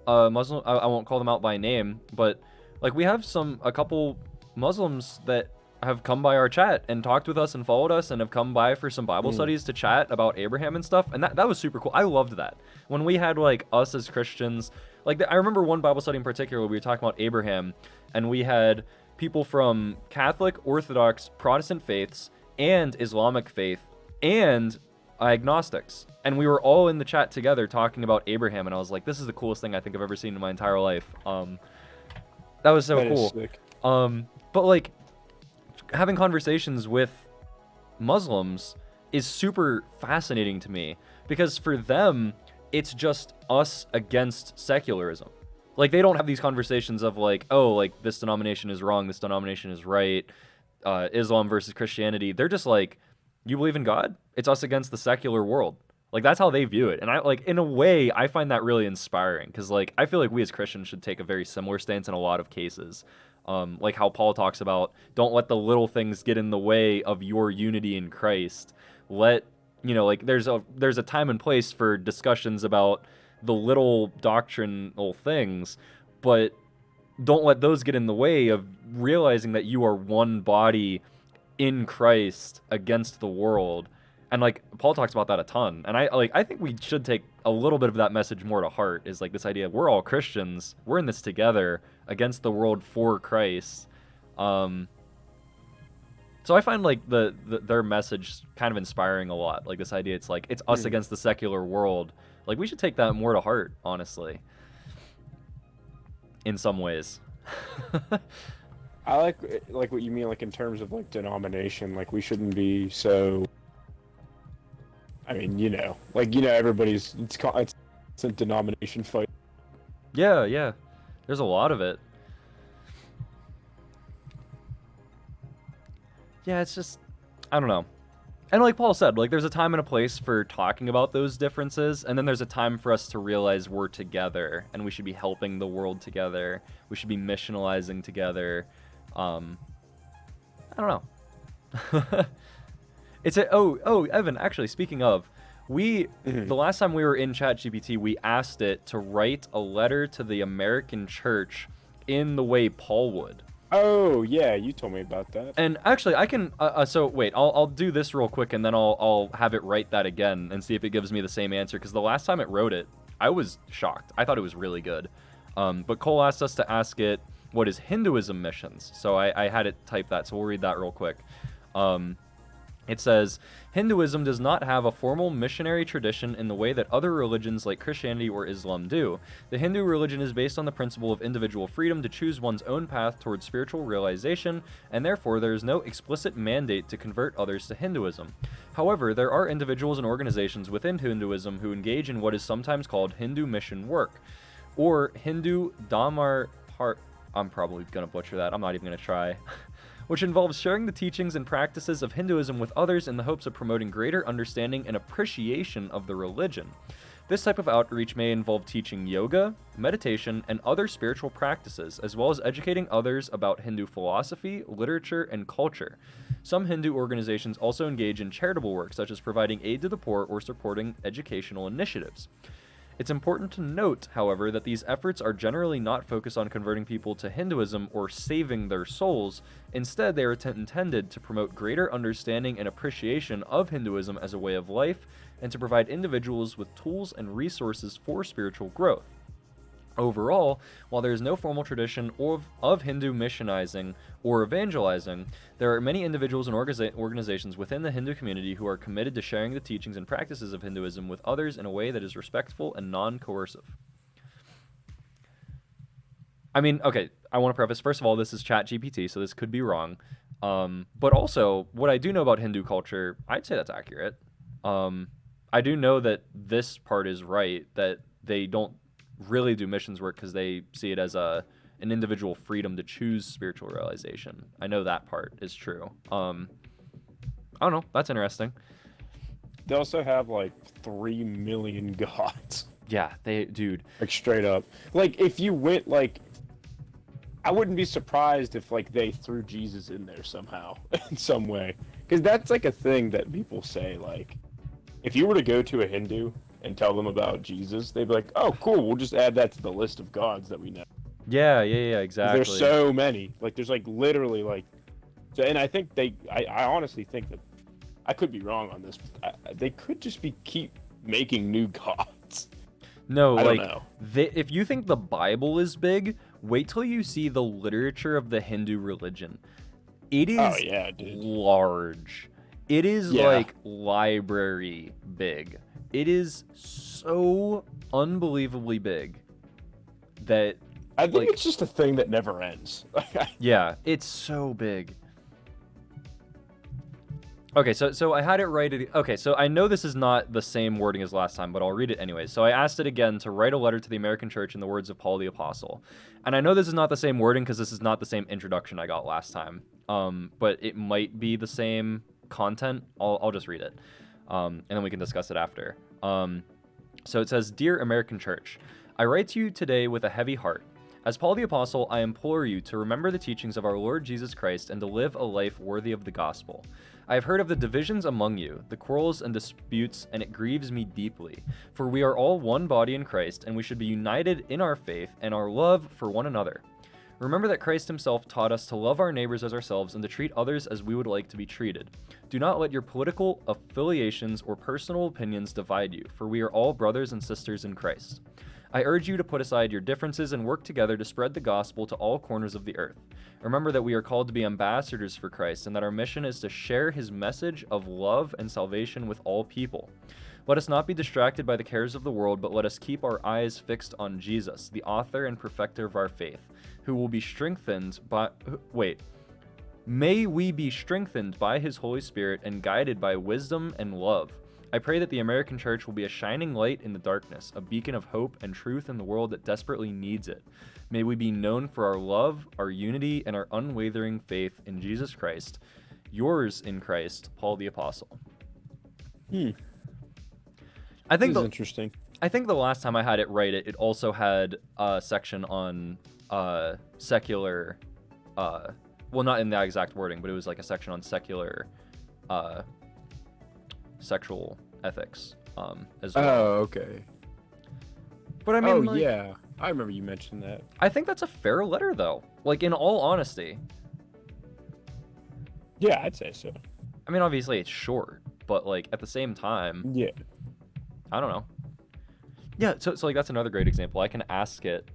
Muslim I won't call them out by name, but like we have a couple Muslims that have come by our chat and talked with us and followed us and have come by for some Bible Mm. studies to chat about Abraham and stuff. And that was super cool. I loved that. When we had like us as Christians, like I remember one Bible study in particular, we were talking about Abraham and we had people from Catholic, Orthodox, Protestant faiths and Islamic faith and agnostics. And we were all in the chat together talking about Abraham and I was like, this is the coolest thing I think I've ever seen in my entire life. That was so That is cool. sick. But like having conversations with Muslims is super fascinating to me because for them it's just us against secularism. Like they don't have these conversations of like, oh, like this denomination is wrong, this denomination is right, Islam versus Christianity. They're just like, you believe in God? It's us against the secular world. Like that's how they view it. And I like in a way I find that really inspiring because like I feel like we as Christians should take a very similar stance in a lot of cases. Like how Paul talks about don't let the little things get in the way of your unity in Christ. Let like there's a time and place for discussions about the little doctrinal things, but don't let those get in the way of realizing that you are one body in Christ against the world. And like Paul talks about that a ton. And I think we should take a little bit of that message more to heart is like this idea we're all Christians. We're in this together against the world for Christ. So I find like their message kind of inspiring a lot. Like this idea it's like it's us against the secular world. Like we should take that more to heart, honestly. In some ways. I like what you mean, like in terms of like denomination. Like we shouldn't be so. I mean, everybody's it's a denomination fight. Yeah, yeah. There's a lot of it. Yeah, it's just I don't know. And like Paul said, like there's a time and a place for talking about those differences, and then there's a time for us to realize we're together and we should be helping the world together. We should be missionalizing together. I don't know. Evan, actually speaking of, the last time we were in ChatGPT, we asked it to write a letter to the American church in the way Paul would. Oh yeah, you told me about that. And actually, I can. So wait, I'll do this real quick, and then I'll have it write that again and see if it gives me the same answer. Because the last time it wrote it, I was shocked. I thought it was really good. But Cole asked us to ask it what is Hinduism missions. So I had it type that. So we'll read that real quick. It says, Hinduism does not have a formal missionary tradition in the way that other religions like Christianity or Islam do. The Hindu religion is based on the principle of individual freedom to choose one's own path towards spiritual realization, and therefore there is no explicit mandate to convert others to Hinduism. However, there are individuals and organizations within Hinduism who engage in what is sometimes called Hindu mission work, or Hindu Dhamma. I'm probably going to butcher that. I'm not even going to try. Which involves sharing the teachings and practices of Hinduism with others in the hopes of promoting greater understanding and appreciation of the religion. This type of outreach may involve teaching yoga, meditation, and other spiritual practices, as well as educating others about Hindu philosophy, literature, and culture. Some Hindu organizations also engage in charitable work, such as providing aid to the poor or supporting educational initiatives. It's important to note, however, that these efforts are generally not focused on converting people to Hinduism or saving their souls. Instead, they are intended to promote greater understanding and appreciation of Hinduism as a way of life and to provide individuals with tools and resources for spiritual growth. Overall, while there is no formal tradition of Hindu missionizing or evangelizing, there are many individuals and organizations within the Hindu community who are committed to sharing the teachings and practices of Hinduism with others in a way that is respectful and non-coercive. I mean, okay, I want to preface, first of all, this is ChatGPT, so this could be wrong. But also, what I do know about Hindu culture, I'd say that's accurate. I do know that this part is right, that they don't really do missions work because they see it as a an individual freedom to choose spiritual realization. I know that part is true. I don't know. That's interesting. They also have like 3 million gods. Yeah, dude. Like straight up. Like if you went like, I wouldn't be surprised if like they threw Jesus in there somehow in some way, because that's like a thing that people say. Like, if you were to go to a Hindu and tell them about Jesus, they'd be like, "Oh, cool, we'll just add that to the list of gods that we know." Yeah, exactly. There's so many. Like, there's like literally like, so, and I think I honestly think that, I could be wrong on this, but they could just keep making new gods. No, I like, don't know. if you think the Bible is big, wait till you see the literature of the Hindu religion. It is Oh yeah, dude. large. It is Yeah. like library big. It is so unbelievably big that, I think like- it's just a thing that never ends. yeah, it's so big. Okay, so I had it right. Okay, so I know this is not the same wording as last time, but I'll read it anyways. So I asked it again to write a letter to the American church in the words of Paul the Apostle. And I know this is not the same wording because this is not the same introduction I got last time. But it might be the same content. I'll just read it. And then we can discuss it after. So it says, "Dear American Church, I write to you today with a heavy heart. As Paul the Apostle, I implore you to remember the teachings of our Lord Jesus Christ and to live a life worthy of the gospel. I have heard of the divisions among you, the quarrels and disputes, and it grieves me deeply. For we are all one body in Christ, and we should be united in our faith and our love for one another. Remember that Christ himself taught us to love our neighbors as ourselves and to treat others as we would like to be treated. Do not let your political affiliations or personal opinions divide you, for we are all brothers and sisters in Christ. I urge you to put aside your differences and work together to spread the gospel to all corners of the earth. Remember that we are called to be ambassadors for Christ and that our mission is to share his message of love and salvation with all people. Let us not be distracted by the cares of the world, but let us keep our eyes fixed on Jesus, the author and perfecter of our faith, who will be strengthened by... May we be strengthened by his Holy Spirit and guided by wisdom and love. I pray that the American church will be a shining light in the darkness, a beacon of hope and truth in the world that desperately needs it. May we be known for our love, our unity, and our unwavering faith in Jesus Christ. Yours in Christ, Paul the Apostle." I think This is interesting. I think the last time I had it right, it also had a section on secular, well, not in that exact wording, but it was like a section on secular sexual ethics as well. Oh, okay. But I mean, Oh like, yeah, I remember you mentioned that. I think that's a fair letter, though. Like, in all honesty. Yeah, I'd say so. I mean, obviously it's short, but like at the same time, Yeah. I don't know. Yeah, so like that's another great example. I can ask it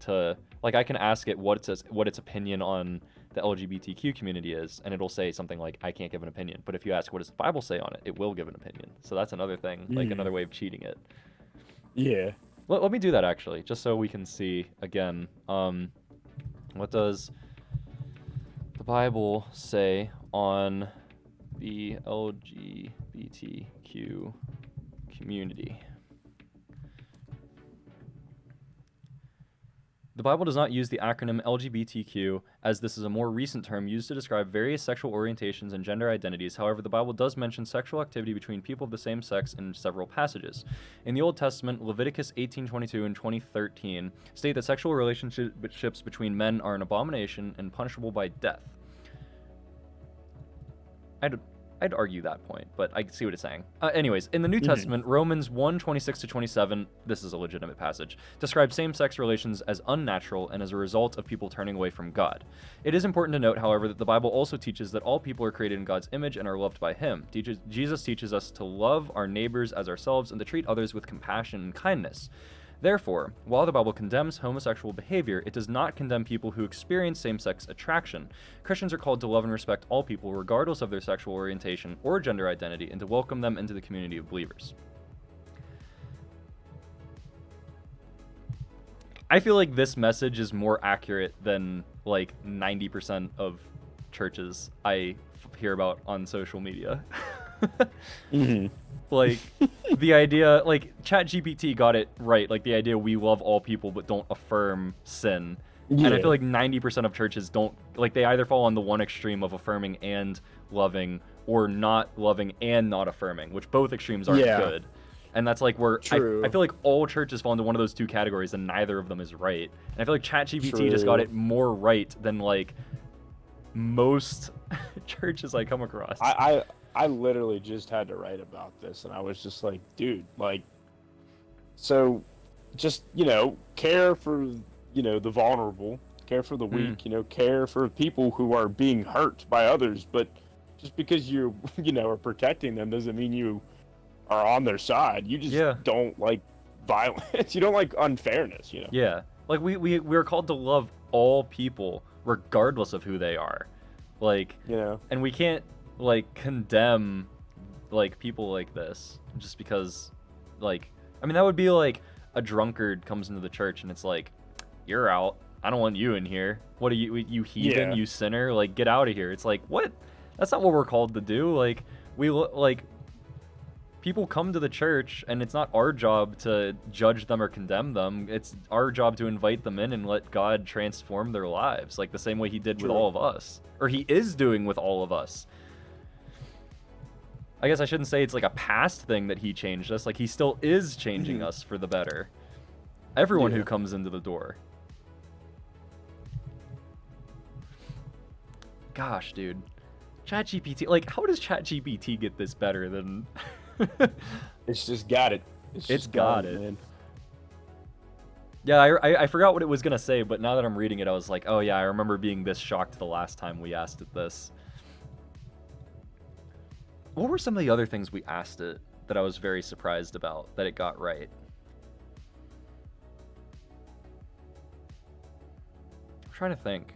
what its opinion on the LGBTQ community is, and it'll say something like, "I can't give an opinion." But if you ask what does the Bible say on it, it will give an opinion. So that's another thing, like another way of cheating it. Yeah. Let me do that actually, just so we can see again. What does the Bible say on the LGBTQ community? The Bible does not use the acronym LGBTQ, as this is a more recent term used to describe various sexual orientations and gender identities. However, the Bible does mention sexual activity between people of the same sex in several passages. In the Old Testament, Leviticus 18:22 and 20:13 state that sexual relationships between men are an abomination and punishable by death. I'd argue that point, but I see what it's saying. Anyways, in the New Testament, Romans 1:26-27, this is a legitimate passage, describes same-sex relations as unnatural and as a result of people turning away from God. It is important to note, however, that the Bible also teaches that all people are created in God's image and are loved by him. Jesus teaches us to love our neighbors as ourselves and to treat others with compassion and kindness. Therefore, while the Bible condemns homosexual behavior, it does not condemn people who experience same-sex attraction. Christians are called to love and respect all people, regardless of their sexual orientation or gender identity, and to welcome them into the community of believers. I feel like this message is more accurate than like 90% of churches I hear about on social media. Like, the idea, like, ChatGPT got it right, like, the idea we love all people but don't affirm sin And I Yeah. feel like 90% of churches don't, like, they either fall on the one extreme of affirming and loving, or not loving and not affirming, which both extremes aren't Yeah. good. And that's like where True. I feel like all churches fall into one of those two categories, and neither of them is right. And I feel like ChatGPT just got True. it more right than like most churches I come across. I literally just had to write about this, and I was just like, dude, like, so just, care for, the vulnerable, care for the weak, care for people who are being hurt by others, but just because you, are protecting them doesn't mean you are on their side. You just Yeah. don't like violence. You don't like unfairness, Yeah. Like we're called to love all people regardless of who they are. Like, and we can't like condemn like people like this just because, like, I mean, that would be like a drunkard comes into the church and it's like, you're out. I don't want you in here. What are you heathen, Yeah. you sinner? Like, get out of here. It's like, what? That's not what we're called to do. Like, like people come to the church and it's not our job to judge them or condemn them. It's our job to invite them in and let God transform their lives, like the same way he did with True. all of us, or he is doing with all of us. I guess I shouldn't say it's like a past thing that he changed us. Like, he still is changing us for the better. Everyone who Yeah. comes into the door. Gosh, dude. ChatGPT, like, how does ChatGPT get this better than... It's just got it. It's just got it. man. Yeah, I forgot what it was going to say, but now that I'm reading it, I was like, oh yeah, I remember being this shocked the last time we asked it this. What were some of the other things we asked it that I was very surprised about that it got right? I'm trying to think.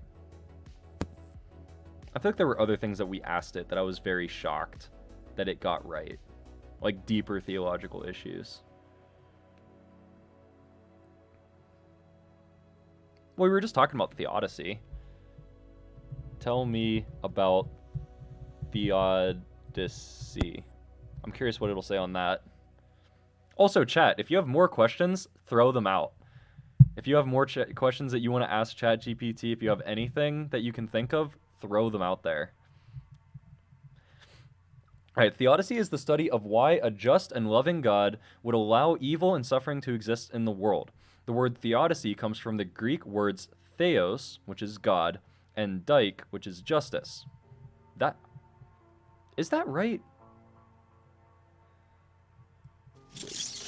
I feel like there were other things that we asked it that I was very shocked that it got right. Like deeper theological issues. Well, we were just talking about theodicy. Tell me about theodicy. I'm curious what it'll say on that. Also, chat, if you have more questions, throw them out. If you have more questions that you want to ask ChatGPT, if you have anything that you can think of, throw them out there. All right, theodicy is the study of why a just and loving God would allow evil and suffering to exist in the world. The word theodicy comes from the Greek words theos, which is God, and dike, which is justice. Is that right?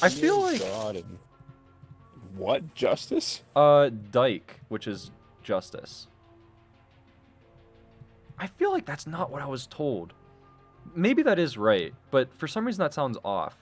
I feel like God and what justice? dike, which is justice. I feel like that's not what I was told. Maybe that is right, but for some reason that sounds off.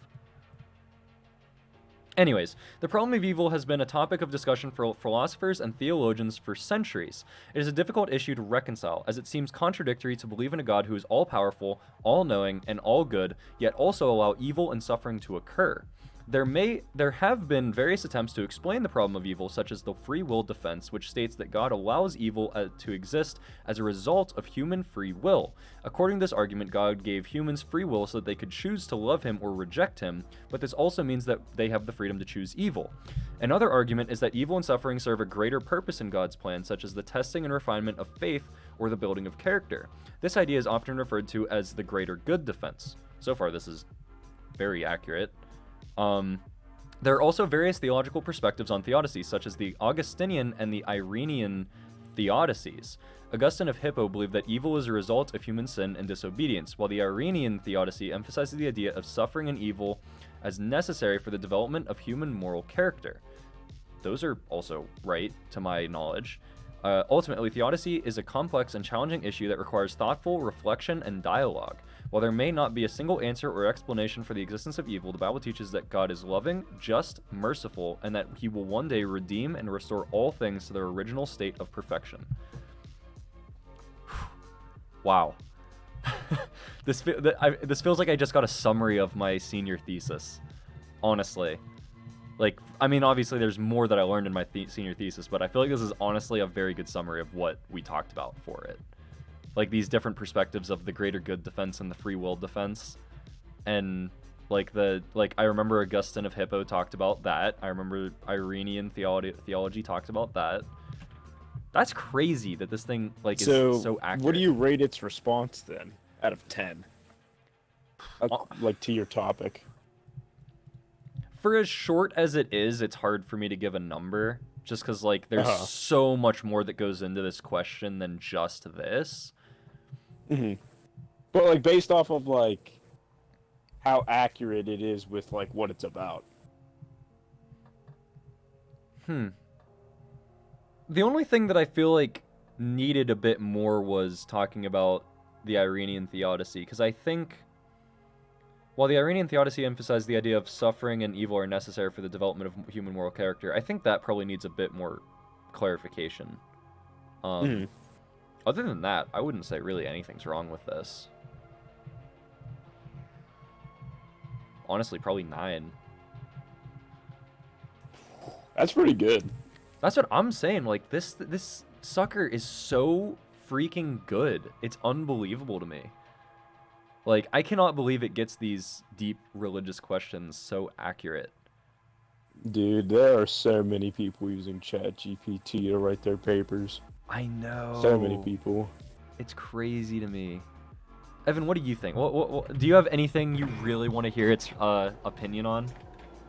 Anyways, the problem of evil has been a topic of discussion for philosophers and theologians for centuries. It is a difficult issue to reconcile, as it seems contradictory to believe in a God who is all-powerful, all-knowing, and all-good, yet also allow evil and suffering to occur. There have been various attempts to explain the problem of evil, such as the free will defense, which states that God allows evil to exist as a result of human free will. According to this argument, God gave humans free will so that they could choose to love him or reject him, but this also means that they have the freedom to choose evil. Another argument is that evil and suffering serve a greater purpose in God's plan, such as the testing and refinement of faith or the building of character. This idea is often referred to as the greater good defense. So far, this is very accurate. There are also various theological perspectives on theodicy, such as the Augustinian and the Irenaean theodicies. Augustine of Hippo believed that evil is a result of human sin and disobedience, while the Irenaean theodicy emphasizes the idea of suffering and evil as necessary for the development of human moral character. Those are also right, to my knowledge. Ultimately, theodicy is a complex and challenging issue that requires thoughtful reflection and dialogue. While there may not be a single answer or explanation for the existence of evil, the Bible teaches that God is loving, just, merciful, and that he will one day redeem and restore all things to their original state of perfection. Wow. This feels like I just got a summary of my senior thesis, honestly. Like, I mean, obviously there's more that I learned in my senior thesis, but I feel like this is honestly a very good summary of what we talked about for it. Like, these different perspectives of the greater good defense and the free will defense. And, I remember Augustine of Hippo talked about that. I remember Irenaean theology talked about that. That's crazy that this thing like is So, so accurate. what do you rate its response then, out of 10? Uh, Like, to your topic. For as short as it is, it's hard for me to give a number, just because like there's Uh-huh. so much more that goes into this question than just this. Hmm. But, like, based off of, like, how accurate it is with, like, what it's about. The only thing that I feel like needed a bit more was talking about the Iranian Theodicy, because I think while the Iranian Theodicy emphasized the idea of suffering and evil are necessary for the development of human moral character, I think that probably needs a bit more clarification. Mhm. Other than that, I wouldn't say really anything's wrong with this. Honestly, probably 9. That's pretty good. That's what I'm saying. Like this sucker is so freaking good. It's unbelievable to me. Like I cannot believe it gets these deep religious questions so accurate. Dude, there are so many people using ChatGPT to write their papers. I know. So many people. It's crazy to me. Evan, what do you think? What do you have anything you really want to hear its opinion on?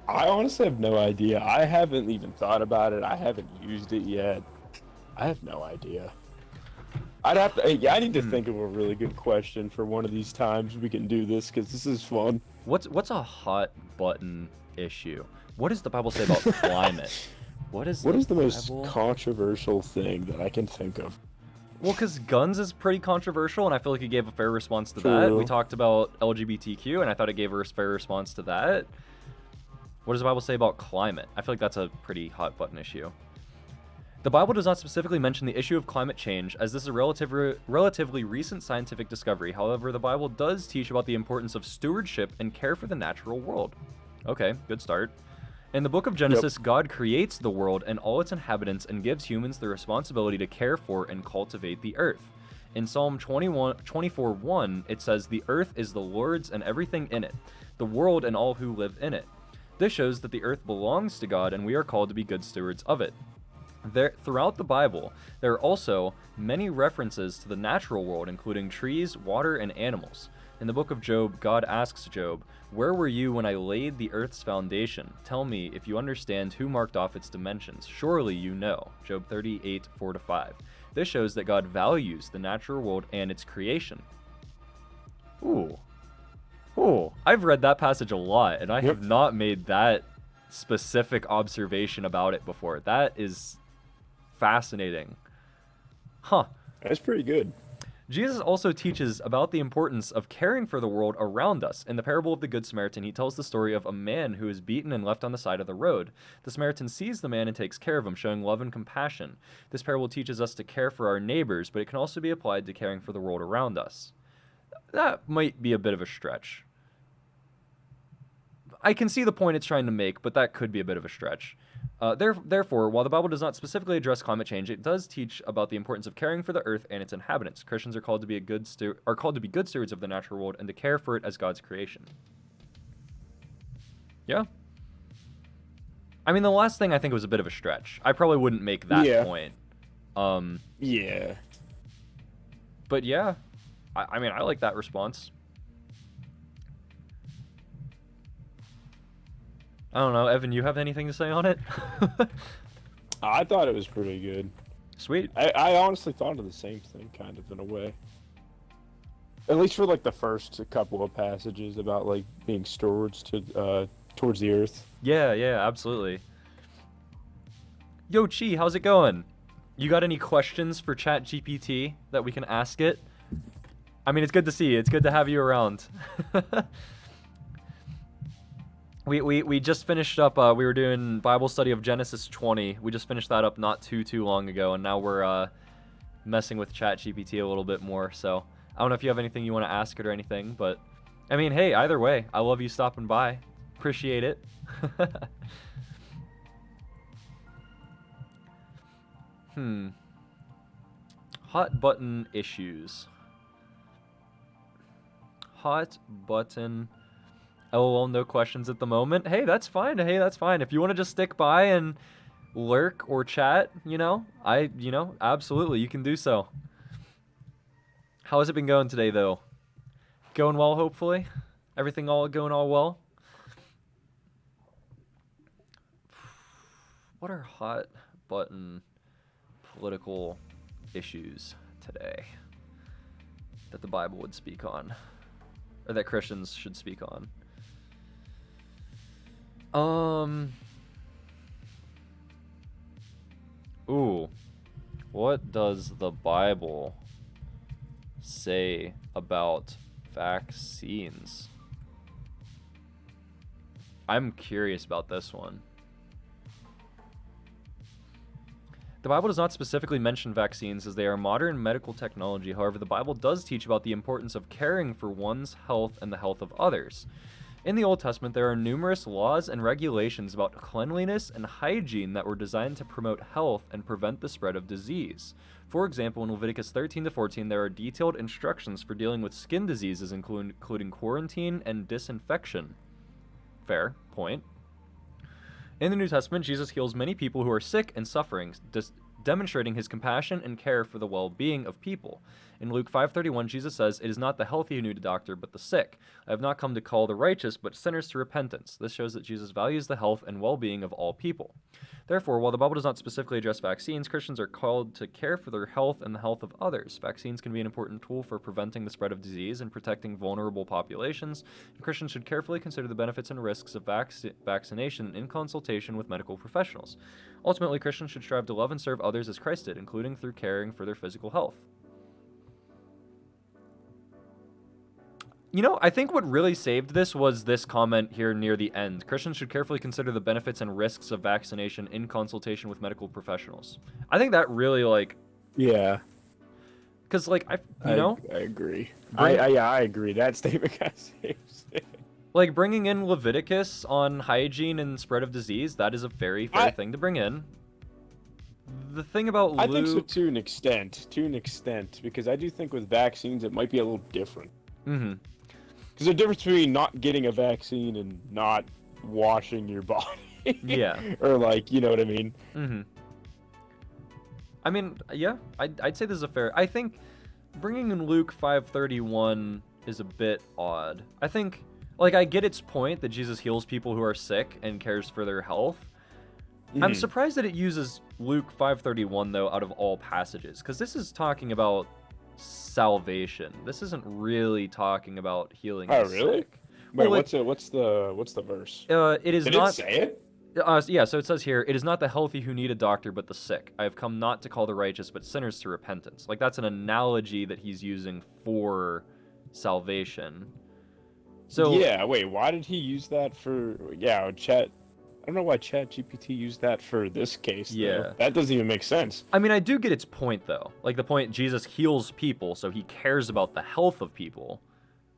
I honestly have no idea. I haven't even thought about it. I haven't used it yet. I have no idea. I'd have to. Yeah, I need to think of a really good question for one of these times we can do this because this is fun. What's a hot button issue? What does the Bible say about climate? What is the most controversial thing that I can think of? Well, because guns is pretty controversial, and I feel like it gave a fair response to that. True. We talked about LGBTQ, and I thought it gave a fair response to that. What does the Bible say about climate? I feel like that's a pretty hot button issue. The Bible does not specifically mention the issue of climate change, as this is a relatively recent scientific discovery. However, the Bible does teach about the importance of stewardship and care for the natural world. Okay, good start. In the book of Genesis, God creates the world and all its inhabitants and gives humans the responsibility to care for and cultivate the earth. In Psalm 24:1, it says, "The earth is the Lord's and everything in it, the world and all who live in it." This shows that the earth belongs to God and we are called to be good stewards of it. Throughout the Bible, there are also many references to the natural world, including trees, water, and animals. In the book of Job, God asks Job, "Where were you when I laid the earth's foundation? Tell me if you understand who marked off its dimensions. Surely you know." Job 38:4-5. This shows that God values the natural world and its creation. Ooh. I've read that passage a lot, and I have not made that specific observation about it before. That is fascinating. Huh. That's pretty good. Jesus also teaches about the importance of caring for the world around us. In the parable of the Good Samaritan, he tells the story of a man who is beaten and left on the side of the road. The Samaritan sees the man and takes care of him, showing love and compassion. This parable teaches us to care for our neighbors, but it can also be applied to caring for the world around us. That might be a bit of a stretch. I can see the point it's trying to make, but that could be a bit of a stretch. Therefore, while the Bible does not specifically address climate change, it does teach about the importance of caring for the earth and its inhabitants. Christians are called to be good stewards of the natural world and to care for it as God's creation. Yeah. I mean, the last thing I think was a bit of a stretch. I probably wouldn't make that point. Yeah. But yeah, I mean, I like that response. I don't know, Evan, you have anything to say on it? I thought it was pretty good. Sweet. I honestly thought of the same thing, kind of, in a way. At least for, like, the first couple of passages about, like, being stewards towards the earth. Yeah, absolutely. Yo, Chi, how's it going? You got any questions for ChatGPT that we can ask it? I mean, it's good to see you. It's good to have you around. We just finished up, we were doing Bible study of Genesis 20. We just finished that up not too long ago, and now we're messing with ChatGPT a little bit more. So I don't know if you have anything you want to ask it or anything, but I mean, hey, either way, I love you stopping by. Appreciate it. Hot button issues. Hot button. LOL, no questions at the moment. Hey, that's fine. If you want to just stick by and lurk or chat, absolutely, you can do so. How has it been going today, though? Going well, hopefully? Everything all going all well? What are hot button political issues today that the Bible would speak on? Or that Christians should speak on? Ooh. What does the Bible say about vaccines? I'm curious about this one. The Bible does not specifically mention vaccines as they are modern medical technology. However, the Bible does teach about the importance of caring for one's health and the health of others. In the Old Testament, there are numerous laws and regulations about cleanliness and hygiene that were designed to promote health and prevent the spread of disease. For example, in Leviticus 13-14, there are detailed instructions for dealing with skin diseases, including quarantine and disinfection. Fair point. In the New Testament, Jesus heals many people who are sick and suffering, demonstrating his compassion and care for the well-being of people. In Luke 5:31, Jesus says, "It is not the healthy who need a doctor, but the sick. I have not come to call the righteous, but sinners to repentance." This shows that Jesus values the health and well-being of all people. Therefore, while the Bible does not specifically address vaccines, Christians are called to care for their health and the health of others. Vaccines can be an important tool for preventing the spread of disease and protecting vulnerable populations, and Christians should carefully consider the benefits and risks of vaccination in consultation with medical professionals. Ultimately, Christians should strive to love and serve others as Christ did, including through caring for their physical health. I think what really saved this was this comment here near the end. Christians should carefully consider the benefits and risks of vaccination in consultation with medical professionals. I think that really, Yeah. because, I agree. I agree. That statement kind of saves it. Bringing in Leviticus on hygiene and spread of disease, that is a very fair thing to bring in. The thing about Luke... I think so to an extent, because I do think with vaccines it might be a little different. Mm-hmm. Because the difference between not getting a vaccine and not washing your body. Yeah. Or you know what I mean? Mm-hmm. I mean, yeah, I'd say this is a fair... I think bringing in Luke 5:31 is a bit odd. I think, I get its point that Jesus heals people who are sick and cares for their health. I'm surprised that it uses Luke 5:31, though, out of all passages, because this is talking about salvation. This isn't really talking about healing the really? sick. Wait, Well, what's the verse? It is Did not... it say it? Yeah, so it says here, "It is not the healthy who need a doctor, but the sick. I have come not to call the righteous, but sinners to repentance." That's an analogy that he's using for salvation. So Yeah, wait, why did he use that for... Yeah, Chat... I don't know why ChatGPT used that for this case, though. Yeah. That doesn't even make sense. I mean, I do get its point, though. The point, Jesus heals people, so he cares about the health of people,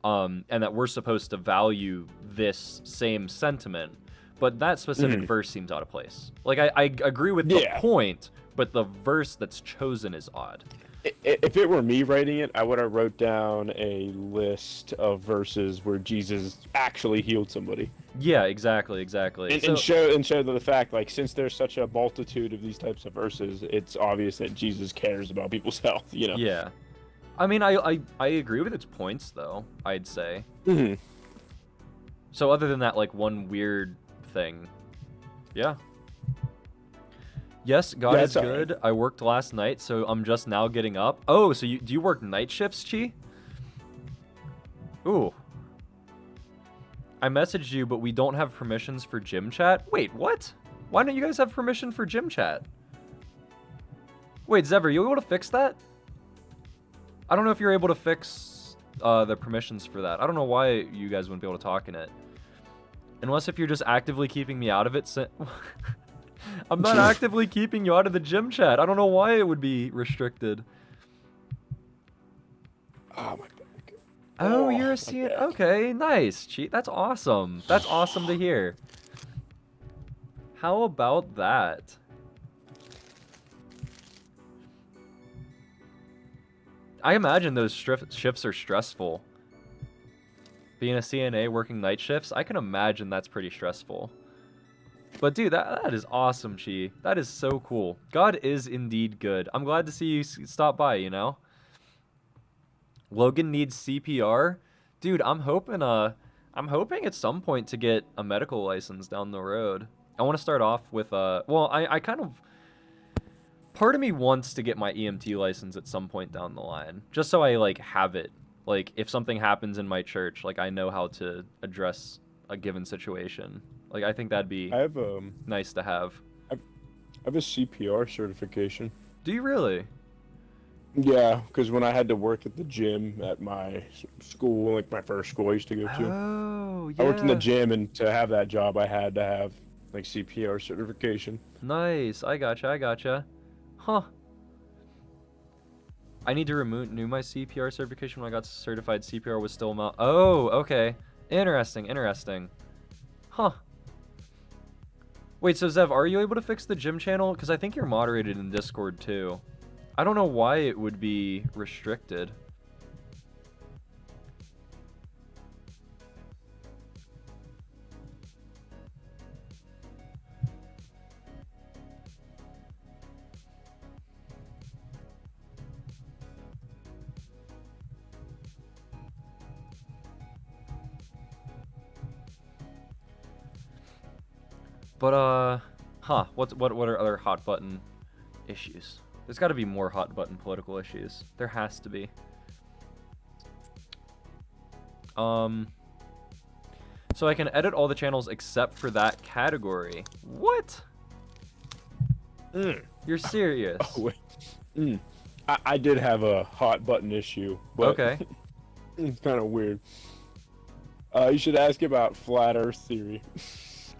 and that we're supposed to value this same sentiment. But that specific verse seems out of place. I agree with the point, but the verse that's chosen is odd. If it were me writing it, I would have wrote down a list of verses where Jesus actually healed somebody. Yeah, exactly. And show the fact, since there's such a multitude of these types of verses, it's obvious that Jesus cares about people's health, Yeah. I mean, I agree with its points, though, I'd say. Mm-hmm. So other than that, one weird thing, yeah. Yes, God is good. Right. I worked last night, so I'm just now getting up. Oh, so do you work night shifts, Chi? Ooh. I messaged you, but we don't have permissions for gym chat. Wait, what? Why don't you guys have permission for gym chat? Wait, Zev, are you able to fix that? I don't know if you're able to fix the permissions for that. I don't know why you guys wouldn't be able to talk in it. Unless if you're just actively keeping me out of it. I'm not actively keeping you out of the gym chat. I don't know why it would be restricted. Oh, my back. Oh, you're a CN. Okay, nice. Cheat. That's awesome. That's awesome to hear. How about that? I imagine those shifts are stressful. Being a CNA working night shifts, I can imagine that's pretty stressful. But dude, that is awesome, Chi. That is so cool. God is indeed good. I'm glad to see you stop by, you know? Logan needs CPR. Dude, I'm hoping at some point to get a medical license down the road. I want to start off with well, I kind of, part of me wants to get my EMT license at some point down the line, just so I like have it. Like if something happens in my church, like I know how to address a given situation. Like I think that'd be I have nice to have. I have a CPR certification. Do you really? Yeah, because when I had to work at the gym at my school, like my first school I used to go to, Oh, yeah. I worked in the gym, and to have that job, I had to have like CPR certification. Nice. I gotcha. Huh. I need to renew my CPR certification. When I got certified, CPR was still Oh, okay. Interesting. Huh. Wait, so Zev, are you able to fix the gym channel? Because I think you're moderated in Discord too. I don't know why it would be restricted. But what are other hot button issues? There's got to be more hot button political issues. There has to be. So I can edit all the channels except for that category. What? You're serious? Oh wait. I did have a hot button issue, but Okay. it's kind of weird. You should ask about flat Earth theory.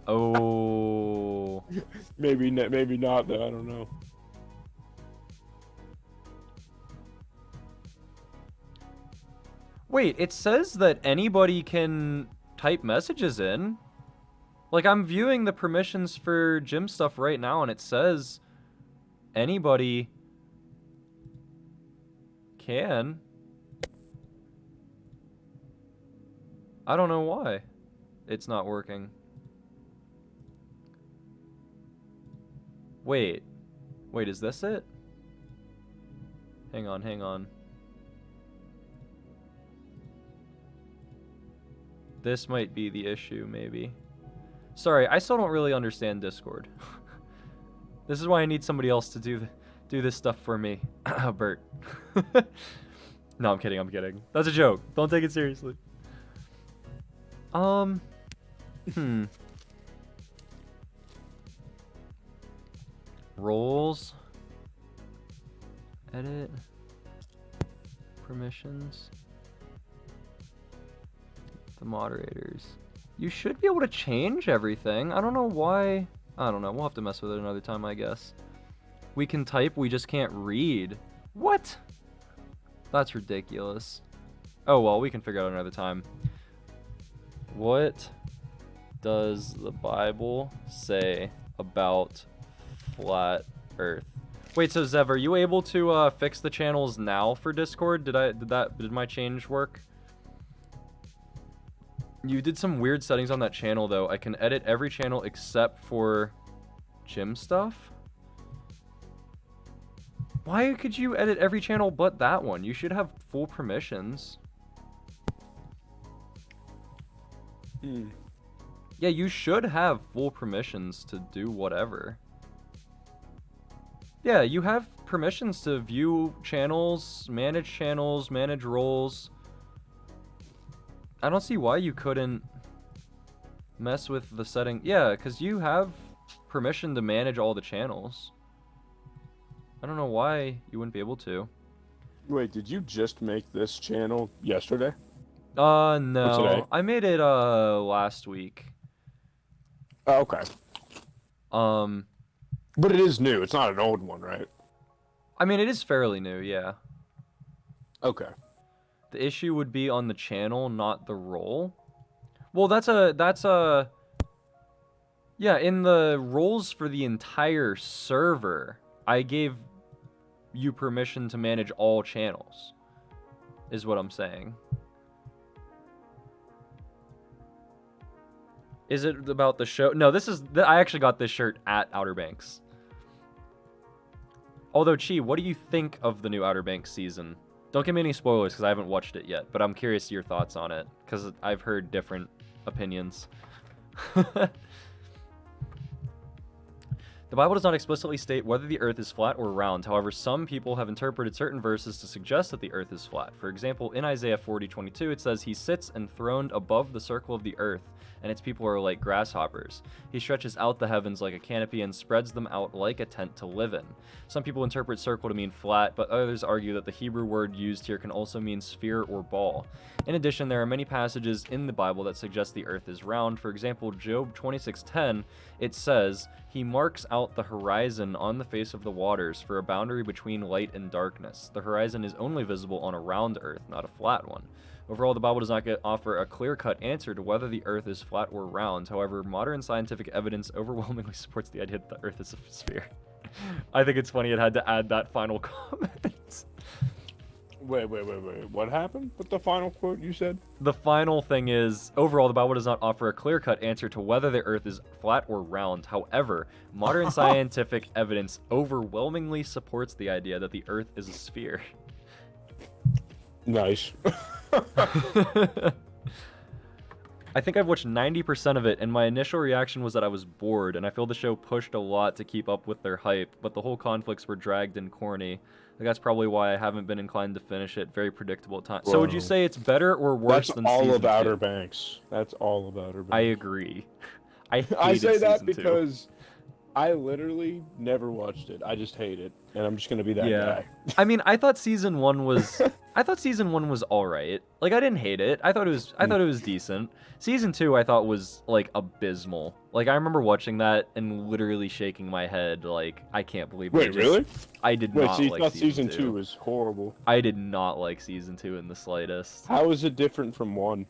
Oh. Maybe not though. I don't know. Wait, it says that anybody can type messages in. Like, I'm viewing the permissions for gym stuff right now, and it says anybody can. I don't know why it's not working. Wait, is this it? Hang on. This might be the issue, maybe. Sorry, I still don't really understand Discord. This is why I need somebody else to do this stuff for me. Bert. No, I'm kidding. That's a joke. Don't take it seriously. Roles. Edit. Permissions. The moderators. You should be able to change everything. I don't know why. I don't know. We'll have to mess with it another time, I guess. We can type, we just can't read. What? That's ridiculous. Oh, well, we can figure it out another time. What does the Bible say about flat Earth? Wait, so Zev, are you able to fix the channels now for Discord? Did my change work? You did some weird settings on that channel, though. I can edit every channel except for gym stuff? Why could you edit every channel but that one? You should have full permissions. Yeah, you should have full permissions to do whatever. Yeah, you have permissions to view channels, manage roles. I don't see why you couldn't mess with the setting. Yeah, because you have permission to manage all the channels. I don't know why you wouldn't be able to. Wait, did you just make this channel yesterday? No. Today? I made it, last week. Oh, okay. But it is new. It's not an old one, right? I mean, it is fairly new, yeah. Okay. The issue would be on the channel, not the role. Well, yeah, in the roles for the entire server, I gave you permission to manage all channels, is what I'm saying. Is it about the show? No, I actually got this shirt at Outer Banks. Although, Chi, what do you think of the new Outer Banks season? Don't give me any spoilers because I haven't watched it yet, but I'm curious your thoughts on it because I've heard different opinions. The Bible does not explicitly state whether the earth is flat or round. However, some people have interpreted certain verses to suggest that the earth is flat. For example, in Isaiah 40:22, it says, "He sits enthroned above the circle of the earth, and its people are like grasshoppers. He stretches out the heavens like a canopy and spreads them out like a tent to live in." Some people interpret circle to mean flat, but others argue that the Hebrew word used here can also mean sphere or ball. In addition, there are many passages in the Bible that suggest the earth is round. For example, Job 26:10, it says, "He marks out the horizon on the face of the waters for a boundary between light and darkness. The horizon is only visible on a round earth, not a flat one." Overall, the Bible does not offer a clear-cut answer to whether the earth is flat or round. However, modern scientific evidence overwhelmingly supports the idea that the earth is a sphere. I think it's funny it had to add that final comment. Wait. What happened with the final quote you said? The final thing is, overall, the Bible does not offer a clear-cut answer to whether the earth is flat or round. However, modern scientific evidence overwhelmingly supports the idea that the earth is a sphere. Nice. I think I've watched 90% of it, and my initial reaction was that I was bored, and I feel the show pushed a lot to keep up with their hype, but the whole conflicts were dragged and corny. Like, that's probably why I haven't been inclined to finish it. Very predictable at times. So would you say it's better or worse than all season of Outer 2? Banks. That's all of Outer Banks. I agree. I say that season 2. because I literally never watched it. I just hate it, and I'm just gonna be that guy. I mean, I thought season 1 was all right. Like, I didn't hate it. I thought it was decent. Season 2 I thought was like abysmal. Like, I remember watching that and literally shaking my head like, I can't believe Wait, really? I did Wait, not so you like thought season 2 was horrible? I did not like season 2 in the slightest. How is it different from 1?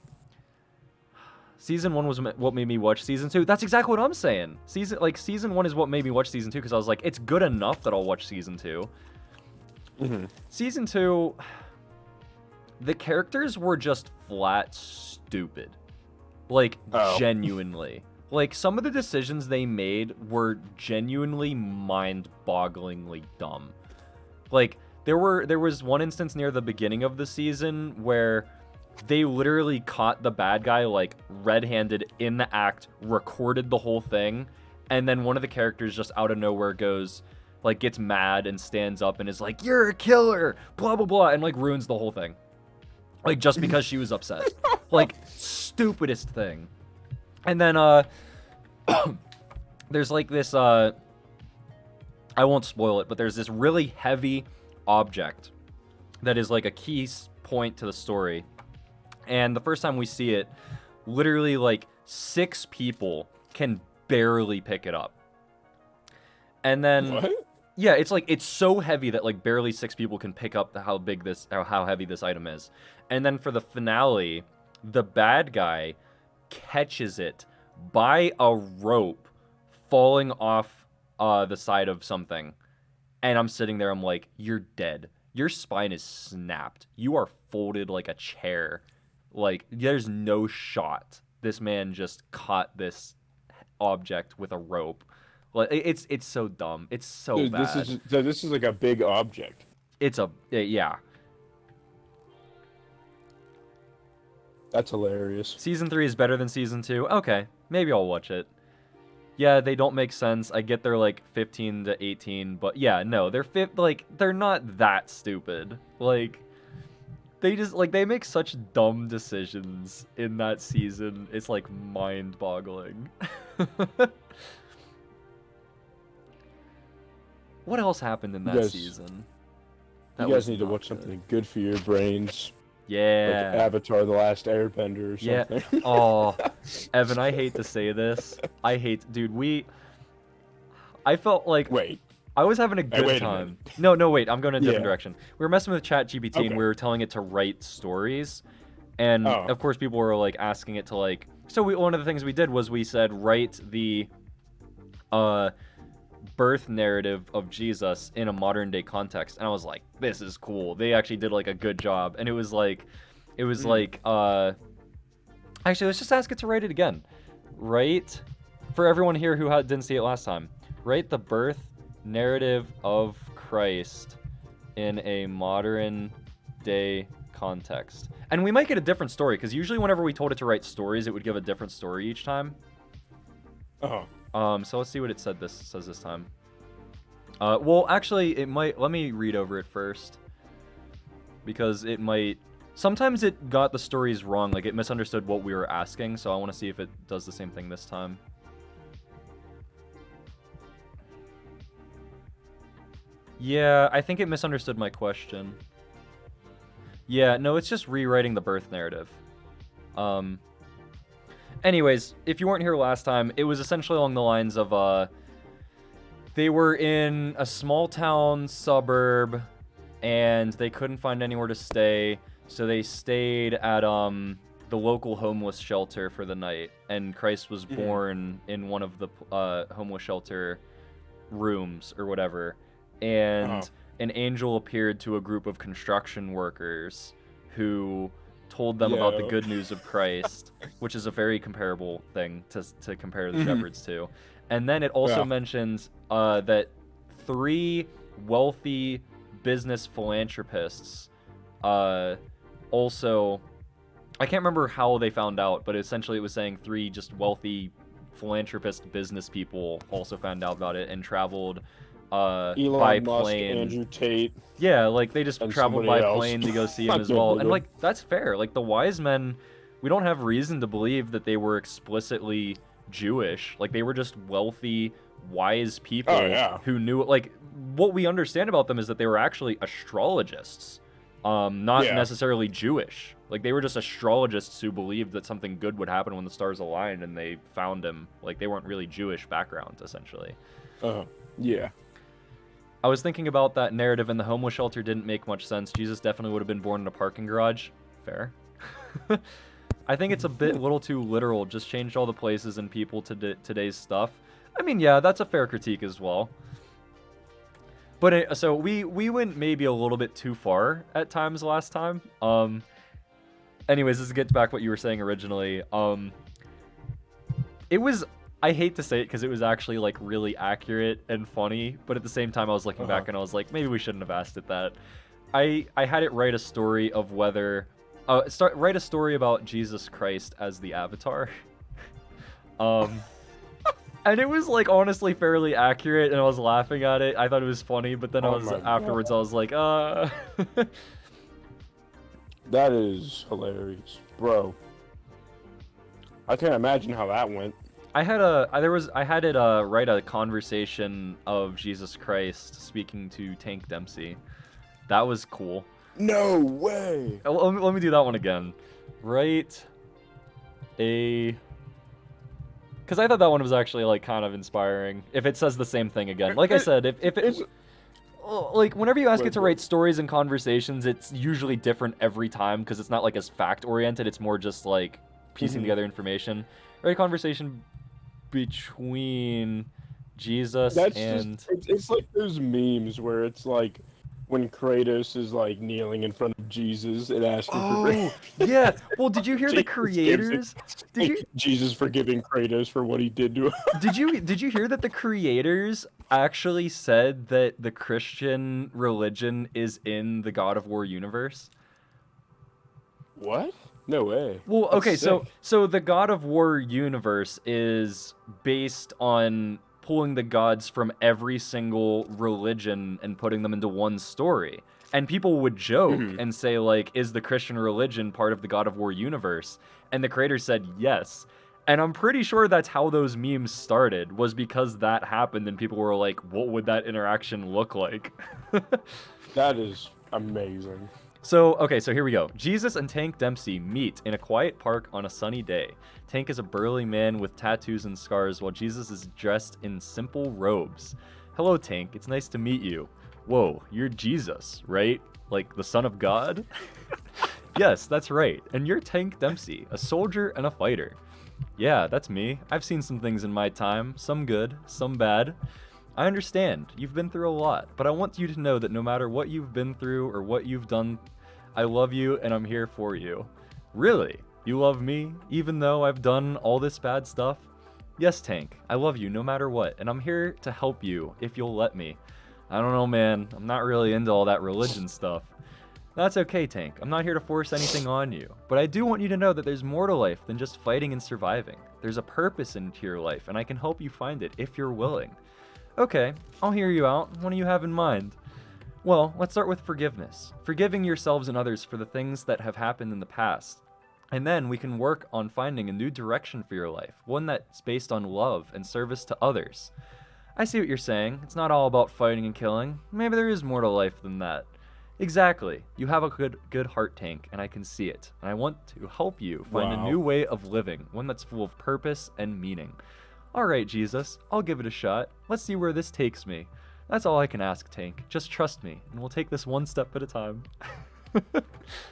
Season 1 was what made me watch season 2. That's exactly what I'm saying. Season 1 is what made me watch season 2 because I was like, it's good enough that I'll watch season 2. Mm-hmm. Season 2, the characters were just flat stupid. Like, genuinely. Like, some of the decisions they made were genuinely mind-bogglingly dumb. Like, there was one instance near the beginning of the season where they literally caught the bad guy, like, red-handed in the act, recorded the whole thing, and then one of the characters just out of nowhere goes, like, gets mad and stands up and is like, "You're a killer!" Blah, blah, blah, and, like, ruins the whole thing. Like, just because she was upset. Like, stupidest thing. And then, there's, like, this, I won't spoil it, but there's this really heavy object that is, like, a key point to the story. And the first time we see it, literally, like, 6 people can barely pick it up. And then... What? Yeah, it's like, it's so heavy that, like, barely 6 people can pick up how heavy this item is. And then for the finale, the bad guy catches it by a rope falling off the side of something. And I'm sitting there, I'm like, you're dead. Your spine is snapped. You are folded like a chair. Like, there's no shot. This man just caught this object with a rope. Like, it's so dumb. It's so Dude, bad. This is like a big object. Yeah. That's hilarious. Season 3 is better than season 2. Okay, maybe I'll watch it. Yeah, they don't make sense. I get they're like 15 to 18, but yeah, no, they're not that stupid. Like, they make such dumb decisions in that season. It's like mind-boggling. What else happened in that season? You guys need to watch something good for your brains. Yeah. Like Avatar: The Last Airbender or something. Yeah. Oh, Evan, I hate to say this. Dude, I felt like... Wait. I was having a good time. No, wait, I'm going in a different direction. We were messing with ChatGPT and we were telling it to write stories. And of course people were like asking it to like... So one of the things we did was we said, write the birth narrative of Jesus in a modern day context. And I was like, this is cool. They actually did like a good job. And it was like, actually, let's just ask it to write it again. write, for everyone here who didn't see it last time, write the birth narrative of Christ in a modern day context. And we might get a different story, because usually whenever we told it to write stories, it would give a different story each time. So let's see what it says this time. Well, actually, it might... Let me read over it first. Because it might... Sometimes it got the stories wrong, like it misunderstood what we were asking, so I want to see if it does the same thing this time. Yeah, I think it misunderstood my question. Yeah, no, it's just rewriting the birth narrative. Anyways, if you weren't here last time, it was essentially along the lines of, they were in a small town suburb, and they couldn't find anywhere to stay, so they stayed at, the local homeless shelter for the night, and Christ was born in one of the, homeless shelter rooms, or whatever, and an angel appeared to a group of construction workers who told them about the good news of Christ, which is a very comparable thing to compare the shepherds to. And then it also mentions that 3 wealthy business philanthropists also... I can't remember how they found out, but essentially it was saying 3 just wealthy philanthropist business people also found out about it and traveled Elon by Musk, plane. Andrew Tate. Yeah, like they just traveled by plane to go see him as well. And like that's fair. Like the wise men, we don't have reason to believe that they were explicitly Jewish. Like they were just wealthy, wise people who knew, like, what we understand about them is that they were actually astrologists. Not necessarily Jewish. Like they were just astrologists who believed that something good would happen when the stars aligned, and they found him. Like they weren't really Jewish backgrounds, essentially. Yeah. I was thinking about that narrative, and the homeless shelter didn't make much sense. Jesus definitely would have been born in a parking garage. Fair. I think it's a little too literal. Just changed all the places and people to today's stuff. I mean, yeah, that's a fair critique as well. But so we went maybe a little bit too far at times last time. Anyways, this gets back what you were saying originally. It was, I hate to say it because it was actually like really accurate and funny, but at the same time I was looking back and I was like, maybe we shouldn't have asked it that. I had it write a story of whether write a story about Jesus Christ as the Avatar. And it was like honestly fairly accurate, and I was laughing at it. I thought it was funny, but then afterwards I was like, That is hilarious, bro. I can't imagine how that went. I had it write a conversation of Jesus Christ speaking to Tank Dempsey. That was cool. No way. Let me do that one again. Write a... Because I thought that one was actually like kind of inspiring. If it says the same thing again, like I said, if it like whenever you ask it to write stories and conversations, it's usually different every time because it's not like as fact oriented. It's more just like piecing together information. Write a conversation between Jesus and... It's like those memes where it's like when Kratos is like kneeling in front of Jesus and asking for... yeah. Well, did you hear the creators? Jesus forgiving Kratos for what he did to him. Did you hear that the creators actually said that the Christian religion is in the God of War universe? What? No way. Well, okay, so the God of War universe is based on pulling the gods from every single religion and putting them into one story. And people would joke and say, like, is the Christian religion part of the God of War universe? And the creator said yes. And I'm pretty sure that's how those memes started, was because that happened and people were like, what would that interaction look like? That is amazing. So, okay, so here we go. Jesus and Tank Dempsey meet in a quiet park on a sunny day. Tank is a burly man with tattoos and scars, while Jesus is dressed in simple robes. Hello, Tank. It's nice to meet you. Whoa, you're Jesus, right? Like the Son of God? Yes, that's right. And you're Tank Dempsey, a soldier and a fighter. Yeah, that's me. I've seen some things in my time. Some good, some bad. I understand. You've been through a lot, but I want you to know that no matter what you've been through or what you've done, I love you and I'm here for you. Really? You love me, even though I've done all this bad stuff? Yes, Tank, I love you no matter what, and I'm here to help you if you'll let me. I don't know, man. I'm not really into all that religion stuff. That's okay, Tank. I'm not here to force anything on you. But I do want you to know that there's more to life than just fighting and surviving. There's a purpose into your life, and I can help you find it if you're willing. Okay, I'll hear you out. What do you have in mind? Well, let's start with forgiveness. Forgiving yourselves and others for the things that have happened in the past. And then we can work on finding a new direction for your life, one that's based on love and service to others. I see what you're saying. It's not all about fighting and killing. Maybe there is more to life than that. Exactly. You have a good heart, Tank, and I can see it. And I want to help you find a new way of living, one that's full of purpose and meaning. All right, Jesus, I'll give it a shot. Let's see where this takes me. That's all I can ask, Tank. Just trust me, and we'll take this one step at a time.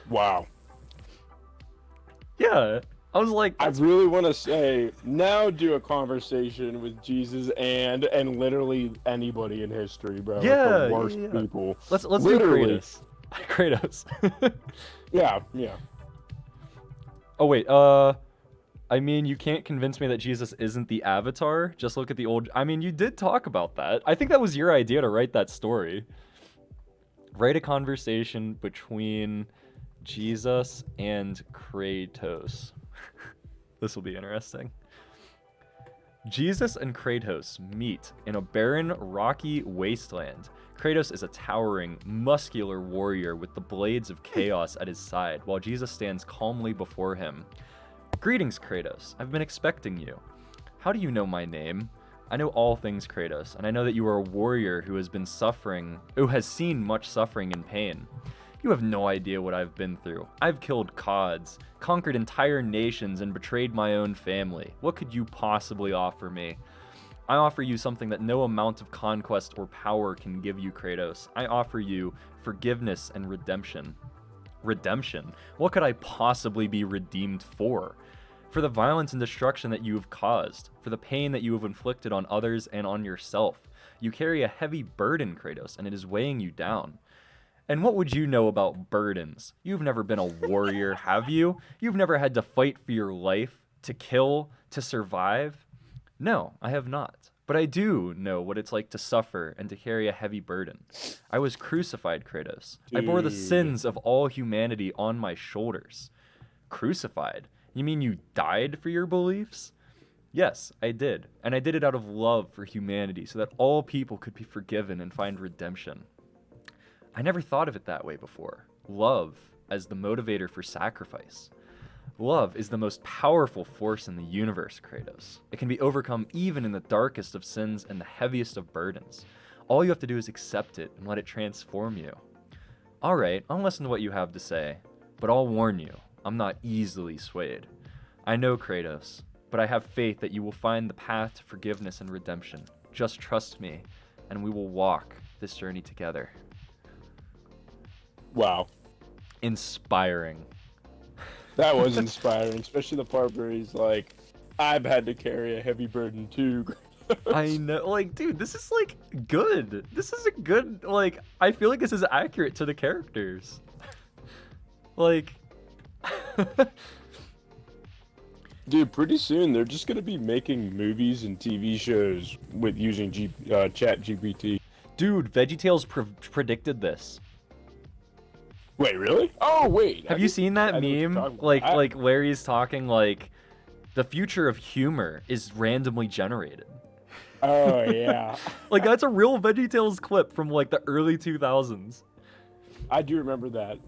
Wow. Yeah, I was like, I really want to say, now do a conversation with Jesus and literally anybody in history, bro. Yeah, Like the worst yeah. people. let's Literally. do Kratos. Kratos. Yeah. Oh wait, I mean, you can't convince me that Jesus isn't the Avatar. Just look at the old. I mean, you did talk about that. I think that was your idea to write that story. Write a conversation between Jesus and Kratos. This will be interesting. Jesus and Kratos meet in a barren, rocky wasteland. Kratos is a towering, muscular warrior with the blades of chaos at his side, while Jesus stands calmly before him. Greetings, Kratos. I've been expecting you. How do you know my name? I know all things, Kratos, and I know that you are a warrior who has seen much suffering and pain. You have no idea what I've been through. I've killed gods, conquered entire nations, and betrayed my own family. What could you possibly offer me? I offer you something that no amount of conquest or power can give you, Kratos. I offer you forgiveness and redemption. Redemption? What could I possibly be redeemed for? For the violence and destruction that you have caused, for the pain that you have inflicted on others and on yourself. You carry a heavy burden, Kratos, and it is weighing you down. And what would you know about burdens? You've never been a warrior, have you? You've never had to fight for your life, to kill, to survive? No, I have not. But I do know what it's like to suffer and to carry a heavy burden. I was crucified, Kratos. I bore the sins of all humanity on my shoulders. Crucified? You mean you died for your beliefs? Yes, I did. And I did it out of love for humanity so that all people could be forgiven and find redemption. I never thought of it that way before. Love as the motivator for sacrifice. Love is the most powerful force in the universe, Kratos. It can be overcome even in the darkest of sins and the heaviest of burdens. All you have to do is accept it and let it transform you. Alright, I'll listen to what you have to say, but I'll warn you, I'm not easily swayed. I know, Kratos, but I have faith that you will find the path to forgiveness and redemption. Just trust me, and we will walk this journey together. Wow. Inspiring. That was inspiring, especially the part where he's like, I've had to carry a heavy burden too. I know, like, dude, this is, like, good. This is a good, like, I feel like this is accurate to the characters. Like... Dude, pretty soon they're just gonna be making movies and TV shows with using Chat GPT. Dude, VeggieTales predicted this. Wait, really? Oh, wait. Have you seen that I know what you're meme? talking about. Like Larry's talking like the future of humor is randomly generated. Oh yeah. Like that's a real VeggieTales clip from like the early 2000s. I do remember that.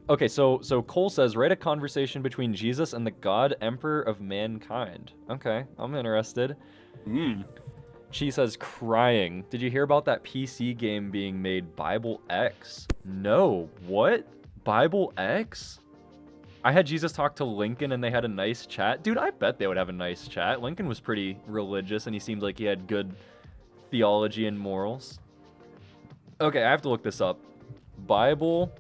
Okay, so Cole says write a conversation between Jesus and the God Emperor of mankind. Okay, I'm interested. She says crying. Did you hear about that PC game being made, Bible X? No. What? Bible X? I had Jesus talk to Lincoln and they had a nice chat. Dude, I bet they would have a nice chat. Lincoln was pretty religious and he seemed like he had good theology and morals. Okay, I have to look this up. Bible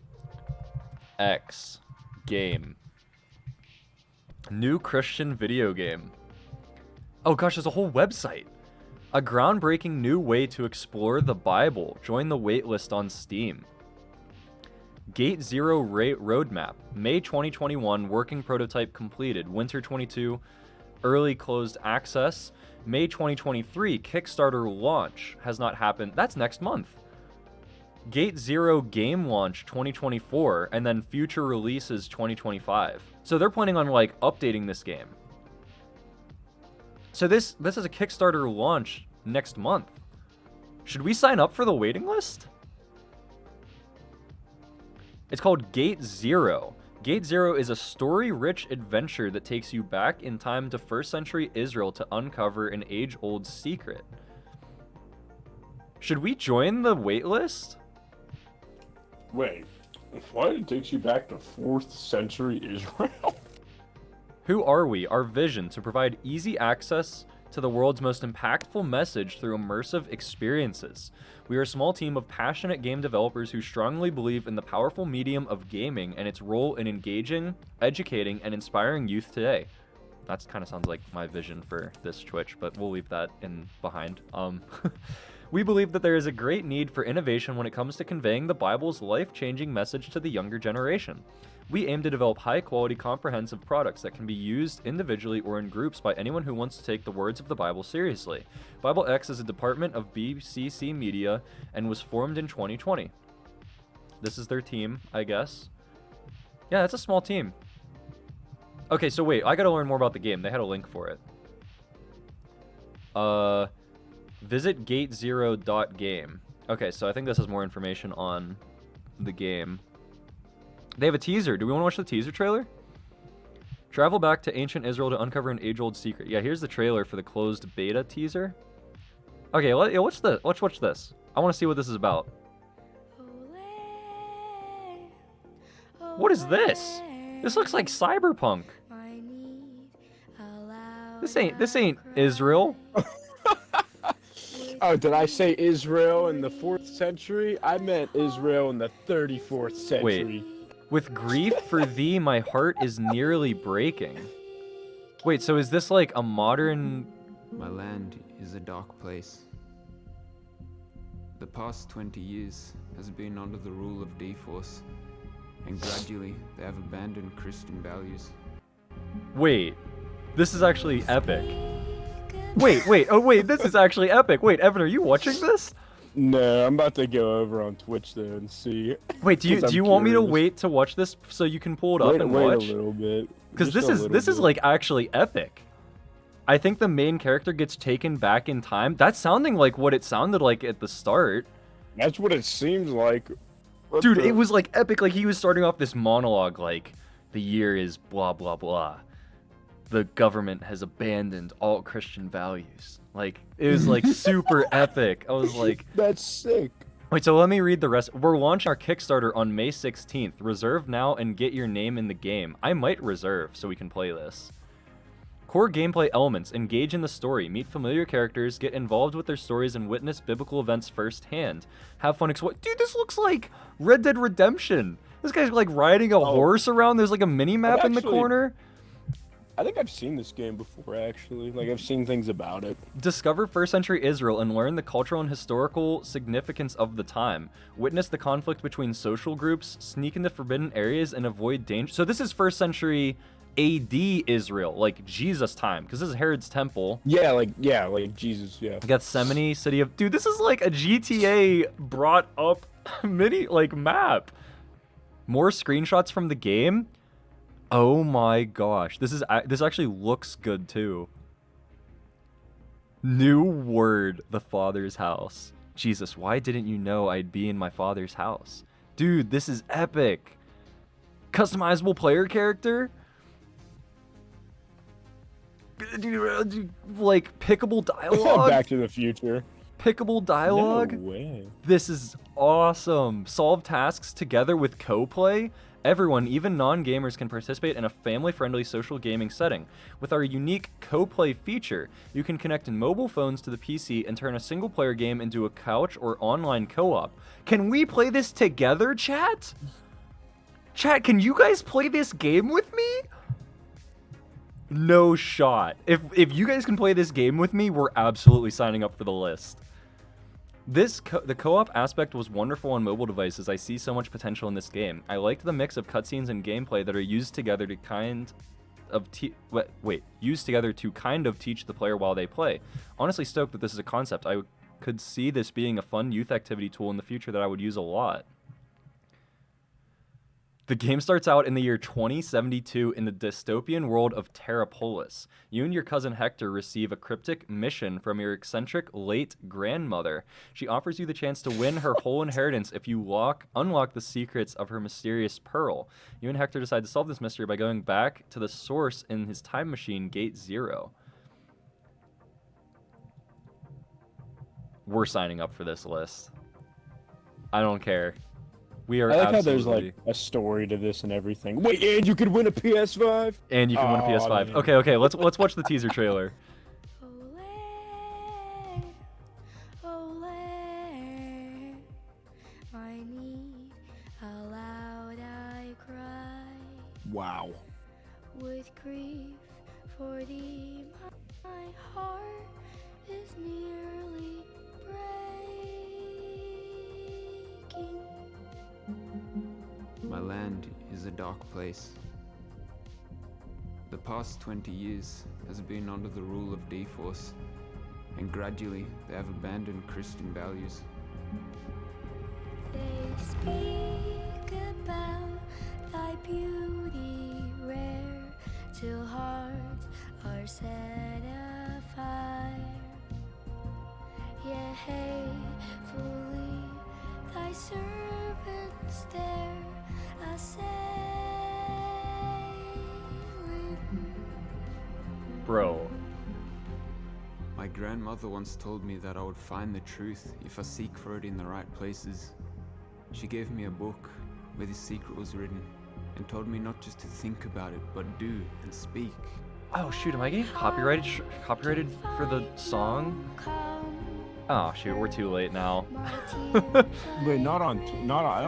X game. New Christian video game. Oh gosh, there's a whole website. A groundbreaking new way to explore the Bible. Join the waitlist on Steam. Gate Zero roadmap. May 2021, working prototype completed. Winter 22, early closed access. May 2023, Kickstarter launch has not happened. That's next month. Gate Zero game launch 2024, and then future releases 2025. So they're planning on like updating this game. So this is a Kickstarter launch next month. Should we sign up for the waiting list? It's called Gate Zero. Gate Zero is a story-rich adventure that takes you back in time to first century Israel to uncover an age-old secret. Should we join the waitlist? Wait, what? It takes you back to 4th century Israel? Who are we? Our vision to provide easy access to the world's most impactful message through immersive experiences. We are a small team of passionate game developers who strongly believe in the powerful medium of gaming and its role in engaging, educating, and inspiring youth today. That kind of sounds like my vision for this Twitch, but we'll leave that in behind. We believe that there is a great need for innovation when it comes to conveying the Bible's life-changing message to the younger generation. We aim to develop high-quality, comprehensive products that can be used individually or in groups by anyone who wants to take the words of the Bible seriously. BibleX is a department of BCC Media and was formed in 2020. This is their team, I guess. Yeah, it's a small team. Okay, so wait, I gotta learn more about the game. They had a link for it. Visit gatezero.game. Okay, so I think this has more information on the game. They have a teaser. Do we want to watch the teaser trailer? Travel back to ancient Israel to uncover an age-old secret. Yeah, here's the trailer for the closed beta teaser. Okay, let's watch this. I want to see what this is about. What is this? This looks like Cyberpunk. This ain't Israel. Oh, did I say Israel in the 4th century? I meant Israel in the 34th century. Wait. With grief for thee, my heart is nearly breaking. Wait, so is this like a modern... My land is a dark place. The past 20 years has been under the rule of D-Force, and gradually they have abandoned Christian values. Wait, this is actually epic. Wait, this is actually epic. Wait, Evan, are you watching this? No, I'm about to go over on Twitch though and see. Wait, do you want me to wait to watch this so you can pull it up and watch? Wait a little bit. Because this is like actually epic. I think the main character gets taken back in time. That's sounding like what it sounded like at the start. That's what it seems like. Dude, it was like epic. Like he was starting off this monologue like, the year is blah blah blah. The government has abandoned all Christian values. Like, it was like super epic. I was like, that's sick. Wait, so let me read the rest. We're launching our Kickstarter on May 16th. Reserve now and get your name in the game. I might reserve so we can play this. Core gameplay elements. Engage in the story. Meet familiar characters. Get involved with their stories and witness biblical events firsthand. Have fun. Dude, this looks like Red Dead Redemption. This guy's like riding a horse around. There's like a mini map in the corner. I think I've seen this game before, actually. Like, I've seen things about it. Discover first century Israel and learn the cultural and historical significance of the time. Witness the conflict between social groups, sneak into forbidden areas, and avoid danger. So this is first century AD Israel, like Jesus time, because this is Herod's temple. Yeah, like Jesus, yeah. Gethsemane, city of... Dude, this is like a GTA brought up map. More screenshots from the game. Oh my gosh, this actually looks good too. New word, the Father's house. Jesus, why didn't you know I'd be in my Father's house? Dude, this is epic. Customizable player character? Like pickable dialogue? Back to the Future. Pickable dialogue? No way. This is awesome. Solve tasks together with co-play. Everyone, even non-gamers, can participate in a family-friendly social gaming setting. With our unique co-play feature, you can connect mobile phones to the PC and turn a single-player game into a couch or online co-op. Can we play this together, chat? Chat, can you guys play this game with me? No shot. If you guys can play this game with me, we're absolutely signing up for the list. The co-op aspect was wonderful on mobile devices. I see so much potential in this game. I liked the mix of cutscenes and gameplay that are used together to used together to kind of teach the player while they play. Honestly stoked that this is a concept. I could see this being a fun youth activity tool in the future that I would use a lot. The game starts out in the year 2072 in the dystopian world of Terrapolis. You and your cousin Hector receive a cryptic mission from your eccentric late grandmother. She offers you the chance to win her whole inheritance if you unlock the secrets of her mysterious pearl. You and Hector decide to solve this mystery by going back to the source in his time machine, Gate Zero. We're signing up for this list. I don't care. We are I like how absolutely... there's like a story to this and everything. Wait, and you could win a PS5? And you can win a PS5. Man. Okay, let's watch the teaser trailer. Ole, ole, I need how loud I cry Wow. with grief for thee. My heart is nearly breaking. My land is a dark place. The past 20 years has been under the rule of D-Force, and gradually they have abandoned Christian values. They speak about thy beauty rare, till hearts are set afire. Yea, hatefully thy servants there assailing. Bro. My grandmother once told me that I would find the truth if I seek for it in the right places. She gave me a book where this secret was written and told me not just to think about it, but do and speak. Oh shoot, am I getting copyrighted for the song? Oh shoot, we're too late now. Wait, not on. I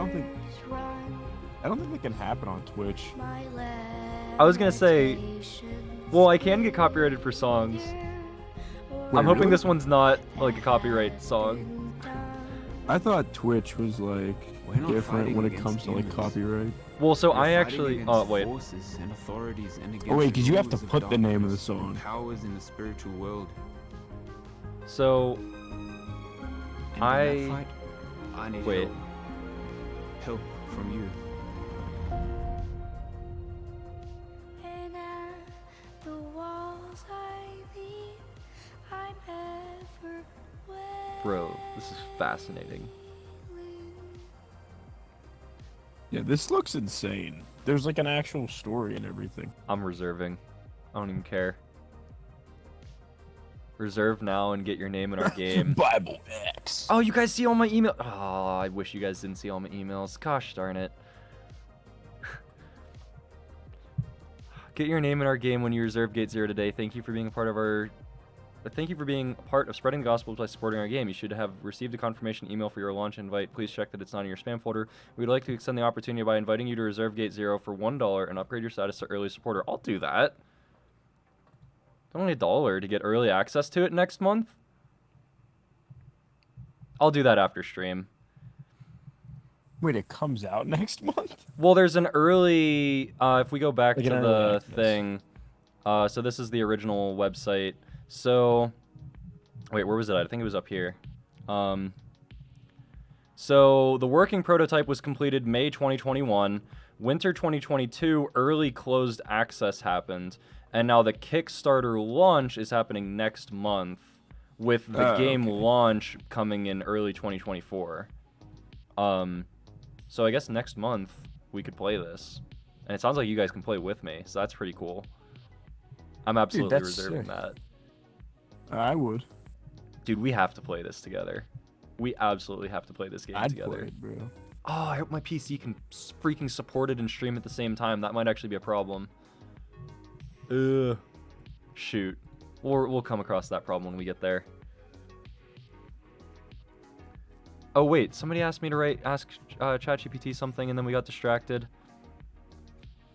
don't think that can happen on Twitch. I was gonna say, well, I can get copyrighted for songs. I'm hoping really? this one's not like a copyright song. I thought Twitch was like We're not different fighting when it against comes to like humans. copyright. Well, so We're I fighting actually, against oh wait, forces and authorities and against Oh wait, 'cause you have to rulers of put the name of the darkness and song. powers in the spiritual world. so And in I- that fight, I need wait. help from you. And at the walls I lean, I'm ever bro, this is fascinating. wailing. Yeah, this looks insane. There's like an actual story and everything. I'm reserving. I don't even care. Reserve now and get your name in our game. Bible X. Oh, you guys see all my email? Oh, I wish you guys didn't see all my emails. Gosh darn it. Get your name in our game when you reserve Gate Zero today. Thank you for being a part of spreading the gospel by supporting our game. You should have received a confirmation email for your launch invite. Please check that it's not in your spam folder. We'd like to extend the opportunity by inviting you to reserve Gate Zero for $1 and upgrade your status to early supporter. I'll do that. Only $1 to get early access to it next month. I'll do that after stream. Wait, it comes out next month? Well, there's an early, if we go back Like to an early the access. thing, so this is the original website. So, wait, where was it at? I think it was up here. So the working prototype was completed May 2021. Winter 2022, early closed access happened. And now the Kickstarter launch is happening next month, with the game launch coming in early 2024. So I guess next month we could play this. And it sounds like you guys can play with me, so that's pretty cool. I'm absolutely that's reserving sick. that. I would. Dude, we have to play this together. We absolutely have to play this game I'd together. play it, bro. Oh, I hope my PC can freaking support it and stream at the same time. That might actually be a problem. Shoot. We'll come across that problem when we get there. Oh wait, somebody asked me to ask ChatGPT something, and then we got distracted.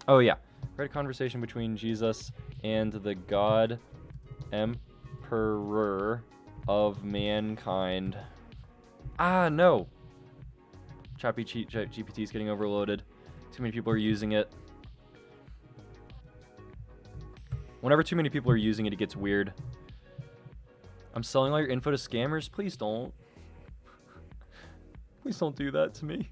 Oh yeah, write a conversation between Jesus and the God Emperor of mankind. Ah, no. GPT is getting overloaded. Too many people are using it. Whenever too many people are using it, it gets weird. I'm selling all your info to scammers? Please don't. Please don't do that to me.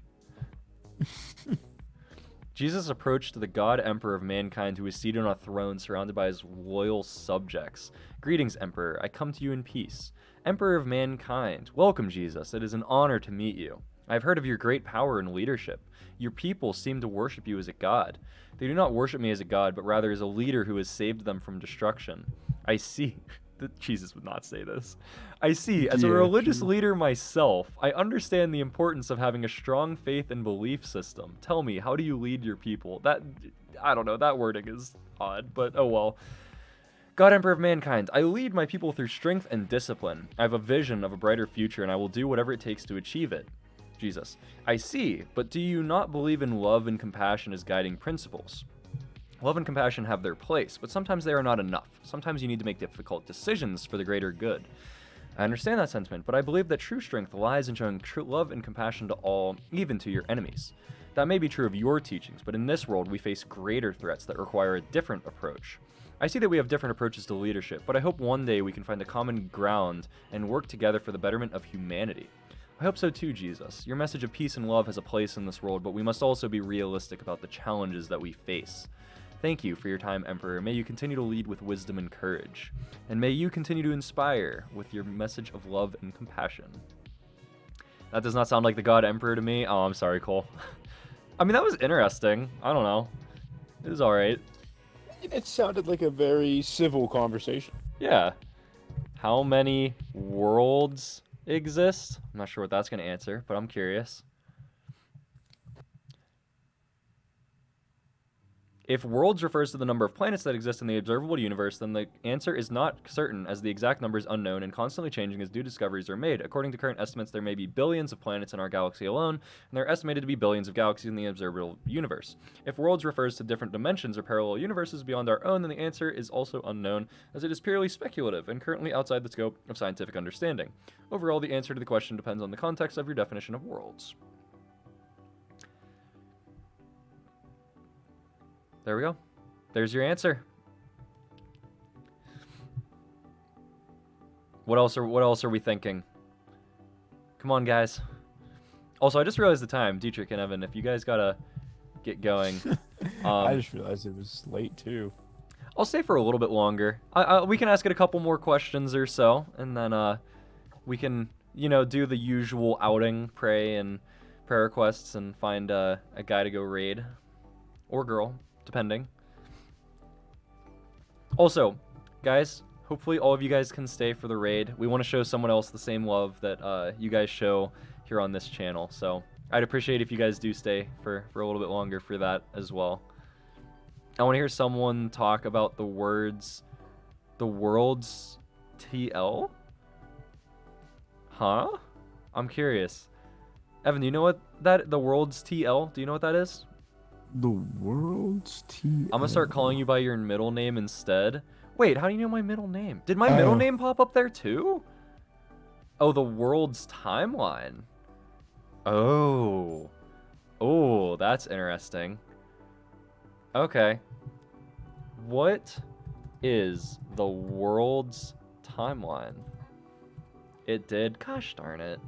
Jesus approached the God Emperor of mankind who was seated on a throne surrounded by his loyal subjects. Greetings, Emperor. I come to you in peace. Emperor of mankind, welcome, Jesus. It is an honor to meet you. I have heard of your great power and leadership. Your people seem to worship you as a god. They do not worship me as a god, but rather as a leader who has saved them from destruction. I see. Jesus would not say this. I see. As a religious leader myself, I understand the importance of having a strong faith and belief system. Tell me, how do you lead your people? I don't know, that wording is odd, but oh well. God Emperor of mankind, I lead my people through strength and discipline. I have a vision of a brighter future, and I will do whatever it takes to achieve it. Jesus, I see, but do you not believe in love and compassion as guiding principles? Love and compassion have their place, but sometimes they are not enough. Sometimes you need to make difficult decisions for the greater good. I understand that sentiment, but I believe that true strength lies in showing true love and compassion to all, even to your enemies. That may be true of your teachings, but in this world we face greater threats that require a different approach. I see that we have different approaches to leadership, but I hope one day we can find a common ground and work together for the betterment of humanity. I hope so too, Jesus. Your message of peace and love has a place in this world, but we must also be realistic about the challenges that we face. Thank you for your time, Emperor. May you continue to lead with wisdom and courage. And may you continue to inspire with your message of love and compassion. That does not sound like the God Emperor to me. Oh, I'm sorry, Cole. I mean, that was interesting. I don't know. It was alright. It sounded like a very civil conversation. Yeah. How many worlds exist? I'm not sure what that's going to answer, but I'm curious. If worlds refers to the number of planets that exist in the observable universe, then the answer is not certain, as the exact number is unknown and constantly changing as new discoveries are made. According to current estimates, there may be billions of planets in our galaxy alone, and there are estimated to be billions of galaxies in the observable universe. If worlds refers to different dimensions or parallel universes beyond our own, then the answer is also unknown, as it is purely speculative and currently outside the scope of scientific understanding. Overall, the answer to the question depends on the context of your definition of worlds. There we go. There's your answer. What else are we thinking? Come on, guys. Also, I just realized the time, Dietrich and Evan. If you guys gotta get going, I just realized it was late too. I'll stay for a little bit longer. We can ask it a couple more questions or so, and then we can, do the usual outing, pray and prayer requests, and find a guy to go raid, or girl, depending. Also, guys, hopefully all of you guys can stay for the raid. We want to show someone else the same love that you guys show here on this channel. So I'd appreciate if you guys do stay for a little bit longer for that as well. I want to hear someone talk about the world's TL? Huh? I'm curious. Evan, do you know what the world's TL? Do you know what that is? The world's TL. I'm gonna start calling you by your middle name instead. Wait, how do you know my middle name? Did my middle name pop up there too? Oh, the world's timeline. Oh. Oh, that's interesting. Okay. What is the world's timeline? It did. Gosh darn it.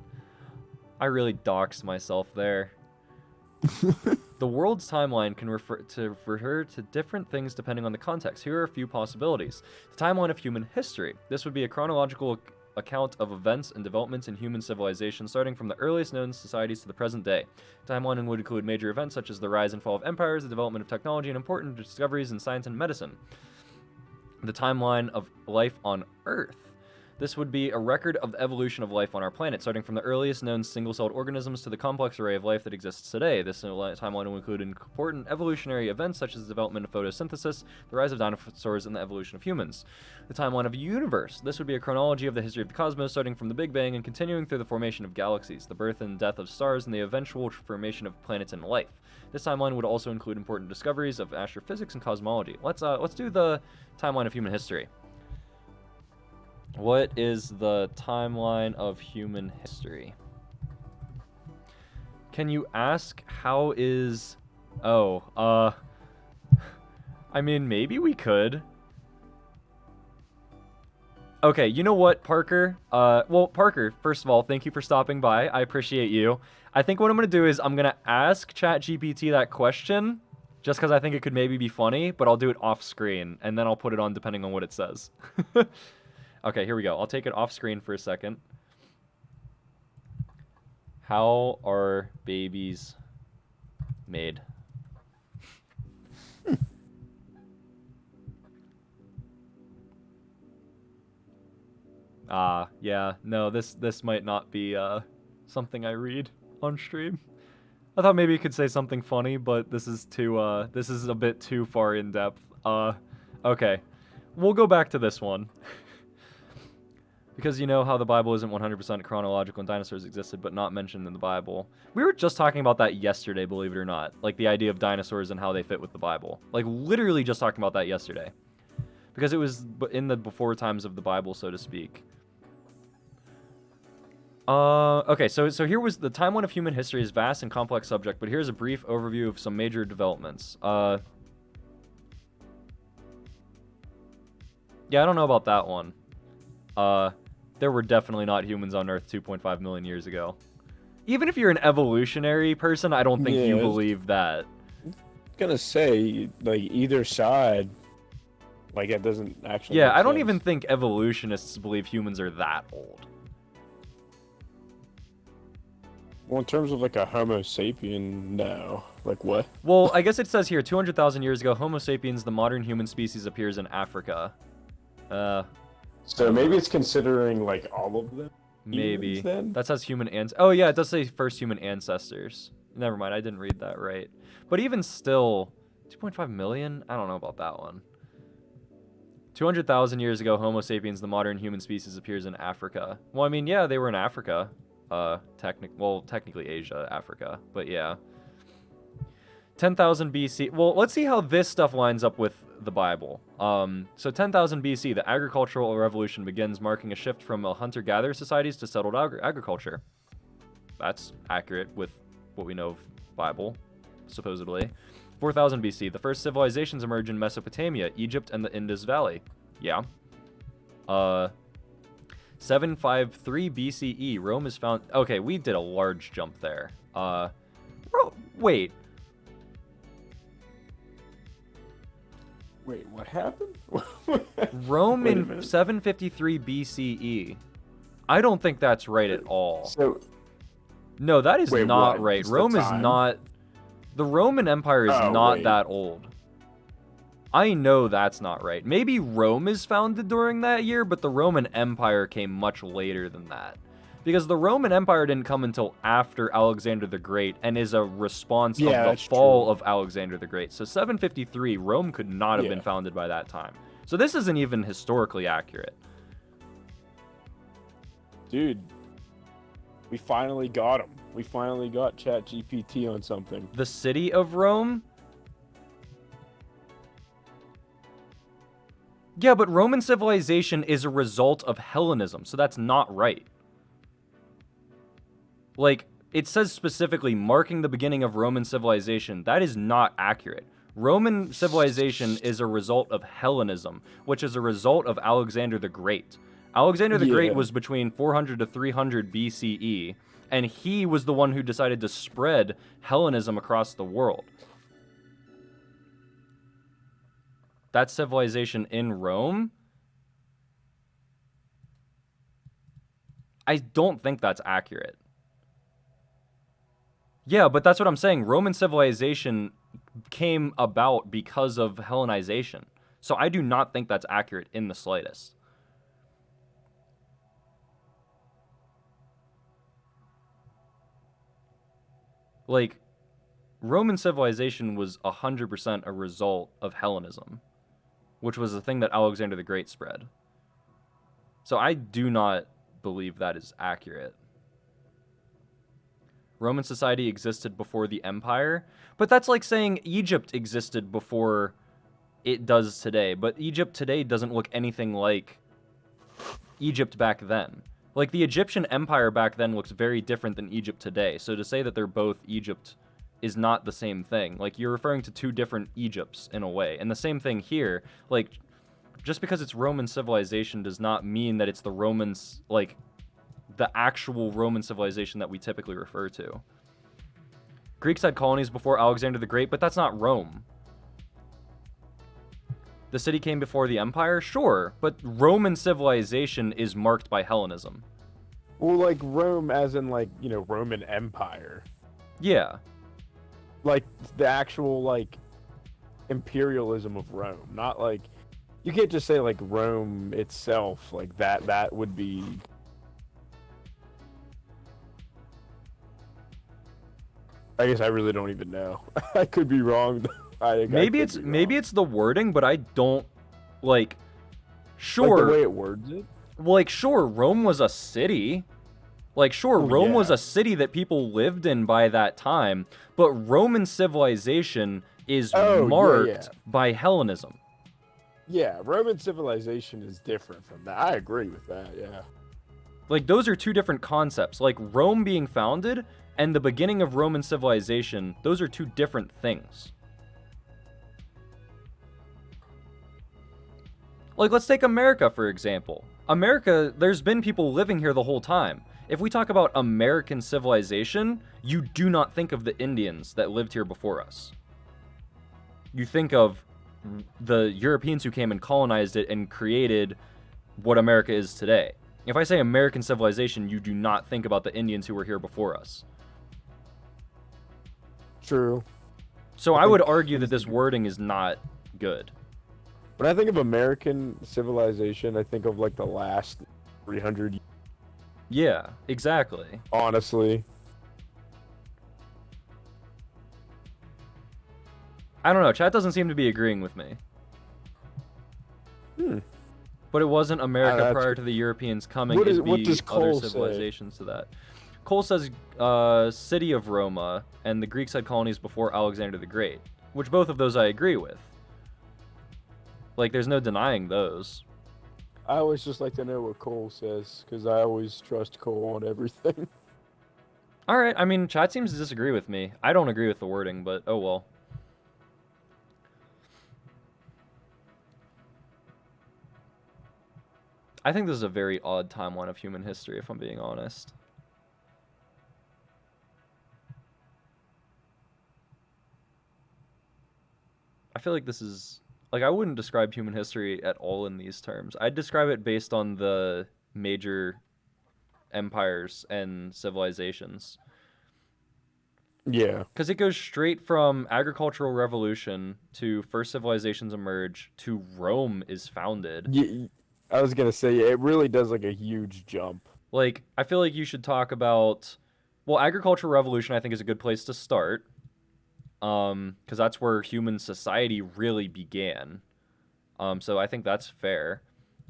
I really doxed myself there. The world's timeline can refer to different things depending on the context. Here are a few possibilities. The timeline of human history. This would be a chronological account of events and developments in human civilization starting from the earliest known societies to the present day. Timeline would include major events such as the rise and fall of empires, the development of technology, and important discoveries in science and medicine. The timeline of life on Earth. This would be a record of the evolution of life on our planet, starting from the earliest known single-celled organisms to the complex array of life that exists today. This timeline will include important evolutionary events such as the development of photosynthesis, the rise of dinosaurs, and the evolution of humans. The timeline of a universe. This would be a chronology of the history of the cosmos, starting from the Big Bang and continuing through the formation of galaxies, the birth and death of stars, and the eventual formation of planets and life. This timeline would also include important discoveries of astrophysics and cosmology. Let's do the timeline of human history. What is the timeline of human history? Can you ask how is... Oh, I mean, maybe we could. Okay, you know what, Parker? Well, Parker, first of all, thank you for stopping by. I appreciate you. I think what I'm going to do is I'm going to ask ChatGPT that question, just because I think it could maybe be funny, but I'll do it off screen, and then I'll put it on depending on what it says. Okay, here we go. I'll take it off screen for a second. How are babies made? Yeah, no, this might not be something I read on stream. I thought maybe you could say something funny, but this is a bit too far in depth. Okay. We'll go back to this one. Because you know how the Bible isn't 100% chronological and dinosaurs existed but not mentioned in the Bible. We were just talking about that yesterday, believe it or not. Like the idea of dinosaurs and how they fit with the Bible. Like literally just talking about that yesterday. Because it was in the before times of the Bible, so to speak. Okay, so here was the timeline of human history is vast and complex subject, but here's a brief overview of some major developments. Yeah, I don't know about that one. There were definitely not humans on Earth 2.5 million years ago. Even if you're an evolutionary person, I don't think you believe that. Gonna say, like, either side, like, it doesn't actually Yeah, make I don't sense. even think evolutionists believe humans are that old. Well, in terms of, like, a Homo sapien, no. Like, what? Well, I guess it says here, 200,000 years ago, Homo sapiens, the modern human species, appears in Africa. So maybe it's considering, like, all of them? Maybe. Humans, then? That says human Oh, yeah, it does say first human ancestors. Never mind, I didn't read that right. But even still, 2.5 million? I don't know about that one. 200,000 years ago, Homo sapiens, the modern human species, appears in Africa. Well, I mean, yeah, they were in Africa. Technically Asia, Africa. But yeah. 10,000 BC. Well, let's see how this stuff lines up with the Bible. So 10,000 BC, the agricultural revolution begins, marking a shift from hunter-gatherer societies to settled agriculture. That's accurate with what we know of Bible, supposedly. 4,000 BC, the first civilizations emerge in Mesopotamia, Egypt, and the Indus Valley. Yeah. 753 BCE, Rome is found... Okay, we did a large jump there. Wait. Wait, what happened? Rome Wait a in minute. 753 BCE. I don't think that's right at all. So, No, that is Wait, not what? right. Just the Rome is time? not... The Roman Empire is Oh, not wait. that old. I know that's not right. Maybe Rome is founded during that year, but the Roman Empire came much later than that. Because the Roman Empire didn't come until after Alexander the Great and is a response Yeah, of the that's fall true. of Alexander the Great. So 753, Rome could not have been Yeah. founded by that time. So this isn't even historically accurate. dude, we finally got him. We finally got ChatGPT on something. The city of Rome? Yeah, but Roman civilization is a result of Hellenism, so that's not right. Like, it says specifically marking the beginning of Roman civilization. That is not accurate. Roman civilization is a result of Hellenism, which is a result of Alexander the Great. Alexander the Great Yeah. was between 400 to 300 BCE, and he was the one who decided to spread Hellenism across the world. That civilization in Rome? I don't think that's accurate. Yeah, but that's what I'm saying. Roman civilization came about because of Hellenization. So I do not think that's accurate in the slightest. Like, Roman civilization was 100% a result of Hellenism, which was the thing that Alexander the Great spread. So I do not believe that is accurate. Roman society existed before the empire, but that's like saying Egypt existed before it does today. But Egypt today doesn't look anything like Egypt back then. Like, the Egyptian Empire back then looks very different than Egypt today. So to say that they're both Egypt is not the same thing. Like, you're referring to two different Egypts in a way. And the same thing here. Like, just because it's Roman civilization does not mean that it's the Romans, like, the actual Roman civilization that we typically refer to. Greeks had colonies before Alexander the Great, but that's not Rome. The city came before the empire? Sure, but Roman civilization is marked by Hellenism. Well, like Rome, as in like, you know, Roman Empire. Yeah. Like the actual like imperialism of Rome, not like you can't just say like Rome itself, like that would be. I guess I really don't even know. I could be wrong. Maybe it's the wording, but I don't like. Sure, like the way it words it. Like, sure, Rome was a city. Like, sure, Rome was a city that people lived in by that time, but Roman civilization is marked by Hellenism. Yeah, Roman civilization is different from that. I agree with that, yeah. Like, those are two different concepts. Like, Rome being founded and the beginning of Roman civilization, those are two different things. Like, let's take America, for example. America, there's been people living here the whole time. If we talk about American civilization, you do not think of the Indians that lived here before us. You think of the Europeans who came and colonized it and created what America is today. If I say American civilization, you do not think about the Indians who were here before us. True. So I would argue that this wording is not good. When I think of American civilization, I think of like the last 300 years. Yeah, exactly. Honestly. I don't know, chat doesn't seem to be agreeing with me. But it wasn't America prior to the Europeans coming. It'd be other civilizations to that. Cole says city of Roma, and the Greeks had colonies before Alexander the Great, which both of those I agree with. Like, there's no denying those. I always just like to know what Cole says, because I always trust Cole on everything. Alright, I mean, chat seems to disagree with me. I don't agree with the wording, but oh well. I think this is a very odd timeline of human history, if I'm being honest. I feel like this is... Like, I wouldn't describe human history at all in these terms. I'd describe it based on the major empires and civilizations. Yeah. Because it goes straight from agricultural revolution to first civilizations emerge to Rome is founded. Yeah, I was going to say, it really does like a huge jump. Like, I feel like you should talk about... Well, agricultural revolution I think is a good place to start. Because that's where human society really began. So I think that's fair.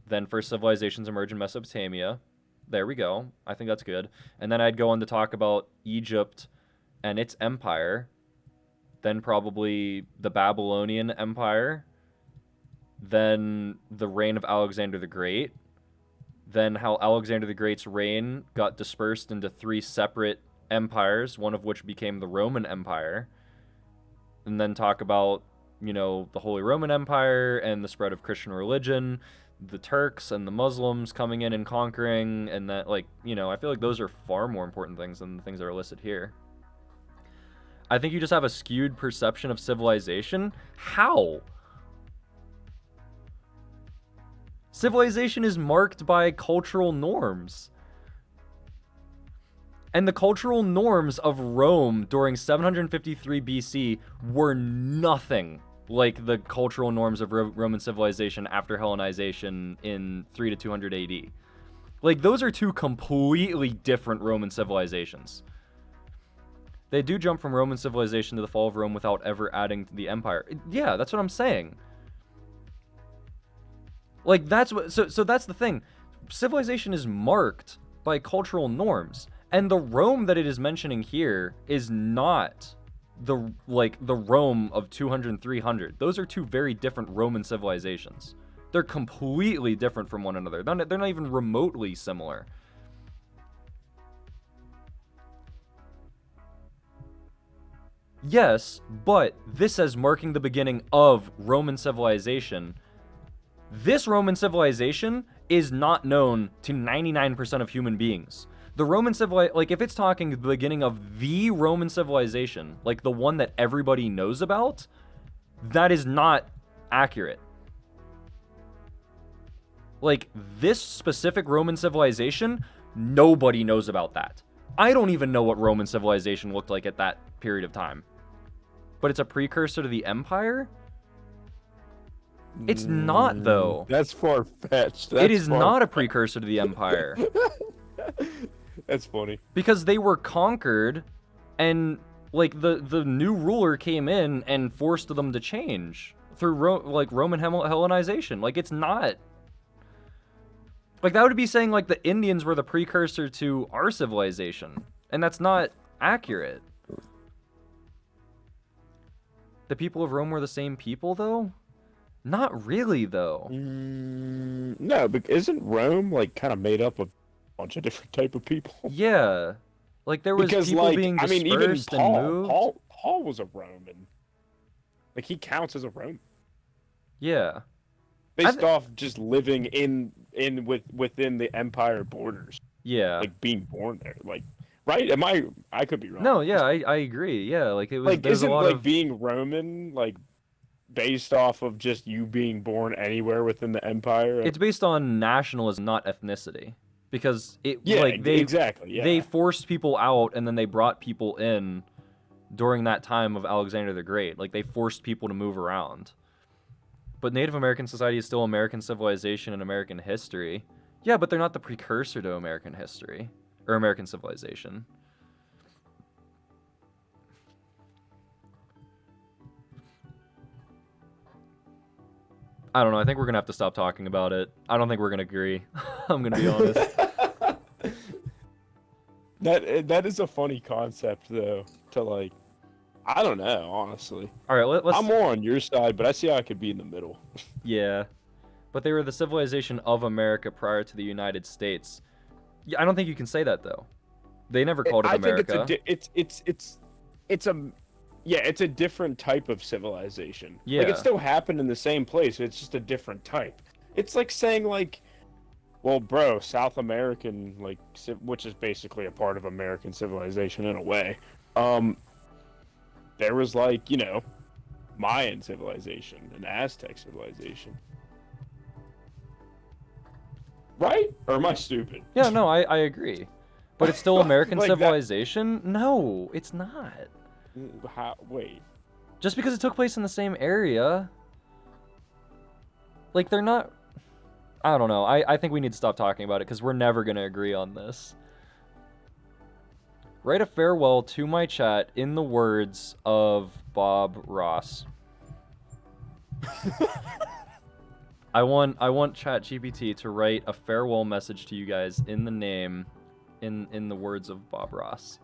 Then first civilizations emerge in Mesopotamia. There we go. I think that's good. And then I'd go on to talk about Egypt and its empire. Then probably the Babylonian Empire. Then the reign of Alexander the Great. Then how Alexander the Great's reign got dispersed into 3 separate empires, one of which became the Roman Empire. And then talk about, you know, the Holy Roman Empire and the spread of Christian religion, the Turks and the Muslims coming in and conquering, and that, like, you know, I feel like those are far more important things than the things that are listed here. I think you just have a skewed perception of civilization. How? Civilization is marked by cultural norms. And the cultural norms of Rome during 753 BC were nothing like the cultural norms of Roman civilization after Hellenization in 3 to 200 AD. Like, those are two completely different Roman civilizations. They do jump from Roman civilization to the fall of Rome without ever adding to the empire. Yeah, that's what I'm saying. Like, that's what... So that's the thing. Civilization is marked by cultural norms. And the Rome that it is mentioning here is not the Rome of 200 and 300. Those are two very different Roman civilizations. They're completely different from one another. They're not even remotely similar. Yes, but this says marking the beginning of Roman civilization. This Roman civilization is not known to 99% of human beings. The Roman civilization, like if it's talking the beginning of the Roman civilization, like the one that everybody knows about, that is not accurate. Like this specific Roman civilization, nobody knows about that. I don't even know what Roman civilization looked like at that period of time. But it's a precursor to the Empire? It's not, though. That's far-fetched. It is not a precursor to the Empire. That's funny. Because they were conquered, and, like, the new ruler came in and forced them to change through, Roman Hellenization. Like, it's not... Like, that would be saying, like, the Indians were the precursor to our civilization. And that's not accurate. The people of Rome were the same people, though? Not really, though. No, but isn't Rome, like, kind of made up of a bunch of different type of people? Yeah. Like, there was Because, people like, being I dispersed mean, even and Paul, moved. Paul was a Roman. Like, he counts as a Roman. Yeah. Based off just living within the empire borders. Yeah. Like, being born there. Like, right? I could be wrong. No, yeah, I agree. Yeah, like, it was, Like, there's a isn't, lot like, of... being Roman, like, based off of just you being born anywhere within the empire? It's based on nationalism, not ethnicity. Because exactly. Yeah. they forced people out and then they brought people in during that time of Alexander the Great. Like, they forced people to move around. But Native American society is still American civilization and American history. Yeah, but they're not the precursor to American history or American civilization. I don't know. I think we're going to have to stop talking about it. I don't think we're going to agree. I'm going to be honest. That is a funny concept, though, to, like, I don't know, honestly. All right, let's... I'm more on your side, but I see how I could be in the middle. Yeah. But they were the civilization of America prior to the United States. Yeah, I don't think you can say that, though. They never called it America. I think it's a different type of civilization. Yeah. Like, it still happened in the same place. It's just a different type. It's like saying, like, well, bro, South American, like, which is basically a part of American civilization in a way. There was, like, you know, Mayan civilization and Aztec civilization. Right? Or am I stupid? Yeah, no, I agree. But it's still American Like that- civilization? No, it's not. Wait. Just because it took place in the same area. Like, they're not... I don't know. I think we need to stop talking about it because we're never going to agree on this. Write a farewell to my chat in the words of Bob Ross. I want ChatGPT to write a farewell message to you guys in the name, in the words of Bob Ross.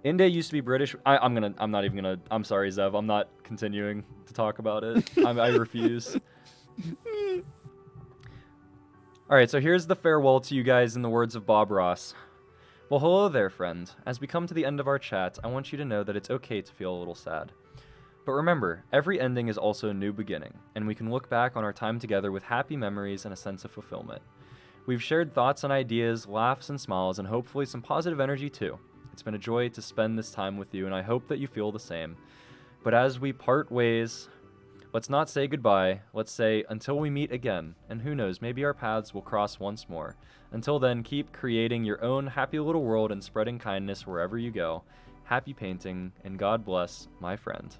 Inde used to be British. I'm not even gonna. I'm sorry, Zev. I'm not continuing to talk about it. I refuse. All right, so here's the farewell to you guys in the words of Bob Ross. Well, hello there, friend. As we come to the end of our chat, I want you to know that it's okay to feel a little sad. But remember, every ending is also a new beginning, and we can look back on our time together with happy memories and a sense of fulfillment. We've shared thoughts and ideas, laughs and smiles, and hopefully some positive energy too. It's been a joy to spend this time with you, and I hope that you feel the same. But as we part ways, let's not say goodbye. Let's say until we meet again, and who knows, maybe our paths will cross once more. Until then, keep creating your own happy little world and spreading kindness wherever you go. Happy painting, and God bless, my friend.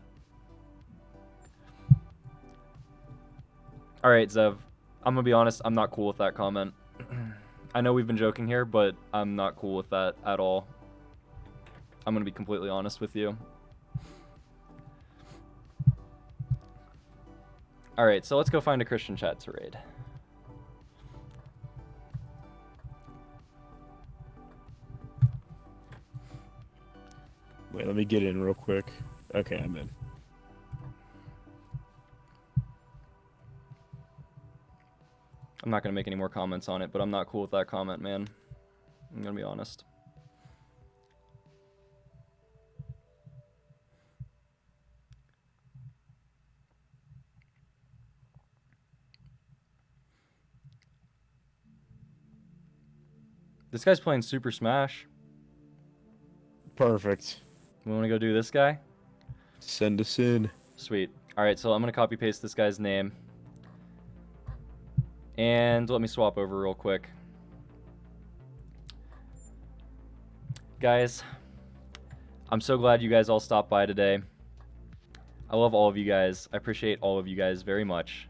All right, Zev, I'm gonna be honest, I'm not cool with that comment. I know we've been joking here, but I'm not cool with that at all. I'm gonna be completely honest with you. All right, so let's go find a Christian chat to raid. Wait, let me get in real quick. Okay, I'm in. I'm not gonna make any more comments on it, but I'm not cool with that comment, man. I'm gonna be honest. This guy's playing Super Smash. Perfect. We want to go do this guy? Send us in. Sweet. Alright, so I'm going to copy paste this guy's name. And let me swap over real quick. Guys, I'm so glad you guys all stopped by today. I love all of you guys. I appreciate all of you guys very much.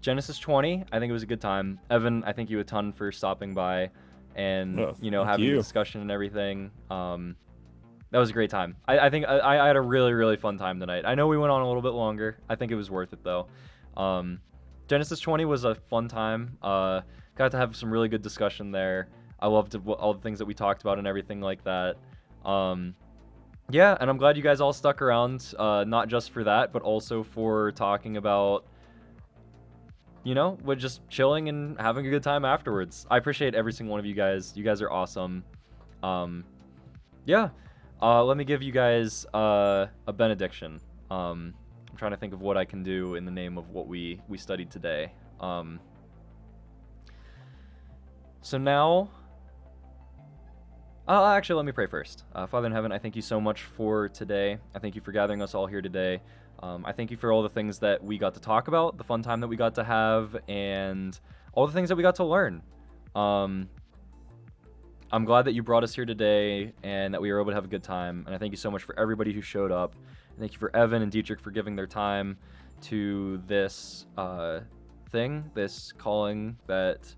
Genesis 20, I think it was a good time. Evan, I thank you a ton for stopping by and, Oh, you know, thank having you. a discussion and everything. That was a great time. I think I had a really, really fun time tonight. I know we went on a little bit longer. I think it was worth it, though. Genesis 20 was a fun time. Got to have some really good discussion there. I loved all the things that we talked about and everything like that. Yeah, and I'm glad you guys all stuck around, not just for that, but also for talking about, you know, we're just chilling and having a good time afterwards. I appreciate every single one of you guys. You guys are awesome. Yeah. Let me give you guys a benediction. I'm trying to think of what I can do in the name of what we studied today. So now, actually, let me pray first. Father in heaven, I thank you so much for today. I thank you for gathering us all here today. I thank you for all the things that we got to talk about, the fun time that we got to have, and all the things that we got to learn. I'm glad that you brought us here today and that we were able to have a good time. And I thank you so much for everybody who showed up. And thank you for Evan and Dietrich for giving their time to this thing, this calling that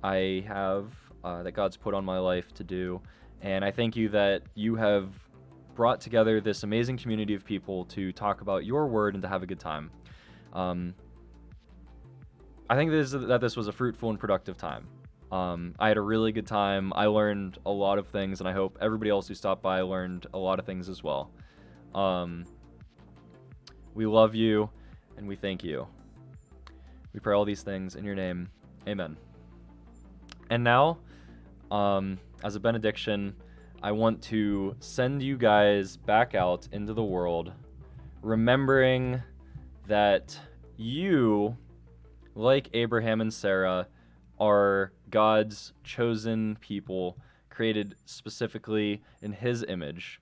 I have, that God's put on my life to do. And I thank you that you have brought together this amazing community of people to talk about your word and to have a good time. I think that this was a fruitful and productive time. I had a really good time. I learned a lot of things, and I hope everybody else who stopped by learned a lot of things as well. We love you, and we thank you. We pray all these things in your name. Amen. And now, as a benediction, I want to send you guys back out into the world, remembering that you, like Abraham and Sarah, are God's chosen people, created specifically in his image.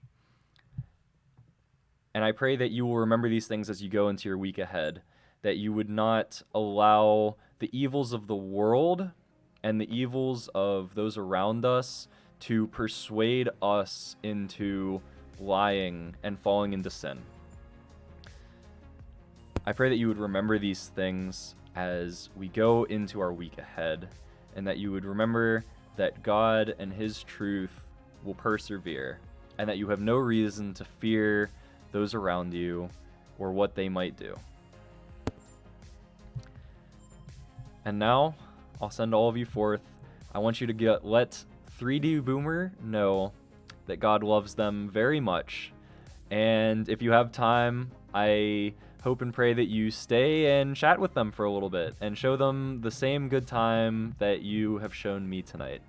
And I pray that you will remember these things as you go into your week ahead, that you would not allow the evils of the world and the evils of those around us to persuade us into lying and falling into sin. I pray that you would remember these things as we go into our week ahead, and that you would remember that God and his truth will persevere, and that you have no reason to fear those around you or what they might do. And now, I'll send all of you forth. I want you to let 3D Boomer know that God loves them very much. And if you have time, I hope and pray that you stay and chat with them for a little bit and show them the same good time that you have shown me tonight.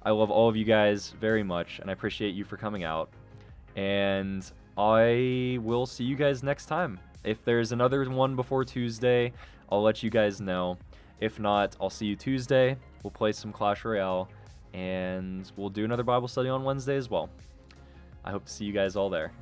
I love all of you guys very much, and I appreciate you for coming out. And I will see you guys next time. If there's another one before Tuesday, I'll let you guys know. If not, I'll see you Tuesday. We'll play some Clash Royale, and we'll do another Bible study on Wednesday as well. I hope to see you guys all there.